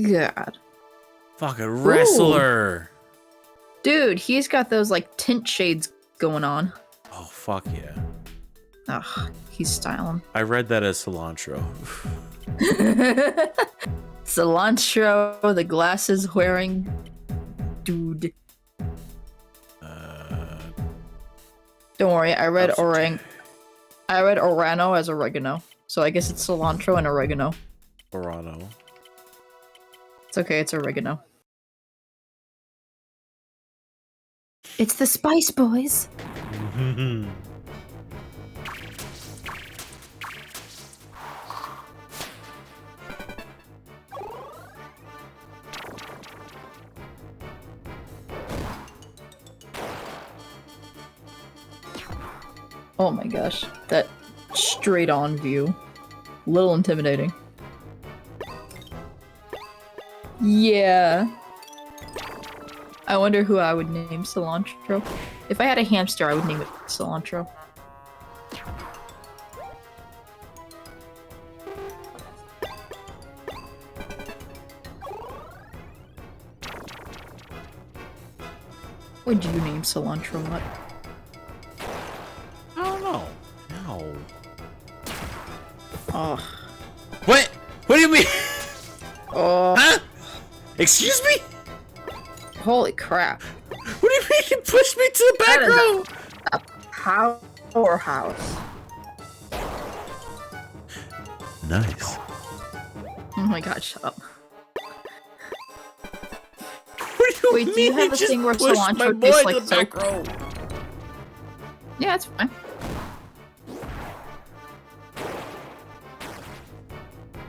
god. Fucking wrestler. Dude, he's got those like tint shades going on. Oh, fuck yeah. Ugh, he's styling. I read that as cilantro. Cilantro, the glasses wearing dude. Don't worry, I read orano as oregano. So I guess it's cilantro and oregano. Orano. It's okay, it's oregano. It's the Spice Boys. Oh my gosh, that straight on view. Little intimidating. Yeah. I wonder who I would name cilantro. If I had a hamster, I would name it cilantro. Would you name cilantro what? I don't know. No. Oh. What? What do you mean? Oh. Huh? Excuse me? Holy crap. What do you mean you pushed me to the back row? A powerhouse. Nice. Oh my god, shut up. What do you Wait, mean? do you have a just thing where pushed my cilantro boy tastes to like the back soap? row? Yeah, it's fine.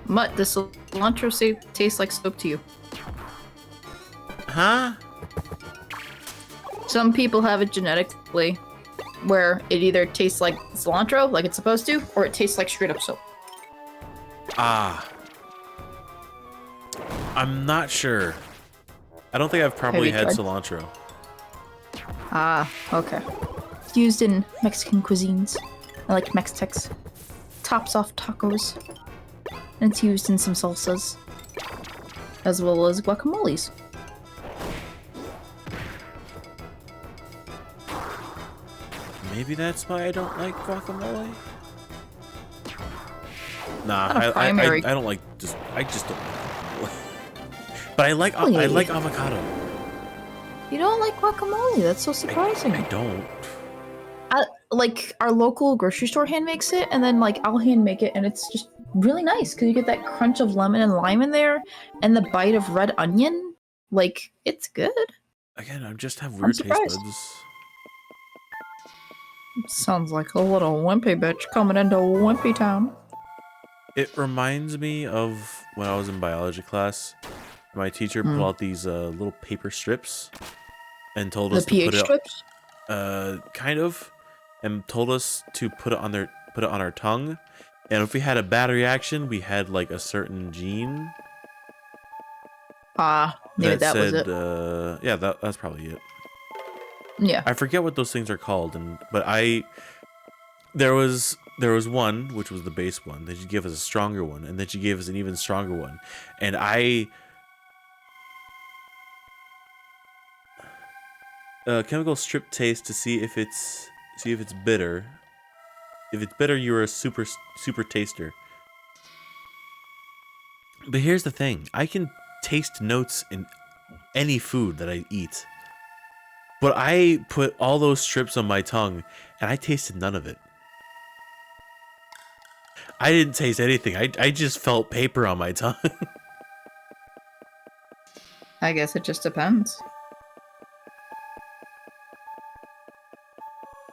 Mutt, does cilantro taste like soap to you? Huh? Some people have it genetically where it either tastes like cilantro, like it's supposed to, or it tastes like straight up soap. Ah. I'm not sure. I don't think I've probably had tried? cilantro. Ah, okay. It's used in Mexican cuisines. I like Mex-Tex. Tops off tacos. And it's used in some salsas. As well as guacamoles. Maybe that's why I don't like guacamole. Nah, Not a I primary- don't like I just don't like guacamole. But I like avocado. You don't like guacamole? That's so surprising. I don't. Like, our local grocery store hand makes it, and then, like, I'll hand make it, and it's just really nice, because you get that crunch of lemon and lime in there, and the bite of red onion. Like, it's good. Again, I just have weird taste surprised. buds. Sounds like a little wimpy bitch coming into Wimpy Town. It reminds me of when I was in biology class. My teacher pulled out these little paper strips and told us to pH put it strips? kind of, and told us to put it on our tongue, and if we had a bad reaction, we had like a certain gene. Maybe that was it. Yeah, that's probably it. Yeah. I forget what those things are called, but there was one which was the base one. Then she gave us a stronger one, and then she gave us an even stronger one, and chemical strip taste to see if it's bitter. If it's bitter, you're a super taster. But here's the thing: I can taste notes in any food that I eat. But I put all those strips on my tongue, and I tasted none of it. I didn't taste anything. I just felt paper on my tongue. I guess it just depends.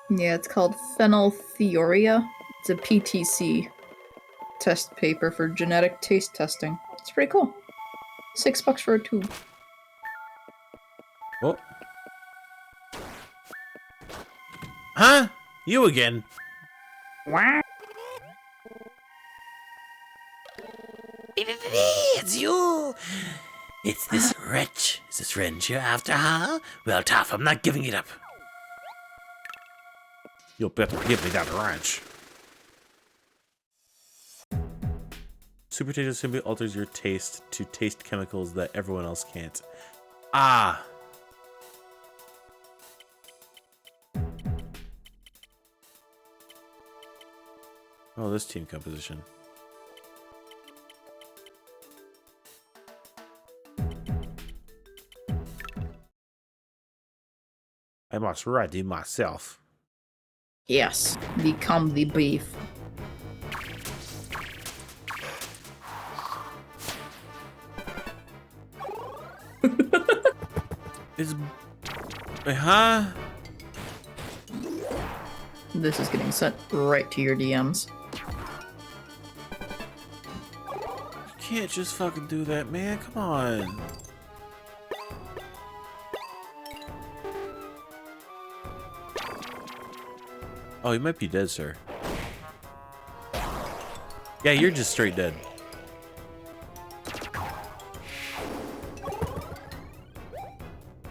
Yeah, it's called phenylthiourea. It's a PTC test paper for genetic taste testing. It's pretty cool. $6 for a tube. Oh. Huh? You again? Wow. It's you! It's this wretch. Is this wrench you're after, huh? Well, tough, I'm not giving it up. You'll better give me that wrench. Super potato simply alters your taste to taste chemicals that everyone else can't. Ah! Oh, this team composition. I must ready myself. Yes, become the beef. Is huh? This is getting sent right to your DMs. You can't just fucking do that, man. Come on. Oh, you might be dead, sir. Yeah, you're just straight dead.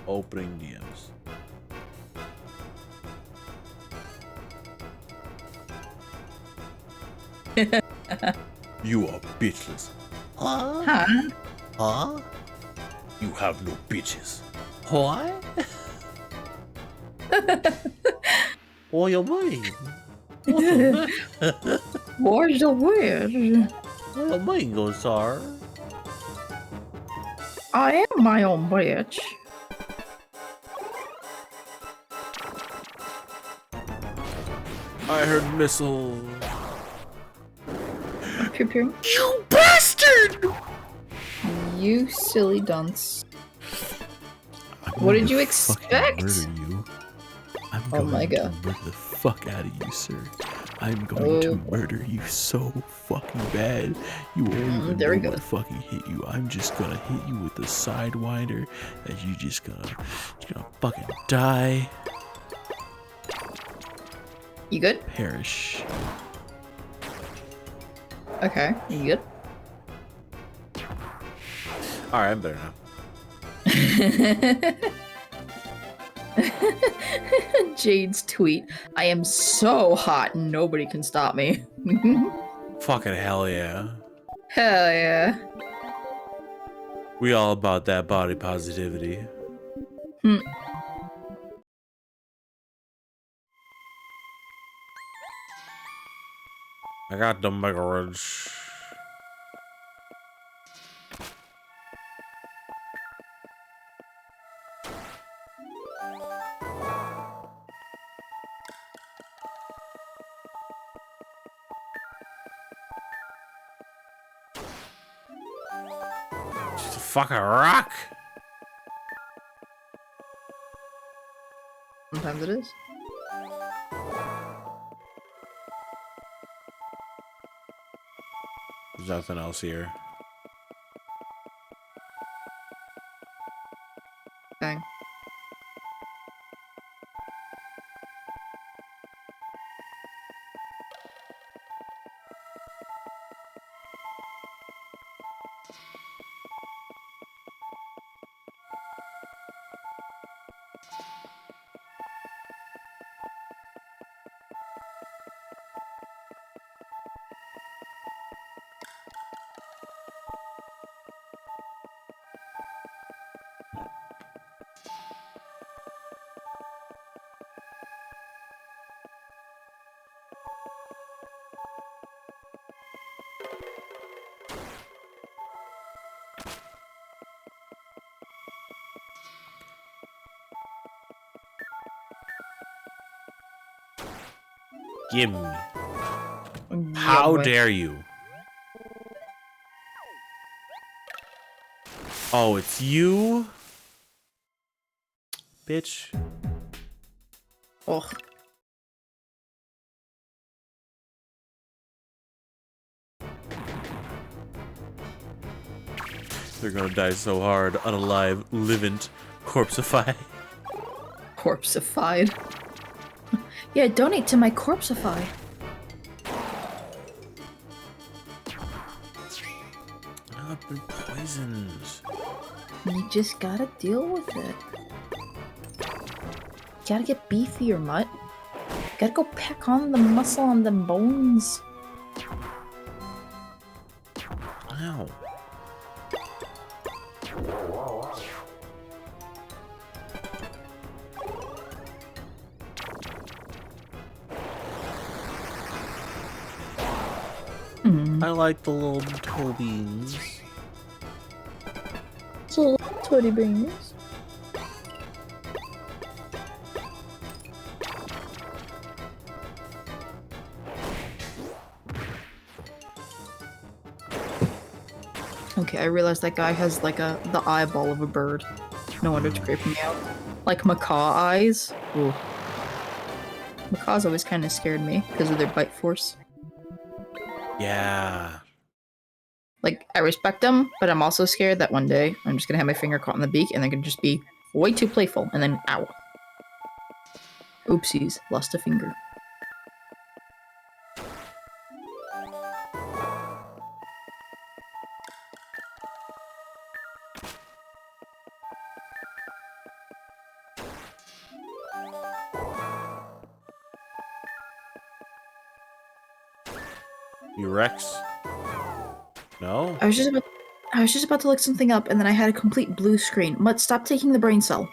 Opening DMs. You are bitchless. Huh? Huh? Huh? You have no bitches. What? What do you mean? What's the word? What do you mean, good sir? I am my own bitch. I heard missile. Pew pew. You bastard! You silly dunce. What did you expect? Murder you. I'm Oh going my to God. murder the fuck out of you, sir. I'm going to murder you so fucking bad. You won't even there we know go. what fucking hit you. I'm just gonna hit you with the sidewinder, and you're gonna fucking die. You good? Perish. Okay, you good? All right, I'm better now. Jade's tweet. I am so hot, nobody can stop me. Fucking hell yeah. Hell yeah. We all about that body positivity. I got the megaridge. She's a fucking rock. Sometimes it is. There's nothing else here. Dang. Give me. How but- dare you? Oh, it's you? Bitch. Ugh. They're gonna die so hard, unalive, livent, corpsify. Corpseified. Yeah, donate to my Corpseify. I've been poisoned. You just gotta deal with it. Gotta get beefier, mutt. Gotta go pack on the muscle on them bones. Ow. I like the little toe beans. So, Toady beans. Okay, I realized that guy has like the eyeball of a bird. No wonder it's creeping me out. Like macaw eyes. Ooh. Macaws always kind of scared me because of their bite force. Yeah. Like, I respect them, but I'm also scared that one day I'm just gonna have my finger caught in the beak and they're gonna just be way too playful and then ow. Oopsies, lost a finger. You Rex? No? I was just about to look something up and then I had a complete blue screen. Mutt, stop taking the brain cell.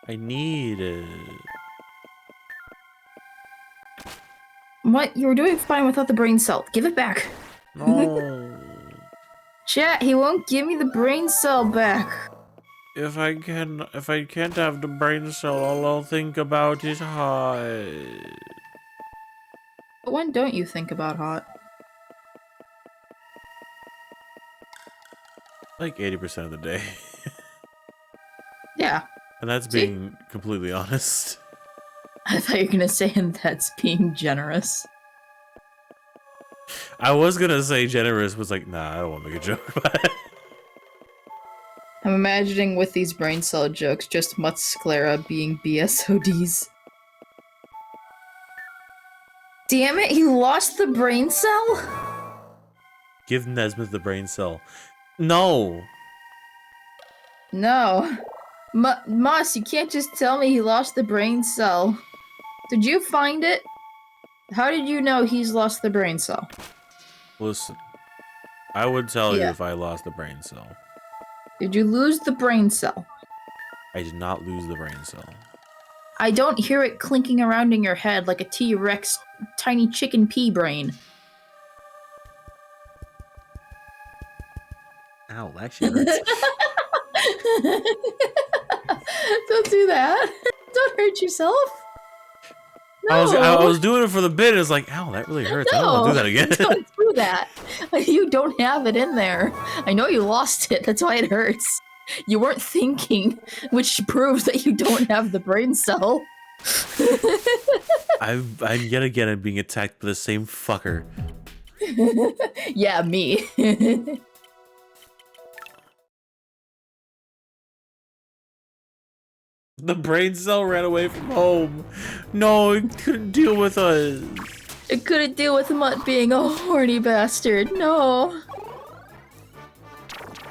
I need it. What? You were doing fine without the brain cell. Give it back. No. Chat, he won't give me the brain cell back. If I can't have the brain cell, all I'll think about is hot. But when don't you think about hot? Like 80% of the day. Yeah. And that's See? being completely honest. I thought you were gonna say that's being generous. I was gonna say generous, was like, nah, I don't want to make a joke about it. I'm imagining with these brain cell jokes just Mutt's sclera being BSODs. Damn it, he lost the brain cell? Give Nesmith the brain cell. No! No. Moss, you can't just tell me he lost the brain cell. Did you find it? How did you know he's lost the brain cell? Listen, I would tell you Yeah. if I lost the brain cell. Did you lose the brain cell? I did not lose the brain cell. I don't hear it clinking around in your head like a T-Rex tiny chicken pea brain. Ow, that shit hurts. Don't do that. Don't hurt yourself. No. I was doing it for the bit. It's like, ow, that really hurts. No, I don't want to do that again. Don't do that. You don't have it in there. I know you lost it. That's why it hurts. You weren't thinking, which proves that you don't have the brain cell. I'm yet again being attacked by the same fucker. Yeah, me. The brain cell ran away from home. No, it couldn't deal with us. It couldn't deal with Mutt being a horny bastard. No.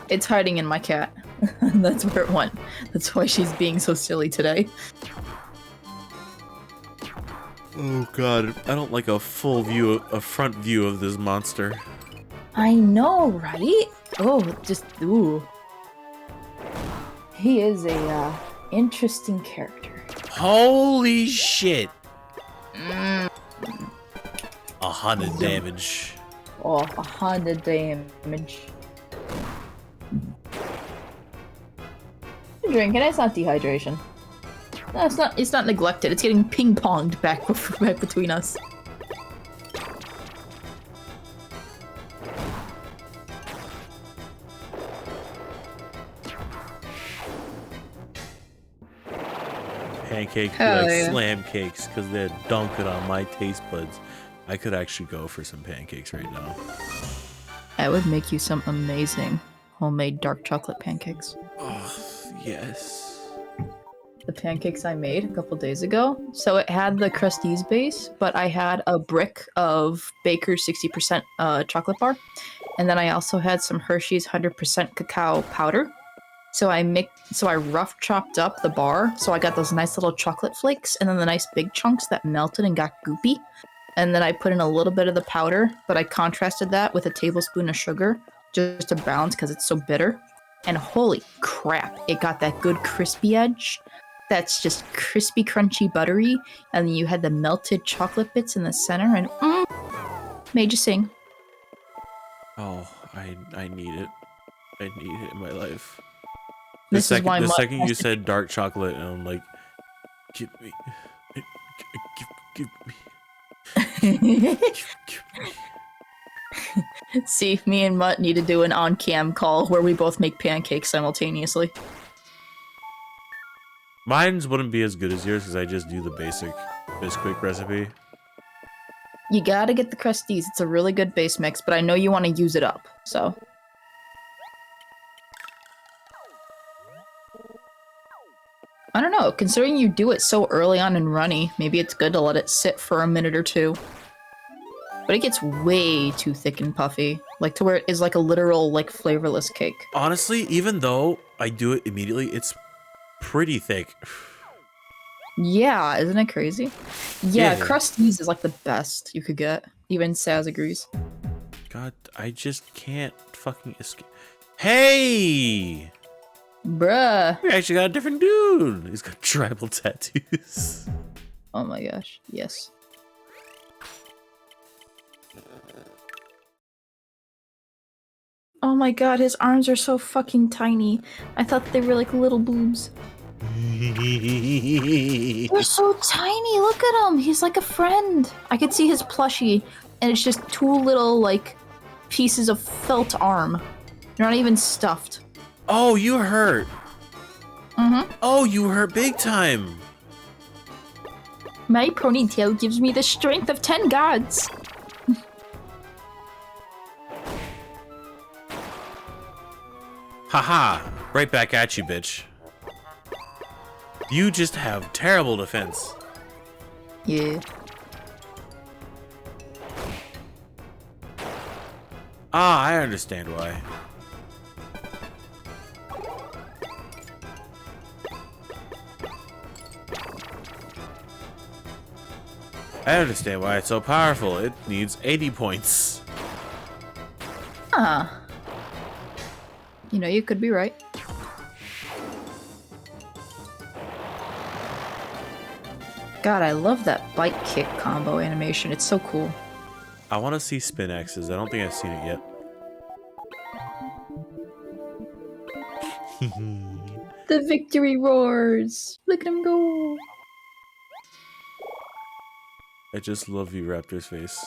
It's hiding in my cat. That's where it went. That's why she's being so silly today. Oh god, I don't like a full view, a front view of this monster. I know, right? Oh, just ooh. He is a interesting character. Holy shit! 100 damage. Oh, 100 damage. I'm drinking. It's not dehydration. No, it's not. It's not neglected. It's getting ping-ponged back between us. Pancakes be Hell like yeah. slam cakes because they're dunking on my taste buds. I could actually go for some pancakes right now. I would make you some amazing homemade dark chocolate pancakes. Oh, yes. The pancakes I made a couple days ago. So it had the Crusties base, but I had a brick of Baker's 60% chocolate bar. And then I also had some Hershey's 100% cacao powder. So I rough chopped up the bar, so I got those nice little chocolate flakes, and then the nice big chunks that melted and got goopy. And then I put in a little bit of the powder, but I contrasted that with a tablespoon of sugar, just to balance because it's so bitter. And holy crap, it got that good crispy edge. That's just crispy, crunchy, buttery, and then you had the melted chocolate bits in the center, and made you sing. Oh, I need it. I need it in my life. The second you said dark chocolate, and I'm like, give me, give me. See, me and Mutt need to do an on-cam call where we both make pancakes simultaneously. Mine's wouldn't be as good as yours because I just do the basic Bisquick recipe. You gotta get the crusties. It's a really good base mix, but I know you want to use it up, so. I don't know, considering you do it so early on and runny, maybe it's good to let it sit for a minute or two. But it gets way too thick and puffy, like to where it is like a literal, like, flavorless cake. Honestly, even though I do it immediately, it's pretty thick. Yeah, isn't it crazy? Yeah, crusties is like the best you could get. Even Saz agrees. God, I just can't fucking escape. Hey! Bruh. We actually got a different dude. He's got tribal tattoos. Oh my gosh, yes. Oh my god, his arms are so fucking tiny. I thought they were like little boobs. They're so tiny, look at him! He's like a friend. I could see his plushie, and it's just two little, like, pieces of felt arm. They're not even stuffed. Oh, you hurt. Mm-hmm. Oh, you hurt big time. My ponytail gives me the strength of 10 gods. Haha, right back at you, bitch. You just have terrible defense. Yeah. Ah, I understand why. I understand why it's so powerful. It needs 80 points. Huh. You know, you could be right. God, I love that bite kick combo animation. It's so cool. I want to see spin X's. I don't think I've seen it yet. The victory roars! Look at him go! I just love you, Raptor's face.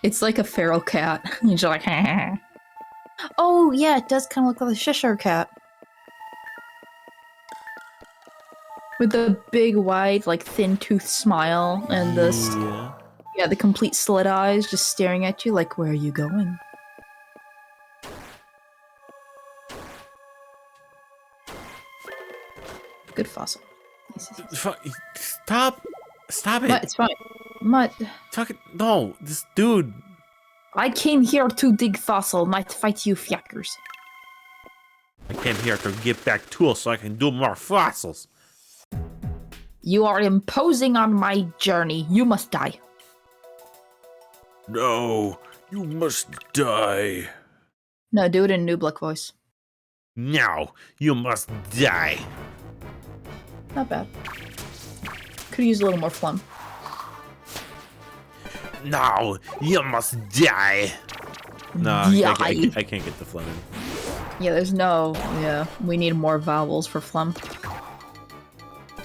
It's like a feral cat. You're just like, oh yeah, it does kind of look like a Cheshire cat. With the big, wide, like, thin-toothed smile, and the yeah, the complete slit eyes just staring at you like, where are you going? Good fossil. Stop it! Mutt, it's fine. Mutt. No, this dude. I came here to dig fossil, not fight you fyackers. I came here to get back tools so I can do more fossils. You are imposing on my journey. You must die. No, you must die. No, do it in Nublik voice. Now, you must die. Not bad. Could use a little more phlegm. Now, you must die. No, Yeah. I can't get the phlegm in. Yeah, there's no... Yeah, we need more vowels for phlegm.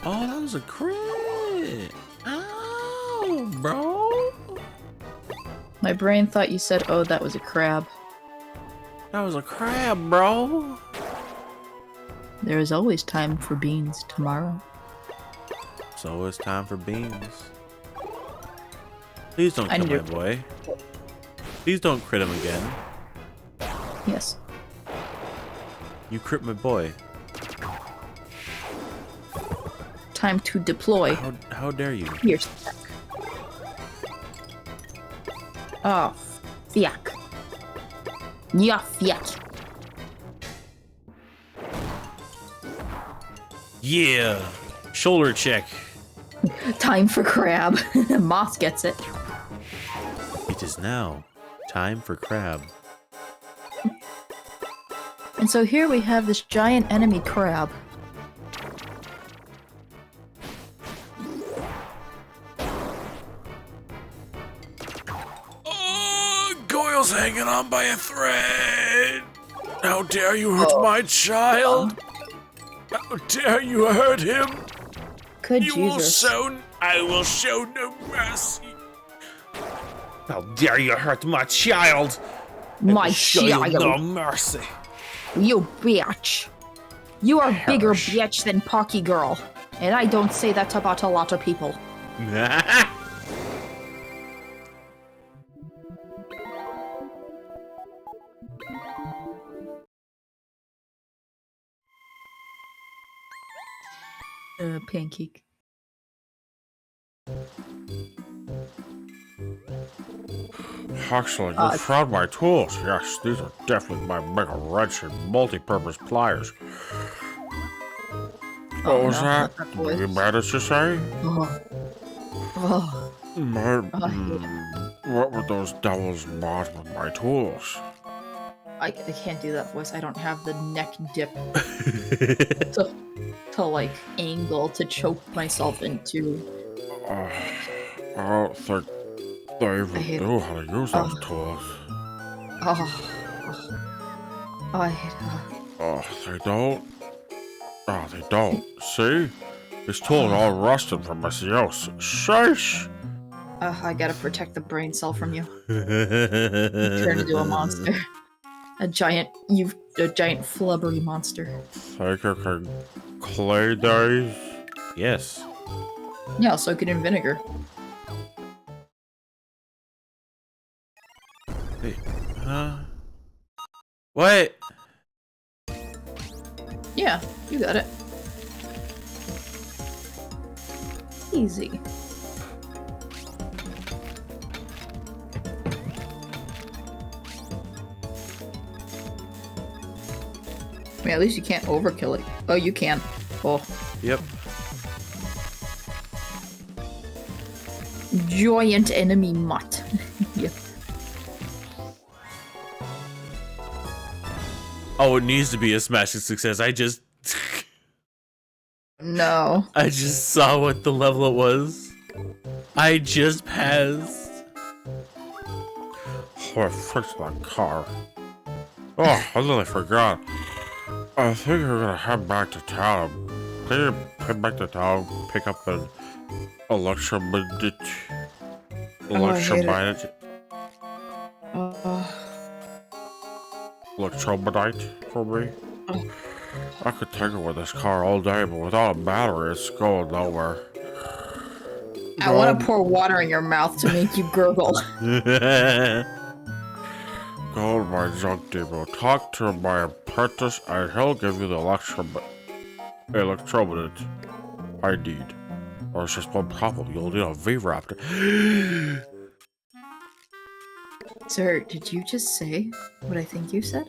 Oh, that was a crit. Ow, bro. My brain thought you said, oh, that was a crab. That was a crab, bro. There is always time for beans tomorrow. It's always time for beans. Please don't kill my boy. Please don't crit him again. Yes. You crit my boy. Time to deploy. How dare you? Here's the Oh, fiak. Yeah, fiak. Yeah. Shoulder check. Time for crab. Moss gets it. It is now time for crab. And so here we have this giant enemy crab. Goyle's hanging on by a thread. How dare you hurt my child? How dare you hurt him? Good You Jesus. I will show no mercy. How dare you hurt my child? My Show you no child. mercy. You bitch. You are bigger Perish. bitch than Pocky Girl. And I don't say that about a lot of people. Pancake. Actually, you found my tools. Yes, these are definitely my mega wrench and multi-purpose pliers. What was no, that? not that Did you voice. manage to say? Oh. Oh. What were those devils mod with my tools? I can't do that voice. I don't have the neck dip to like angle to choke myself into. I don't think they even hate knew how to use those tools. Oh. I hate Oh, they don't? Oh, they don't. See? These tools are all rusted from my use. Sheesh! I gotta protect the brain cell from you. Turn into a monster. A giant flubbery monster. Think you can clay these? Yes. Yeah, I'll soak it in vinegar. Wait. What? Yeah, you got it. Easy. I mean, at least you can't overkill it. Oh, you can. Oh. Yep. Giant enemy mutt. Yep. Oh, it needs to be a smashing success. I just No. saw what the level it was. I just passed. Oh, I fixed that car. Oh, I literally forgot. I think we're gonna head back to town. Can you head back to town, pick up an electromagnetic electrolyte for me? I could take it with this car all day, but without a battery, it's going nowhere. I want to pour water in your mouth to make you gurgle. Go to my junk depot, talk to my apprentice, and he'll give you the electrolyte I need. Or it's just one problem, you'll need a V-Raptor. Sir, did you just say what I think you said?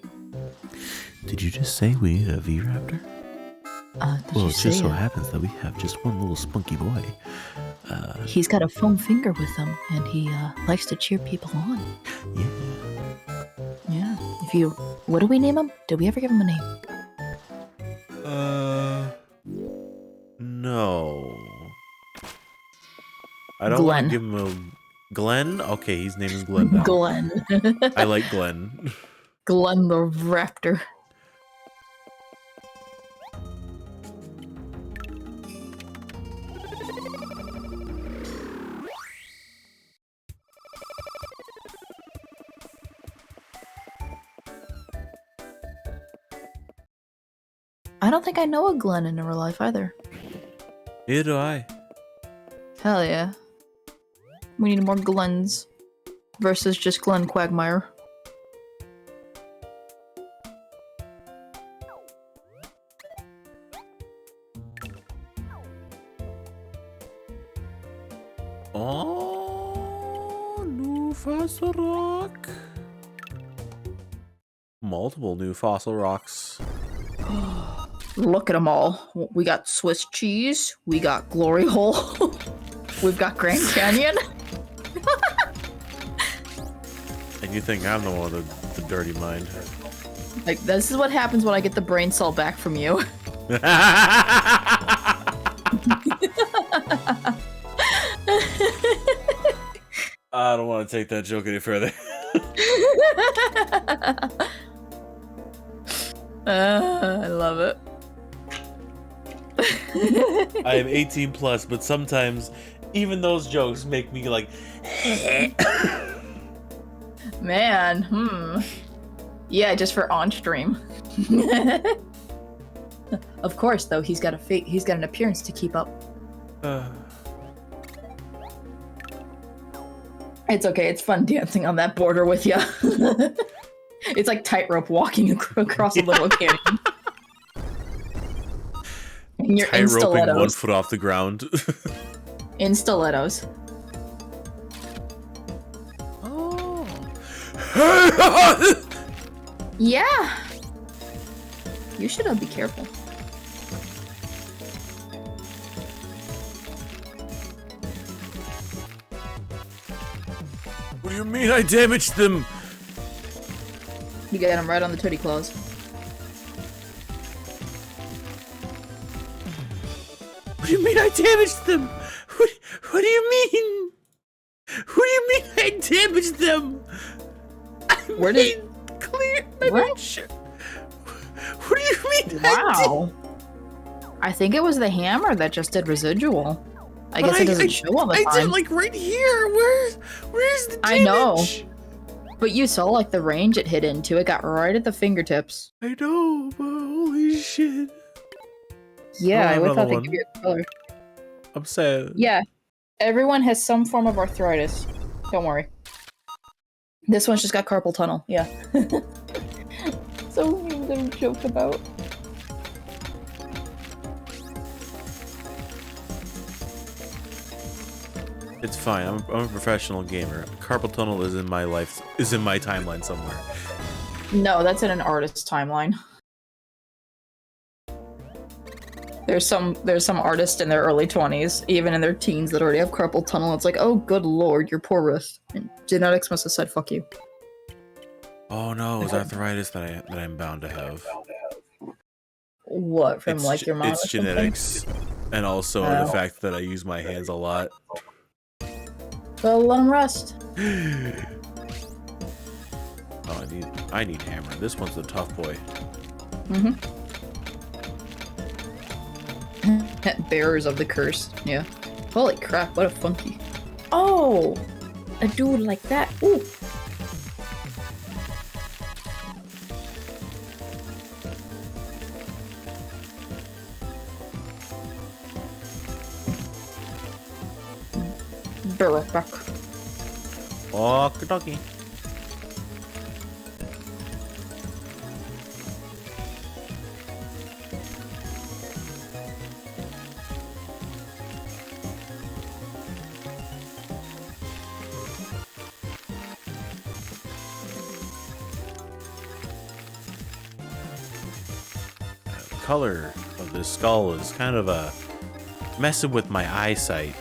Did you just say we need a V-Raptor? Well, it just so happens that we have just one little spunky boy. He's got a foam finger with him, and he likes to cheer people on. Yeah. Yeah. What do we name him? Did we ever give him a name? No. I don't want Glenn. to give him a Glenn. Okay, his name is Glenn now. Glenn. I like Glenn. Glenn the Raptor. I don't think I know a Glenn in real life either. Neither do I. Hell yeah. We need more Glens versus just Glenn Quagmire. Oh, new fossil rock. Multiple new fossil rocks. Look at them all. We got Swiss cheese. We got Glory Hole. We've got Grand Canyon. And you think I'm the one with the dirty mind. Like, this is what happens when I get the brain cell back from you. I don't want to take that joke any further. I love it. I am 18 plus, but sometimes even those jokes make me like. Man, Yeah, just for on stream. Of course, though, he's got an appearance to keep up. It's okay. It's fun dancing on that border with you. It's like tightrope walking across a little canyon. And you're in Tight-roping 1 stilettos. foot off the ground. In stilettos. Oh. Yeah. You should be careful. What do you mean I damaged them? You got him right on the tootie claws. What do you mean I damaged them? What do you mean? What do you mean I damaged them? Where did clear? What? What do you mean? Wow. I think it was the hammer that just did residual. I guess it doesn't show all the time. I did like right here. Where's the damage? I know. But you saw like the range it hit into. It got right at the fingertips. I know, but holy shit. Yeah, I would another thought they'd one. give you a color. I'm sad. Yeah. Everyone has some form of arthritis. Don't worry. This one's just got carpal tunnel. Yeah. So weird to joke about. It's fine. I'm a professional gamer. Carpal tunnel is in my life. Is in my timeline somewhere. No, that's in an artist's timeline. There's some artists in their early 20s, even in their teens, that already have carpal tunnel. It's like, oh, good lord, your poor wrist. And genetics must have said, fuck you. Oh no, it's arthritis that I'm bound to have. What, from like your mom? It's or something? genetics, and also the fact that I use my hands a lot. Well, let them rest. Oh, I need hammer. This one's the tough boy. Mm-hmm. Bearers of the curse. Yeah. Holy crap! What a funky. Oh, a dude like that. Ooh. Back. Okie dokie. The color of this skull is kind of messing with my eyesight.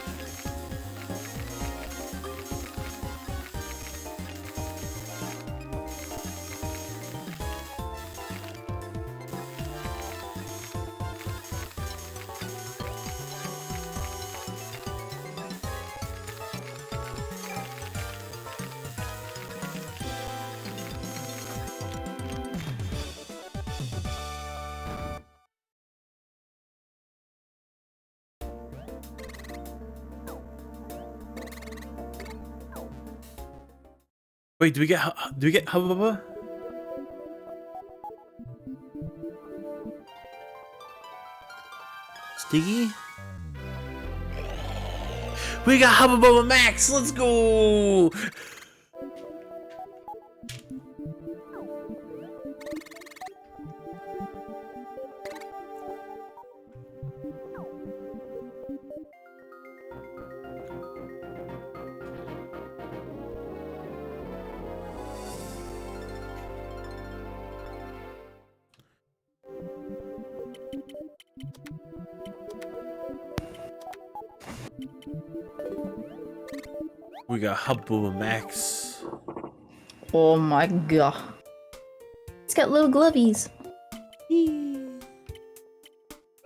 Wait, do we get Hubba Bubba? Stiggy? We got Hubba Bubba Max! Let's go! We got Hubba Max. Oh my god. It's got little glovies.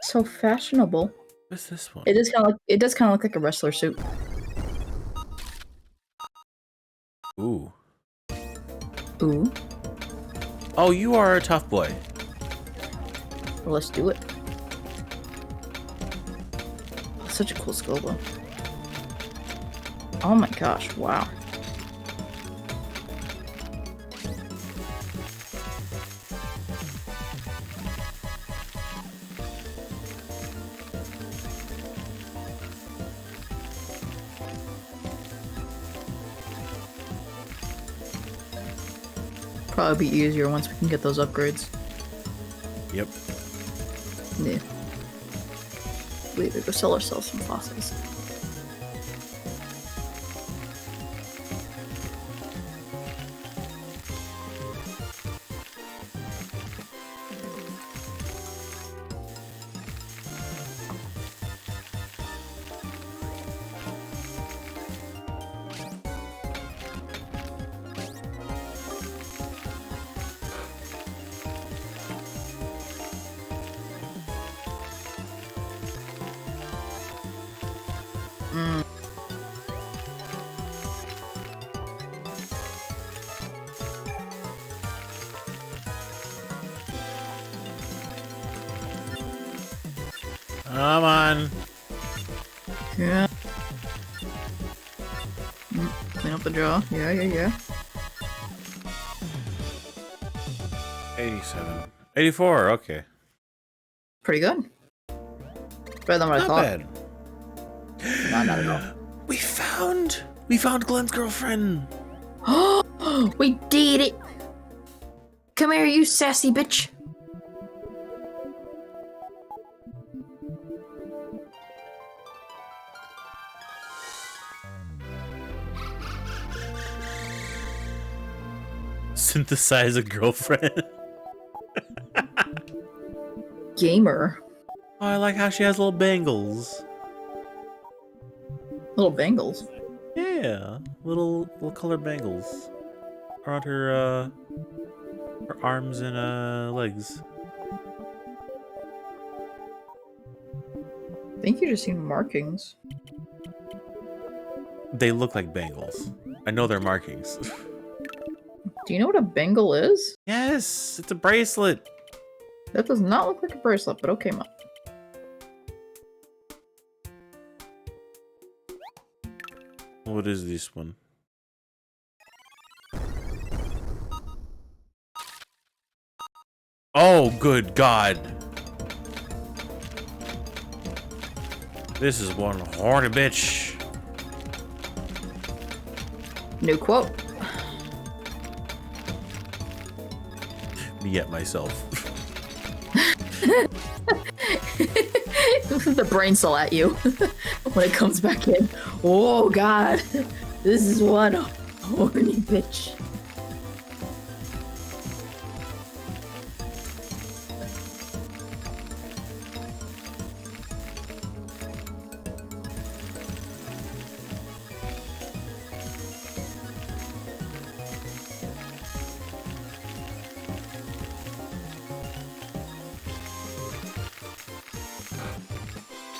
So fashionable. What's this one? It does kind of look like a wrestler suit. Ooh. Ooh. Oh, you are a tough boy. Well, let's do it. Oh, such a cool skill though. Oh my gosh, wow. Probably be easier once we can get those upgrades. Yep. Yeah. We either go sell ourselves some fossils. Come on. Yeah. Clean up the draw. Yeah. 87. 84, okay. Pretty good. Better than what I Not thought. bad. Not at all. We found Glenn's girlfriend. We did it! Come here, you sassy bitch! Synthesize a girlfriend. Gamer. Oh, I like how she has little bangles. Little bangles. Yeah, little colored bangles around her arms and legs. I think you just seen markings. They look like bangles. I know they're markings. Do you know what a bangle is? Yes, it's a bracelet. That does not look like a bracelet, but okay, Mom. What is this one? Oh, good God. This is one horny bitch. New quote. Me at myself. The brain cell at you when it comes back in. Oh God, this is one horny bitch.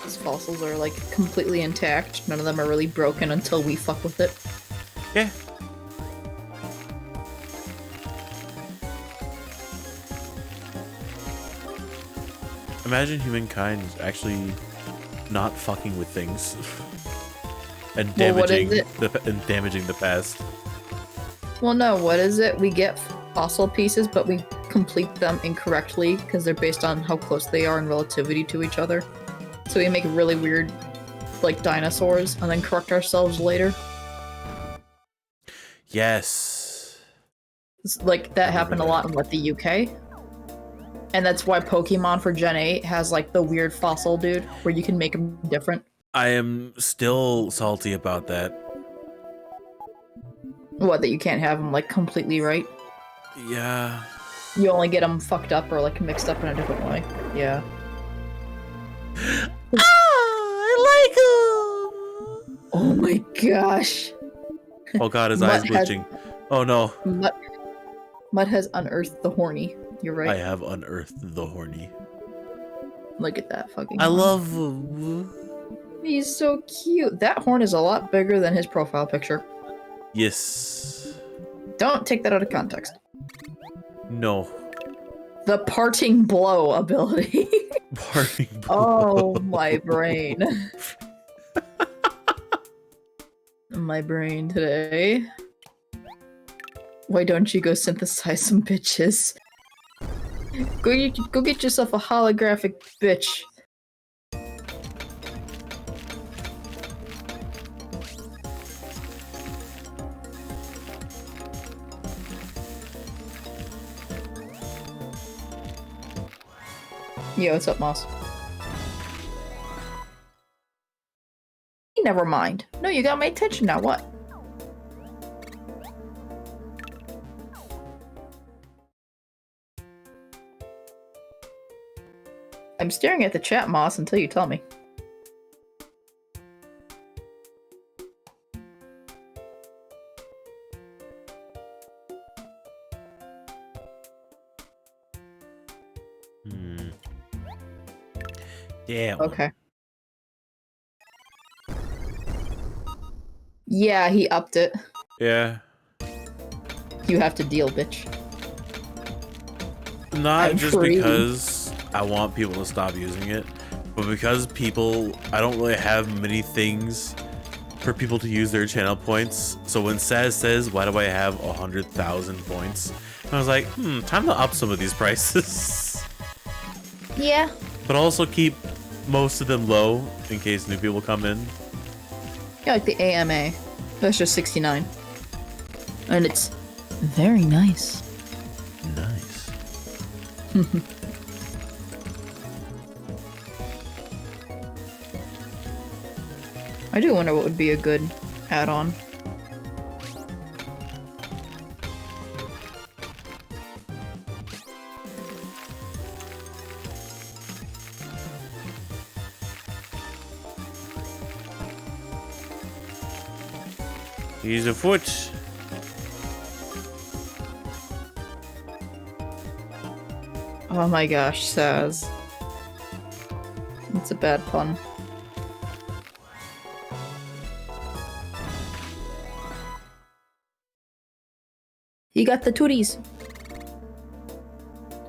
These fossils are like completely intact. None of them are really broken until we fuck with it. Yeah. Imagine humankind is actually not fucking with things and damaging damaging the past. Well, no, what is it? We get fossil pieces, but we complete them incorrectly because they're based on how close they are in relativity to each other. So we make really weird, like, dinosaurs and then correct ourselves later. Yes. Like, that happened a lot in, like, the UK. And that's why Pokemon for Gen 8 has, like, the weird fossil dude, where you can make them different. I am still salty about that. What, that you can't have them, like, completely right? Yeah. You only get them fucked up or, like, mixed up in a different way. Yeah. I like him! Oh my gosh. Oh god, his Mutt eyes has- glitching. Oh no. Mutt has unearthed the horny. You're right. I have unearthed the horny. Look at that fucking I horn. love him. He's so cute. That horn is a lot bigger than his profile picture. Yes. Don't take that out of context. No. The parting blow ability. Parting Oh, my brain. My brain today. Why don't you go synthesize some bitches? Go get yourself a holographic bitch. Yo, what's up, Moss? Never mind. No, you got my attention now. What? I'm staring at the chat, Moss, until you tell me. Yeah. Okay. Yeah, he upped it. Yeah. You have to deal, bitch. Not I'm just free. because I want people to stop using it, but because I don't really have many things for people to use their channel points. So when Saz says, why do I have 100,000 points? I was like, time to up some of these prices. Yeah. But also keep most of them low in case new people come in. Yeah, like the AMA. That's just 69. And it's very nice. Nice. I do wonder what would be a good add-on. He's afoot. Oh my gosh, Saz. It's a bad pun. He got the tooties.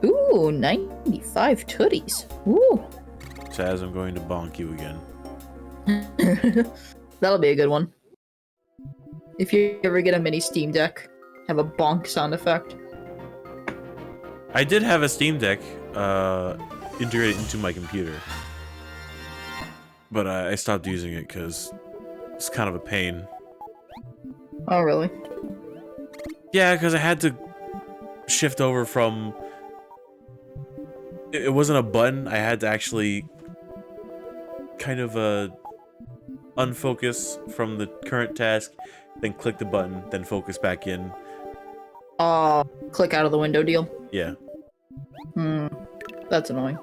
Ooh, 95 tooties. Ooh. Saz, I'm going to bonk you again. That'll be a good one. If you ever get a mini Steam Deck, have a bonk sound effect. I did have a Steam Deck integrated into my computer, but I stopped using it because it's kind of a pain. Oh, really? Yeah, because I had to shift over from... It wasn't a button. I had to actually kind of unfocus from the current task, then click the button, then focus back in. Click out of the window deal? Yeah. That's annoying.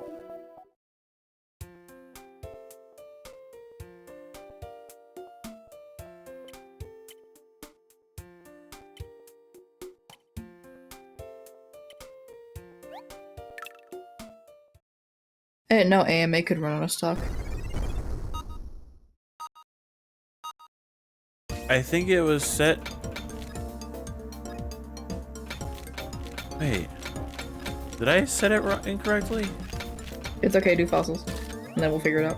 I didn't know AMA could run out of stock. I think it was set... Wait. Did I set it incorrectly? It's okay, do fossils. And then we'll figure it out.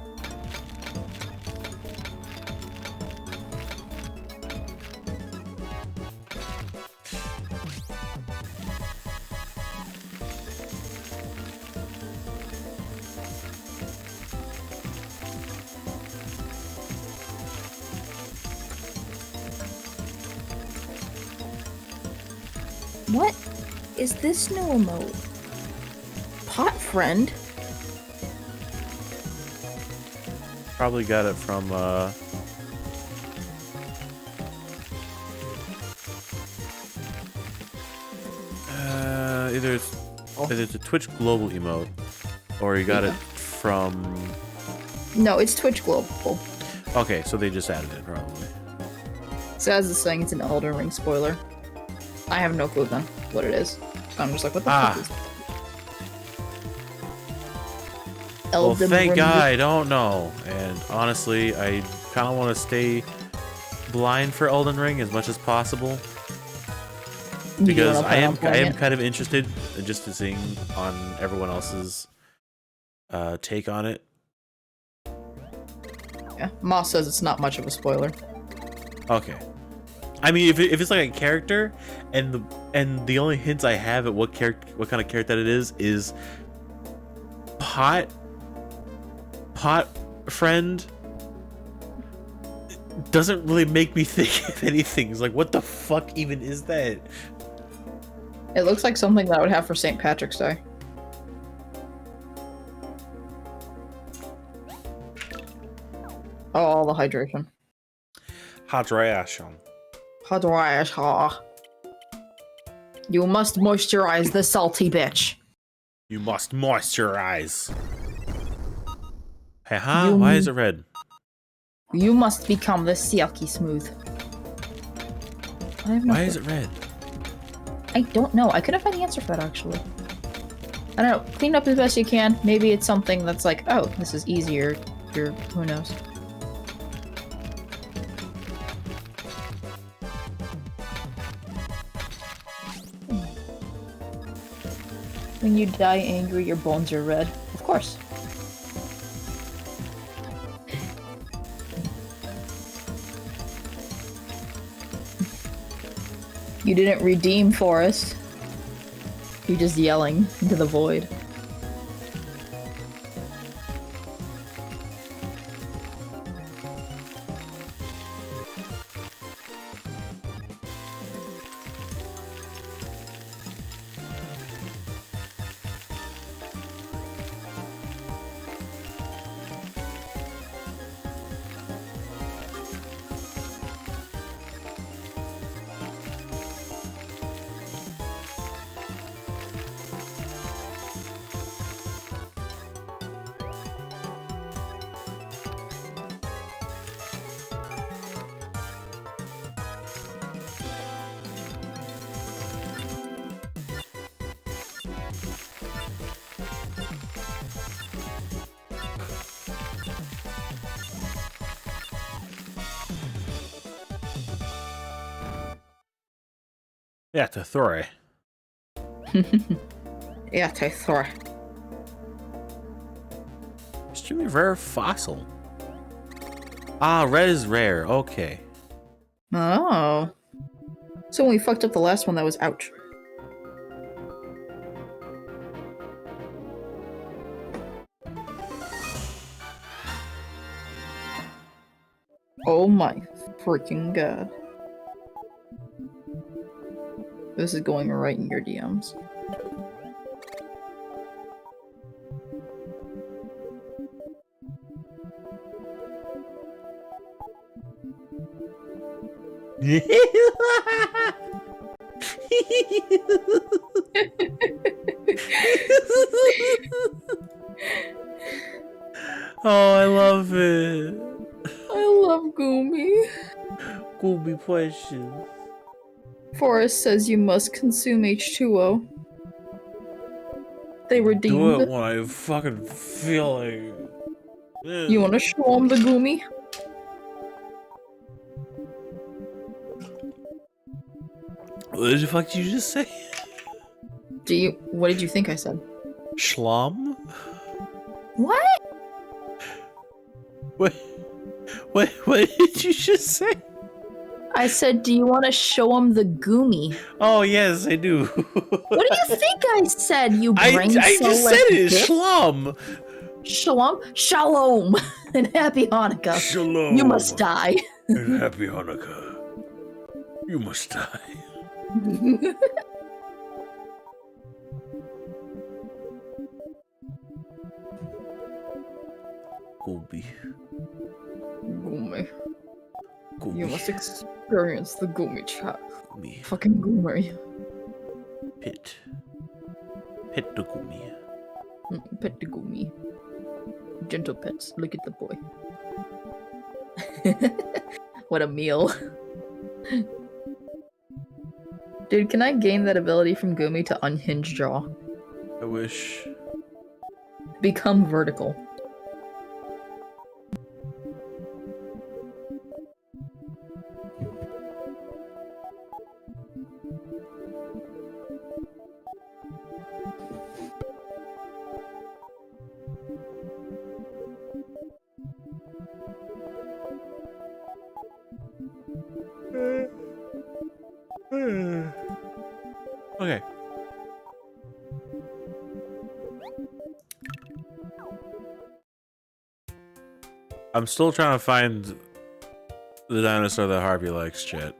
What is this new emote? Pot friend? Probably got it from, either it's a Twitch Global emote, or you got it from... No, it's Twitch Global. Okay, so they just added it, probably. Saz is saying it's an Elden Ring spoiler. I have no clue then what it is. I'm just like, what the fuck is Well, thank God I don't know. And honestly, I kind of want to stay blind for Elden Ring as much as possible. Because I am kind of interested in just seeing on everyone else's take on it. Yeah, Moss says it's not much of a spoiler. Okay. I mean, if it's like a character, and the only hints I have at what kind of character that it is pot friend, doesn't really make me think of anything. It's like, what the fuck even is that? It looks like something that I would have for St. Patrick's Day. Oh, all the hydration. Hydration. Hydration. You must moisturize the salty bitch. You must moisturize. Hey, huh? Why is it red? You must become the silky smooth. Why is it red? I don't know. I couldn't find the answer for that, actually. I don't know. Clean up as best you can. Maybe it's something that's like, oh, this is easier. Who knows? When you die angry, your bones are red. Of course. You didn't redeem Forest. You're just yelling into the void. Yeah, to Thor. Yeah, to Thor. Extremely rare fossil. Ah, red is rare. Okay. Oh. So when we fucked up the last one, that was ouch. Oh my freaking god. This is going right in your DMs. Oh, I love it. I love Goomy. Goomy question. Forrest says you must consume H2O. They redeemed Do it it. when I fucking feel like. You wanna show him the Goomy? What the fuck did you just say? What did you think I said? Schlum? What? What did you just say? I said, do you want to show him the Goomy? Oh, yes, I do. What do you think I said, you brain I just said it, Schlum. Shalom? Shalom! And happy Hanukkah. Shalom. You must die. And happy Hanukkah. You must die. Gooby. Goomy. Gooby. You must experience the Goomy chat. Goomy. Fucking Goomer. Pit. Pet the Goomy. Pet the Goomy. Gentle pets. Look at the boy. What a meal. Dude, can I gain that ability from Gumi to unhinge jaw? I wish. Become vertical. Okay. I'm still trying to find the dinosaur that Harvey likes, chat.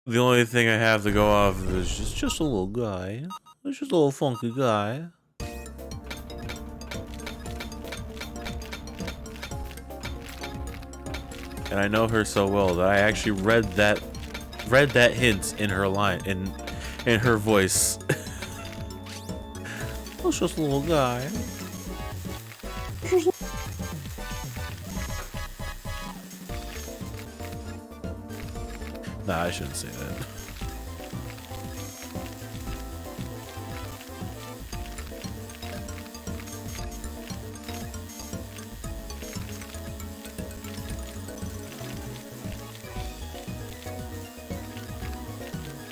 The only thing I have to go off of is just a little guy. It's just a little funky guy. And I know her so well that I actually read that hint in her line in her voice. It's just a little guy. Nah, I shouldn't say that.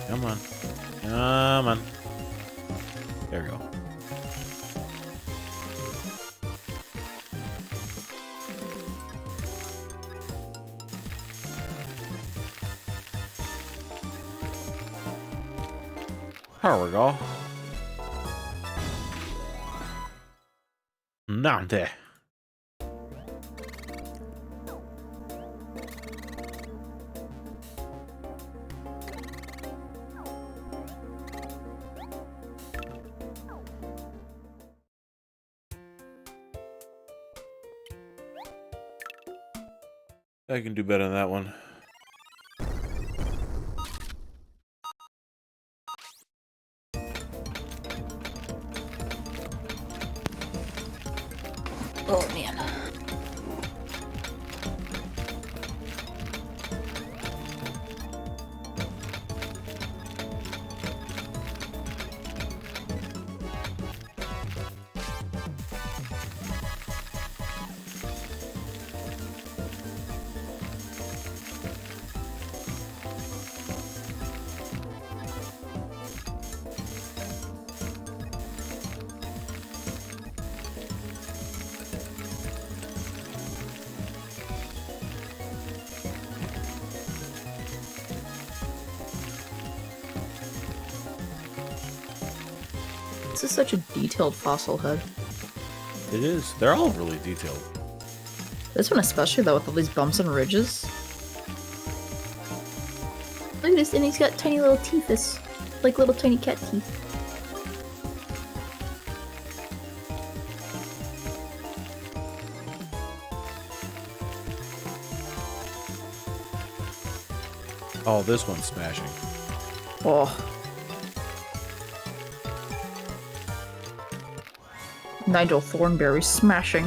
Come on. Come on. There we go. There we go. Nante. I can do better than that one. Oh man. This is such a detailed fossil head. It is. They're all really detailed. This one especially, though, with all these bumps and ridges. Look at this, and he's got tiny little teeth. It's like little tiny cat teeth. Oh, this one's smashing. Oh. Nigel Thornberry smashing.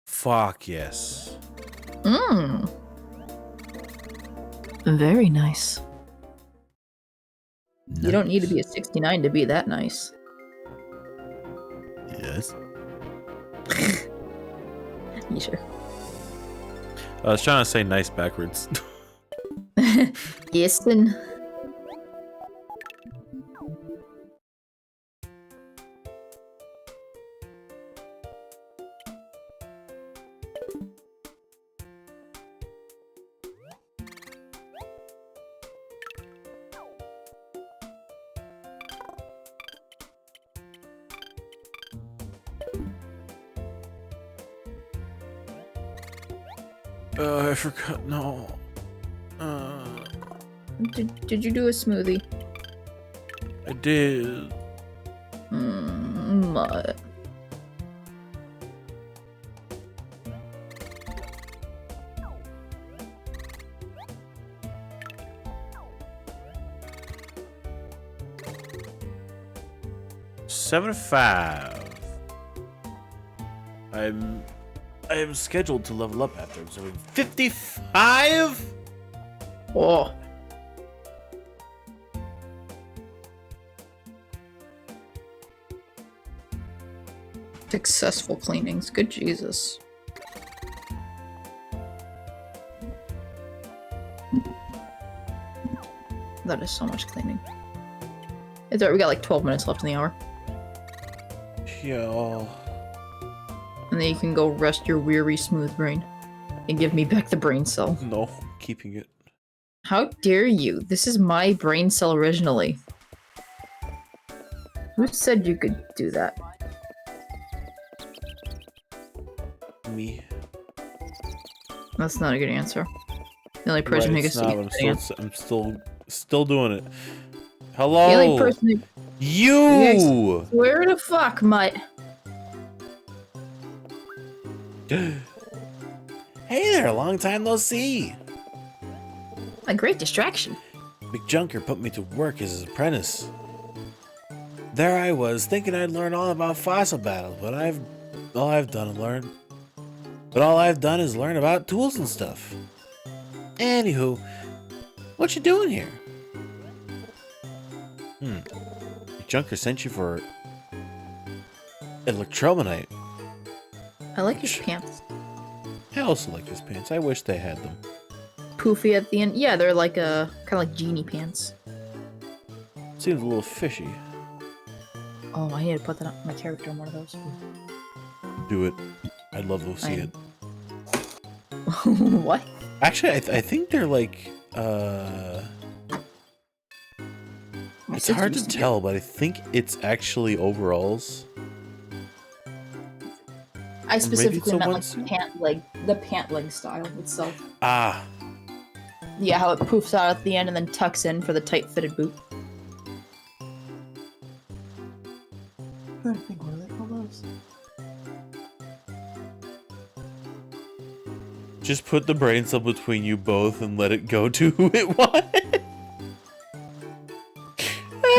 Fuck yes. Mmm. Very nice. You don't need to be a 69 to be that nice. Yes. You sure? I was trying to say nice backwards. Yes, then. I forgot. No. Did you do a smoothie? I did. What? $75. I am scheduled to level up after observing 55. Oh. Successful cleanings. Good Jesus. That is so much cleaning. It's alright, we got like 12 minutes left in the hour. Yo. And then you can go rest your weary, smooth brain. And give me back the brain cell. No, keeping it. How dare you? This is my brain cell originally. Who said you could do that? Me. That's not a good answer. The only person who It's gets to not, get I'm still doing it. Hello. The only person who You. Where the fuck, mutt? Hey there, long time no see. A great distraction. Big Junker put me to work as his apprentice. There I was, thinking I'd learn all about fossil battles, but all I've done is learn about tools and stuff. Anywho, what you doing here? Big Junker sent you for electromonite. I like his pants. I also like his pants. I wish they had them. Poofy at the end. Yeah, they're like kind of like genie pants. Seems a little fishy. Oh, I need to put that on my character in one of those. Do it. I'd love to see it. What? Actually, I think they're like, it's hard to tell, but I think it's actually overalls. I specifically meant like the pant leg style itself. Ah. Yeah, how it poofs out at the end and then tucks in for the tight-fitted boot. I think what do they call those? Just put the brain cell between you both and let it go to who it wanted.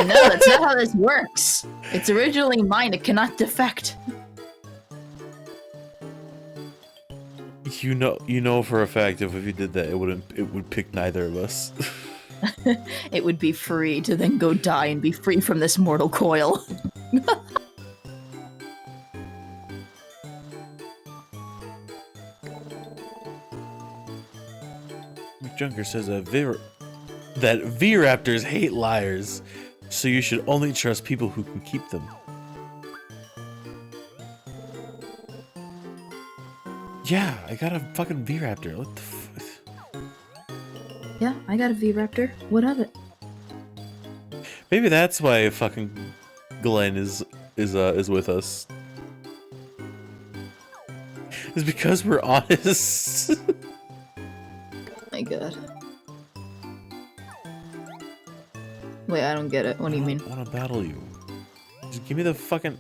No, that's not how this works. It's originally mine. It cannot defect. You know for a fact if you did that, it would pick neither of us. It would be free to then go die and be free from this mortal coil. McJunker says that V-Raptors hate liars, so you should only trust people who can keep them. Yeah, I got a fucking V-Raptor. What the Yeah, I got a V-Raptor. What of it? Maybe that's why fucking Glenn is with us. It's because we're honest. My god. Wait, I don't get it. What do you mean? I want to battle you. Just give me the fucking...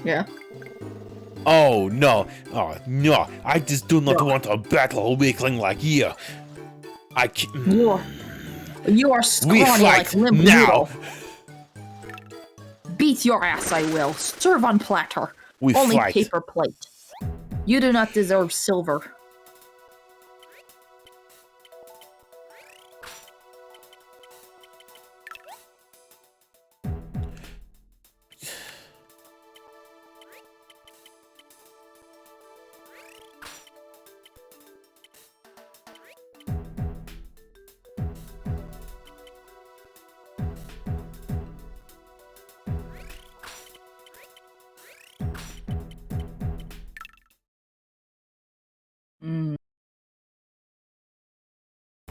Yeah. Oh no! Oh no! I just do not want to battle a weakling like you. I can't. You are scrawny like limp noodle. Beat your ass, I will. Serve on platter. Only fight. paper plate. You do not deserve silver.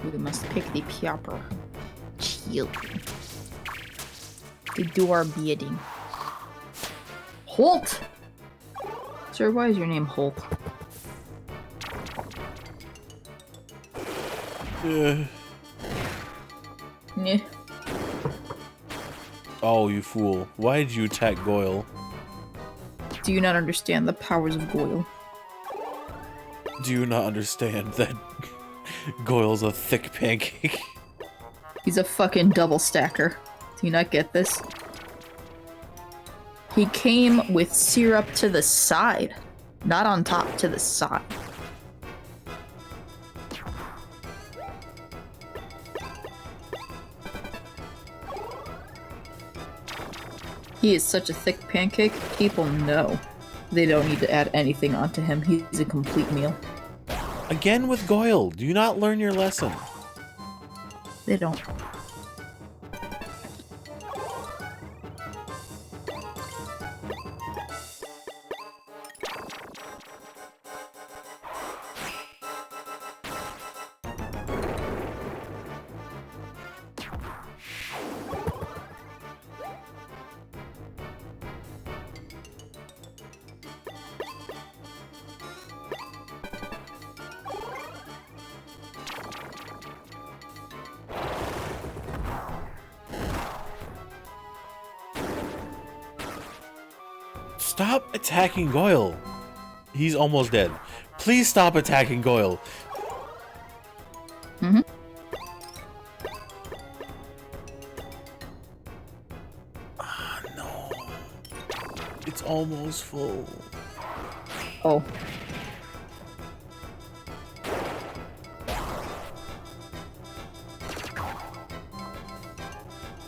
We must pick the proper children to do our bidding. Holt! Sir, why is your name Holt? Yeah. Oh, you fool. Why did you attack Goyle? Do you not understand the powers of Goyle? Do you not understand that Goyle's a thick pancake? He's a fucking double stacker. Do you not get this? He came with syrup to the side. Not on top, to the side. He is such a thick pancake, people know they don't need to add anything onto him. He's a complete meal. Again with Goyle. Do you not learn your lesson? They don't. Stop attacking Goyle. He's almost dead. Please stop attacking Goyle. Mm-hmm. Ah, no. It's almost full. Oh.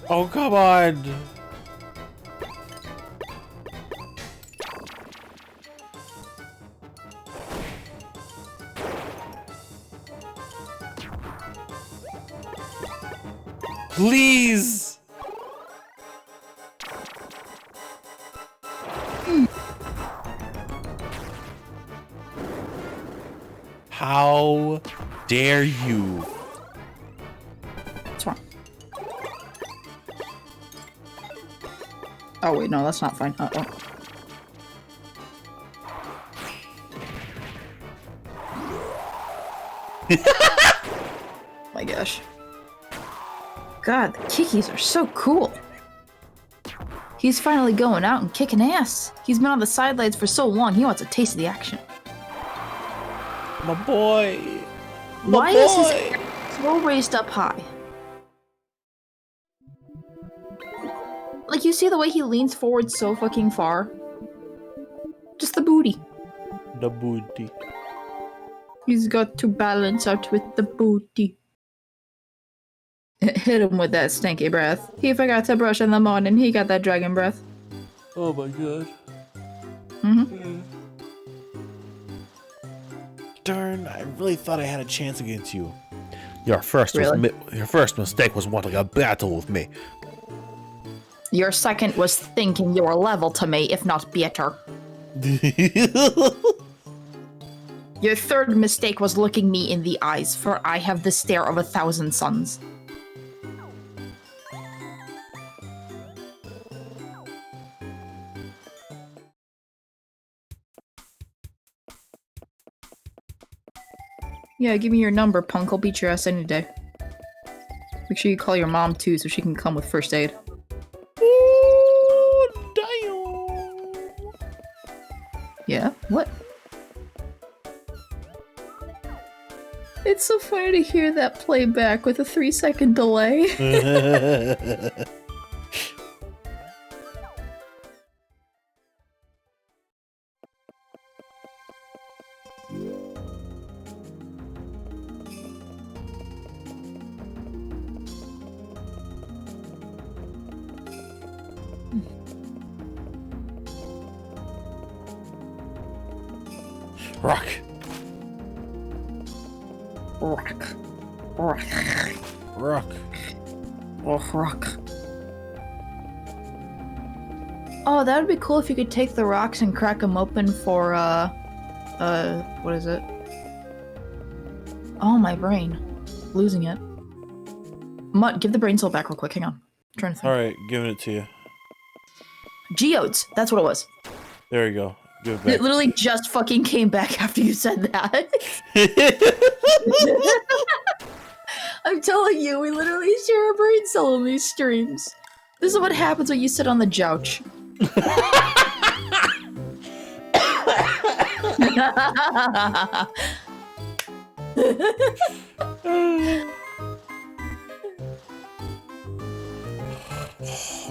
Oh, come on. Please! How dare you? What's wrong? Oh wait, no, that's not fine. Uh-oh. My gosh. God, the Kikis are so cool. He's finally going out and kicking ass. He's been on the sidelines for so long, he wants a taste of the action. My boy. Why is his hair so raised up high? Like, you see the way he leans forward so fucking far? Just the booty. The booty. He's got to balance out with the booty. Hit him with that stinky breath. He forgot to brush in the morning. He got that dragon breath. Oh my god. Mm-hmm. Darn, I really thought I had a chance against you. Your first mistake was wanting a battle with me. Your second was thinking you were level to me, if not better. Your third mistake was looking me in the eyes, for I have the stare of 1,000 suns. Yeah, give me your number, punk. I'll beat your ass any day. Make sure you call your mom, too, so she can come with first aid. Ooh, damn. Yeah? What? It's so funny to hear that playback with a 3-second delay. Rock. Rock. Rock. Rock. Oh, rock. Oh, that would be cool if you could take the rocks and crack them open for, what is it? Oh, my brain. Losing it. Mutt, give the brain cell back real quick. Hang on. I'm trying to think. Alright, giving it to you. Geodes. That's what it was. There you go. Give it back. It literally just fucking came back after you said that. I'm telling you, we literally share a brain cell in these streams. This is what happens when you sit on the jouch.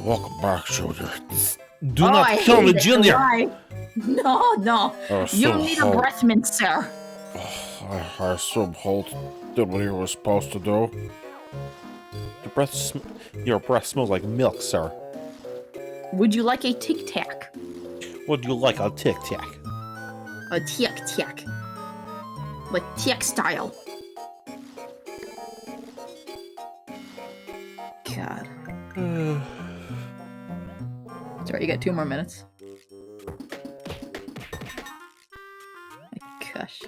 Welcome back, soldier. Do not I kill me, hate it. Junior. Why? No. Oh, You so need a Holt. breath mint, sir. I assume Holt did what he was supposed to do. Your breath smells like milk, sir. Would you like a Tic Tac? Would you like a Tic Tac? A Tic Tac. Like Tic style. God. Sorry, you got 2 more minutes. My gosh.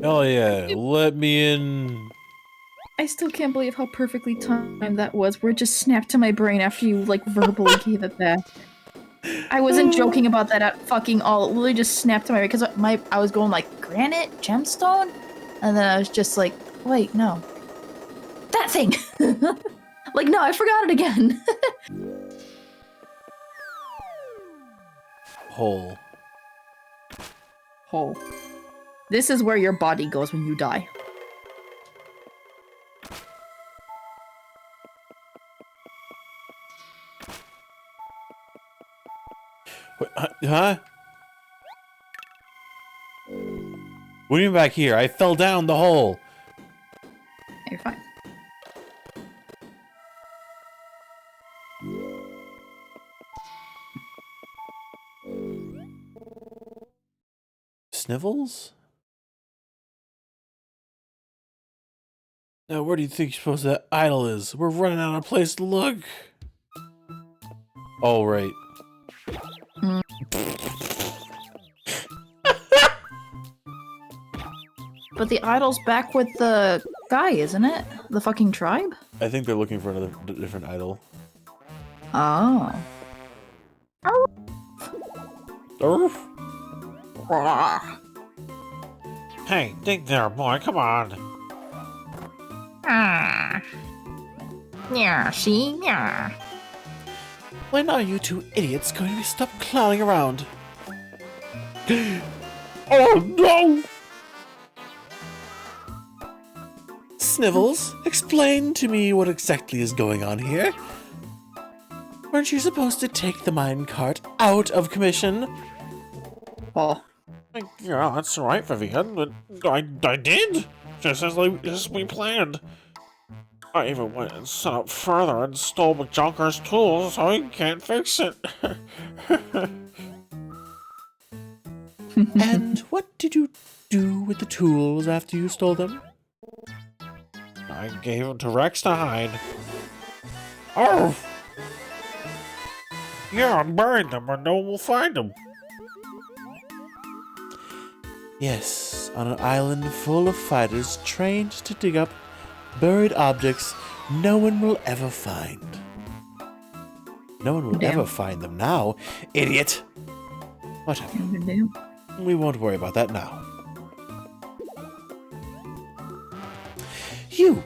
Oh yeah, let me in. I still can't believe how perfectly timed that was, where it just snapped to my brain after you, like, verbally gave it back. I wasn't joking about that at fucking all. It literally just snapped to my brain, because I was going, like, granite? Gemstone? And then I was just like, wait, no. That thing! Like, no, I forgot it again. Hole. Hole. This is where your body goes when you die. Wait, huh? What do you mean back here? I fell down the hole. You're fine. Snivels? Now, where do you think you're supposed that idol is? We're running out of place to look. Oh, right. But the idol's back with the guy, isn't it? The fucking tribe? I think they're looking for another different idol. Oh. Hey, dig there, boy, come on. Yeah, see? Yeah. When are you two idiots going to stop clowning around? Oh no! Snivels, explain to me what exactly is going on here. Weren't you supposed to take the minecart out of commission? Oh. Yeah, that's right, Vivian. I did! Just as we planned. I even went and set up further and stole McJunker's tools so he can't fix it. And what did you do with the tools after you stole them? I gave them to Rex to hide. Oh! Yeah, I buried them where no one will find them. Yes, on an island full of fighters trained to dig up buried objects no one will ever find. No one will ever find them now, idiot! Whatever. We won't worry about that now. You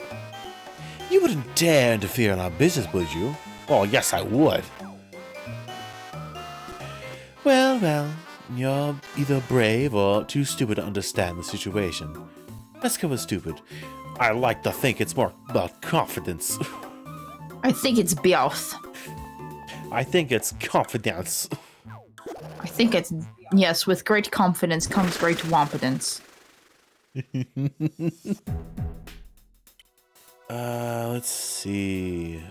wouldn't dare interfere in our business, would you? Oh, yes, I would. Well, you're either brave or too stupid to understand the situation. Let's go with stupid. I like to think it's more about confidence. I think it's both. I think it's confidence. I think it's... Yes, with great confidence comes great wompidence. Let's see.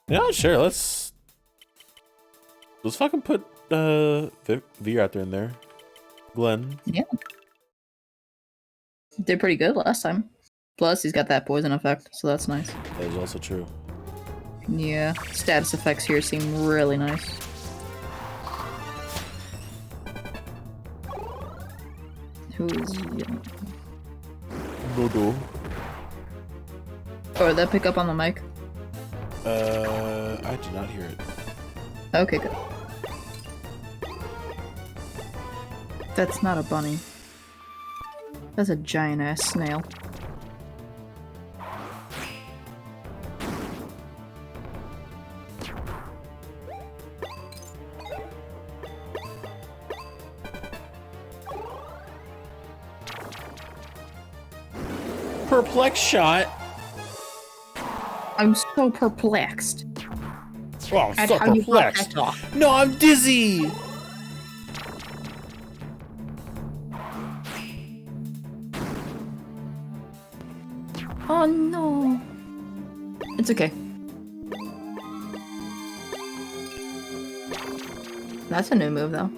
Yeah, sure, let's fucking put, Veer out there in there. Glenn. Yeah. Did pretty good last time. Plus, he's got that poison effect, so that's nice. That is also true. Yeah, status effects here seem really nice. Who is... Dodo. Oh, did that pick up on the mic? I did not hear it. Okay, good. That's not a bunny. That's a giant-ass snail. perplexed shot. I'm so perplexed. Oh, I'm At so how you got perplexed. that off. No, I'm dizzy. Oh no. It's okay. That's a new move though.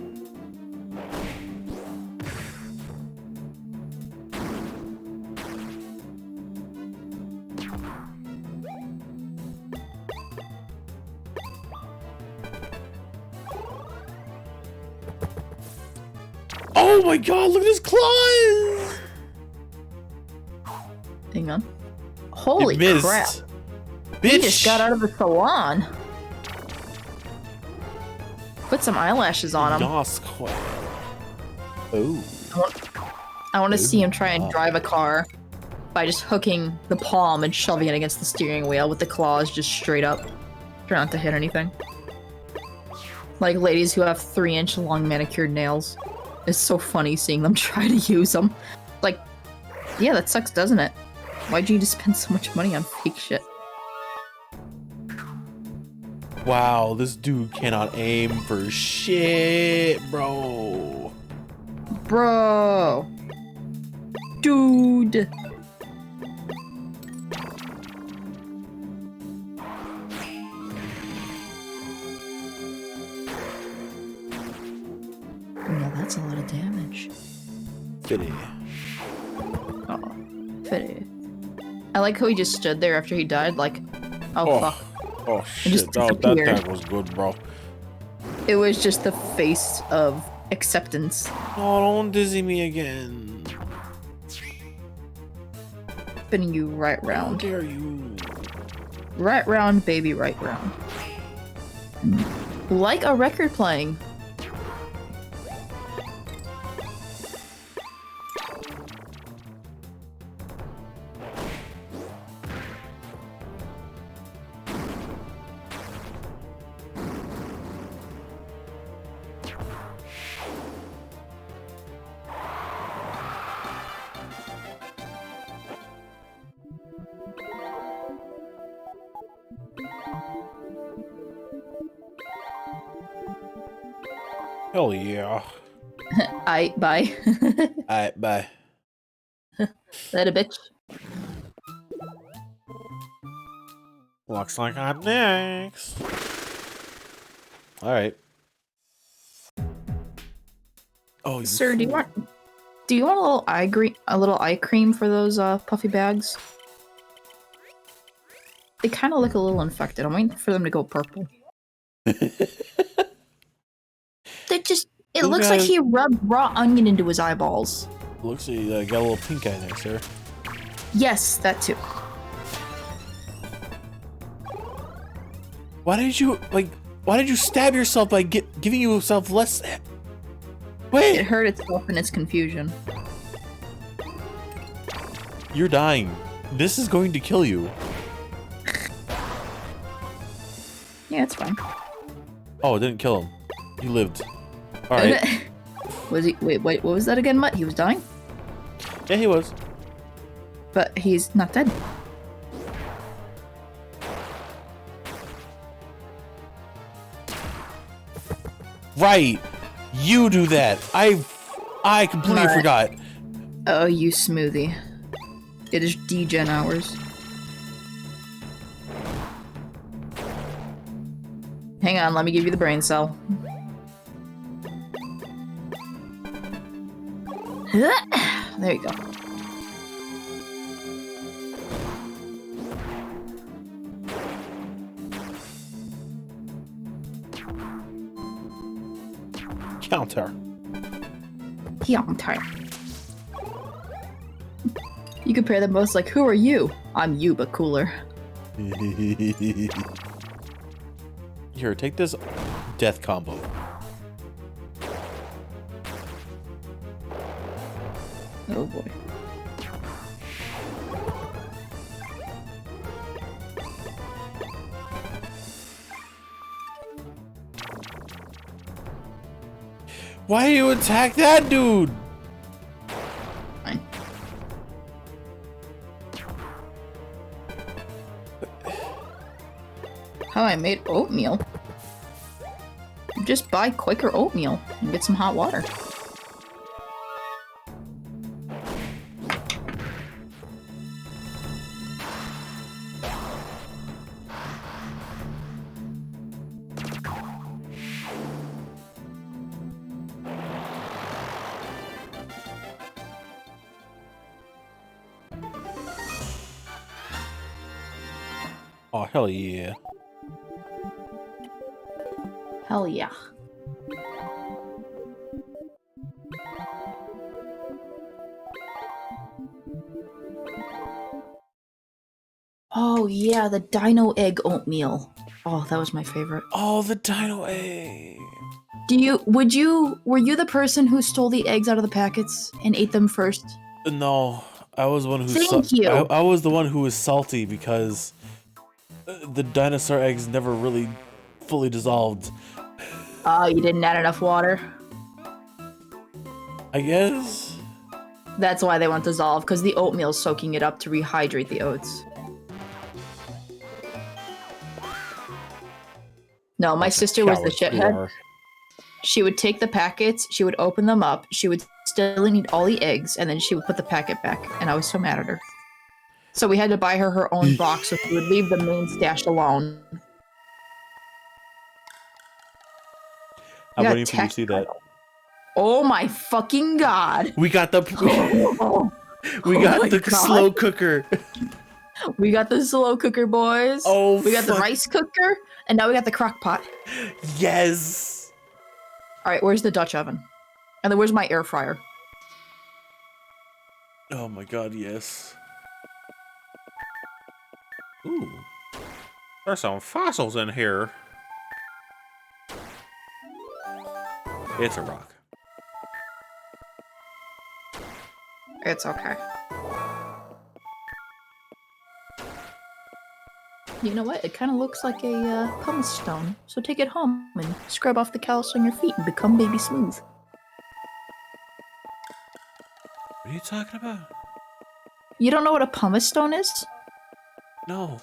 Oh my god, look at his claws! Hang on. Holy It missed. crap. Bitch! He just got out of the salon. Put some eyelashes on him. Yas quack. Oh. I want to see him try and drive a car by just hooking the palm and shoving it against the steering wheel with the claws just straight up. Try not to hit anything. Like ladies who have 3-inch long manicured nails. It's so funny seeing them try to use them. Like, yeah, that sucks, doesn't it? Why'd you just spend so much money on fake shit? Wow, this dude cannot aim for shit, bro. Bro! Dude! No, that's a lot of damage. Fitty. Oh, Fitty. I like how he just stood there after he died, like, oh fuck. Oh It just shit, that disappeared. tag was good, bro. It was just the face of acceptance. Oh, don't dizzy me again. Spinning you right How round. dare you? Right round, baby, right round. Like a record playing. Hell yeah. Bye. Alright, bye. That a bitch. Looks like I'm next. Alright. Oh, you Sir, do you want a little eye cream for those puffy bags? They kind of look a little infected. I'm waiting for them to go purple. They just it Look looks at like it. he rubbed raw onion into his eyeballs. Looks like you got a little pink eye there, sir. Yes, that too. Why did you stab yourself by giving yourself less? It Wait! hurt itself in its confusion. You're dying. This is going to kill you. Yeah, it's fine. Oh, it didn't kill him. He lived. Alright. Was he? Wait, what was that again, Mutt? He was dying? Yeah, he was. But he's not dead. Right! You do that! I completely Mutt. forgot. Oh, you smoothie. It is degen hours. Hang on, let me give you the brain cell. There you go. Counter. Counter. You compare them both like, who are you? I'm you, but cooler. Here, take this death combo. Oh boy. Why do you attack that dude? Fine. I made oatmeal. Just buy Quaker oatmeal and get some hot water. Oh, hell yeah. Hell yeah. Oh yeah, the dino egg oatmeal. Oh, that was my favorite. Oh, the dino egg. Were you the person who stole the eggs out of the packets and ate them first? No, I was the one who. Thank you. I was the one who was salty because the dinosaur eggs never really fully dissolved. Oh, you didn't add enough water? I guess. That's why they won't dissolve, because the oatmeal's soaking it up to rehydrate the oats. No, my sister was the shithead. She would take the packets, she would open them up, she would still eat all the eggs, and then she would put the packet back, and I was so mad at her. So we had to buy her own box, so she would leave the main stash alone. I'm waiting for you to see that. Oh my fucking god! We got the slow cooker. We got the slow cooker, boys. Oh, we got the rice cooker, and now we got the crock pot. Yes. All right, where's the Dutch oven? And then where's my air fryer? Oh my god, yes. Ooh, there's some fossils in here. It's a rock. It's okay. You know what? It kind of looks like a pumice stone. So take it home and scrub off the callus on your feet and become baby smooth. What are you talking about? You don't know what a pumice stone is? No.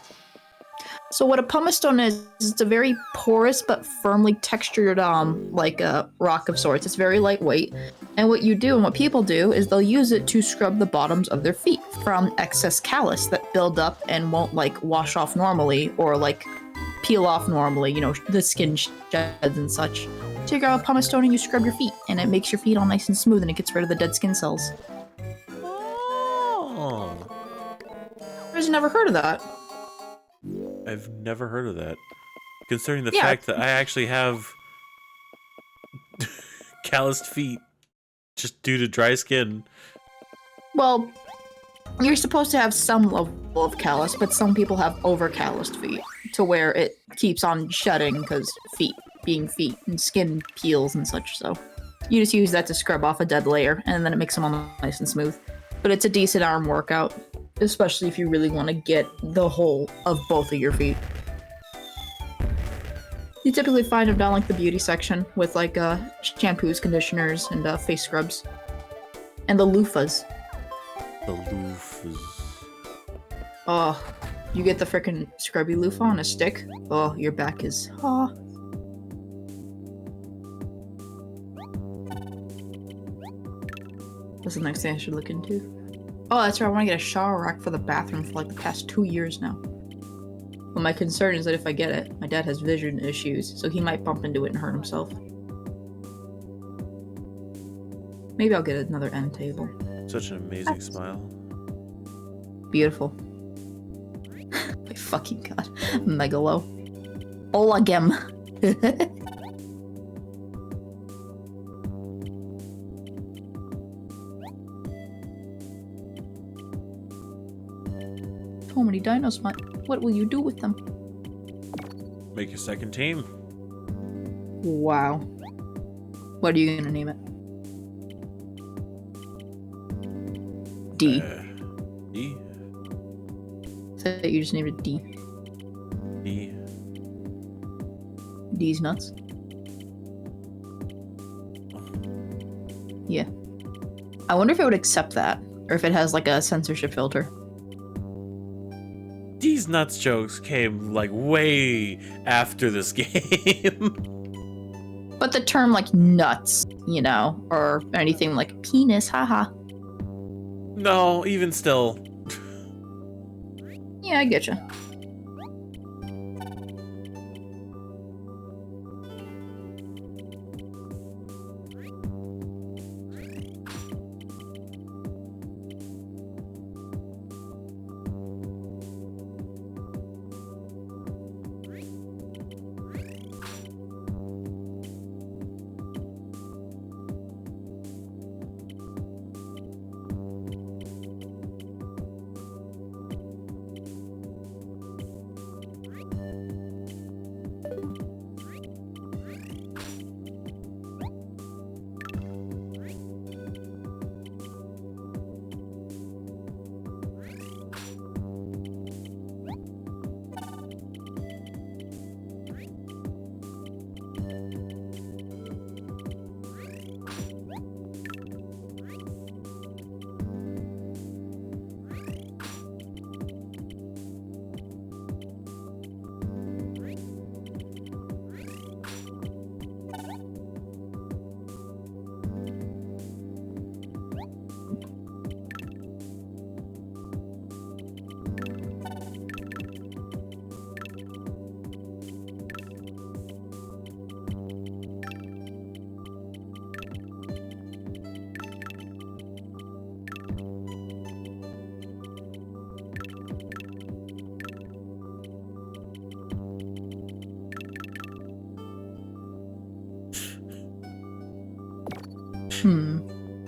So what a pumice stone is it's a very porous but firmly textured, like a rock of sorts. It's very lightweight. And what you do and what people do is they'll use it to scrub the bottoms of their feet from excess callus that build up and won't, like, wash off normally or, like, peel off normally, you know, the skin sheds and such. So you grab a pumice stone and you scrub your feet, and it makes your feet all nice and smooth and it gets rid of the dead skin cells. Oh. I've never heard of that. I've never heard of that. Considering the fact that I actually have calloused feet just due to dry skin. Well, you're supposed to have some level of callus, but some people have over-calloused feet to where it keeps on shedding because feet being feet and skin peels and such, so you just use that to scrub off a dead layer and then it makes them all nice and smooth. But it's a decent arm workout, especially if you really want to get the whole of both of your feet. You typically find them down like the beauty section with like shampoos, conditioners, and face scrubs. And the loofahs. The loofahs. Oh, you get the frickin' scrubby loofah on a stick. Oh, your back is... Oh. That's the next thing I should look into. Oh, that's right, I want to get a shower rack for the bathroom for like the past 2 years now. But my concern is that if I get it, my dad has vision issues, so he might bump into it and hurt himself. Maybe I'll get another end table. Such an amazing smile. Beautiful. My fucking god. Megalo. Olagem. So many dinos, what will you do with them? Make a second team. Wow. What are you gonna name it? D. D? So you just named it D. D. D's nuts? Yeah. I wonder if it would accept that, or if it has like a censorship filter. D's these nuts jokes came like way after this game. But the term like nuts, you know, or anything like penis, haha. No, even still. Yeah, I get you.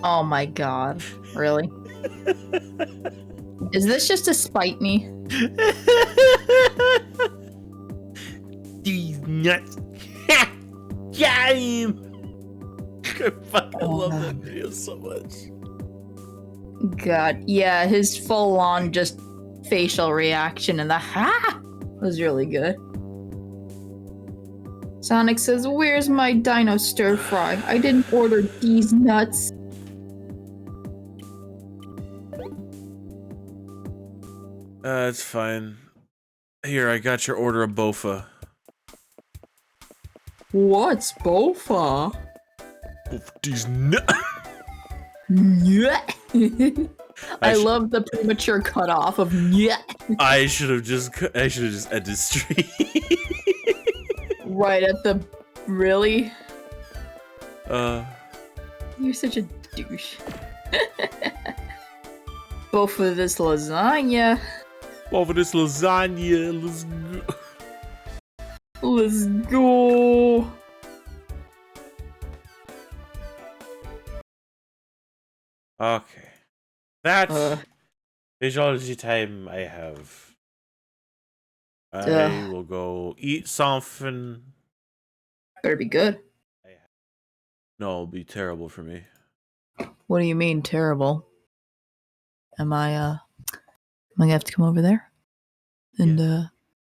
Oh my god. Really? Is this just to spite me? These nuts. Got him! I fucking love that video so much. God, yeah, his full-on just facial reaction and the ha was really good. Sonic says, "Where's my dino stir fry? I didn't order these nuts." It's fine. Here, I got your order of bofa. What's bofa? These nuts. I love the premature cutoff of yeah. I should have just ended stream. Right at the really. You're such a douche. Both of this lasagna. Both of this lasagna. Let's go. Let's go. Okay. That's physiology time I have. I will go eat something. Better be good. No, it'll be terrible for me. What do you mean terrible? Am I gonna have to come over there and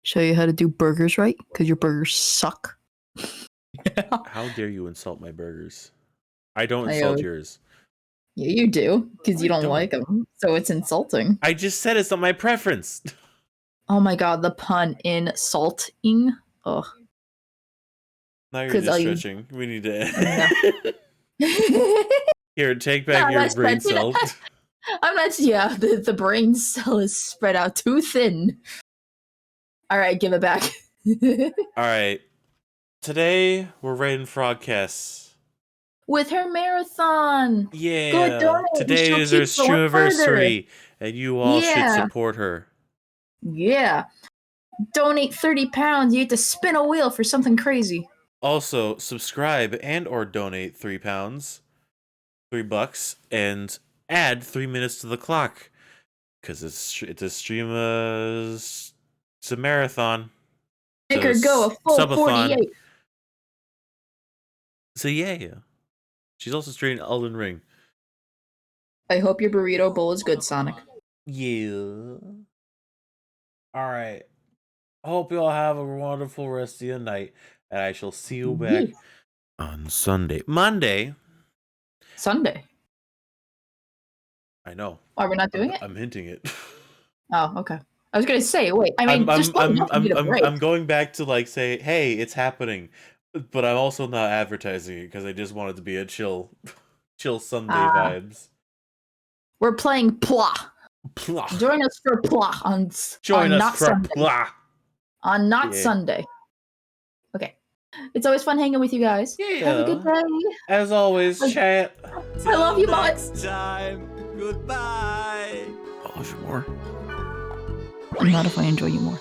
show you how to do burgers right? Because your burgers suck. How dare you insult my burgers? I don't insult yours. Yeah, you do, because you don't like them, so it's insulting. I just said it's not my preference. Oh my god, the pun insulting. Ugh. Now you're just stretching. We need to. Here, take back your brain cell. I'm not. Yeah, the brain cell is spread out too thin. All right, give it back. All right. Today we're rating Frogcasts. With her marathon. Yeah. Good today is her streamiversary, and you all should support her. Yeah. Donate 30 pounds. You get to spin a wheel for something crazy. Also, subscribe and or donate £3, $3, and add 3 minutes to the clock, because it's a stream. It's a marathon. Make her go a full subathon. 48. So yeah. She's also streaming Elden Ring. I hope your burrito bowl is good, Sonic. Yeah. All right. Hope you all have a wonderful rest of your night, and I shall see you back on Monday. Sunday. I know. Why we're not doing it? I'm hinting it. Oh, okay. I was gonna say, wait. I mean, just let me get a break. I'm going back to like say, hey, it's happening, but I'm also not advertising it because I just want it to be a chill Sunday vibes. We're playing Plah. Plah. Join us for Plah on Not Sunday. Plah. On not Sunday. Okay. It's always fun hanging with you guys. Yeah. Have a good day. As always, chat. I love you, bots. Next time. Goodbye. Oh, more. Not if I enjoy you more.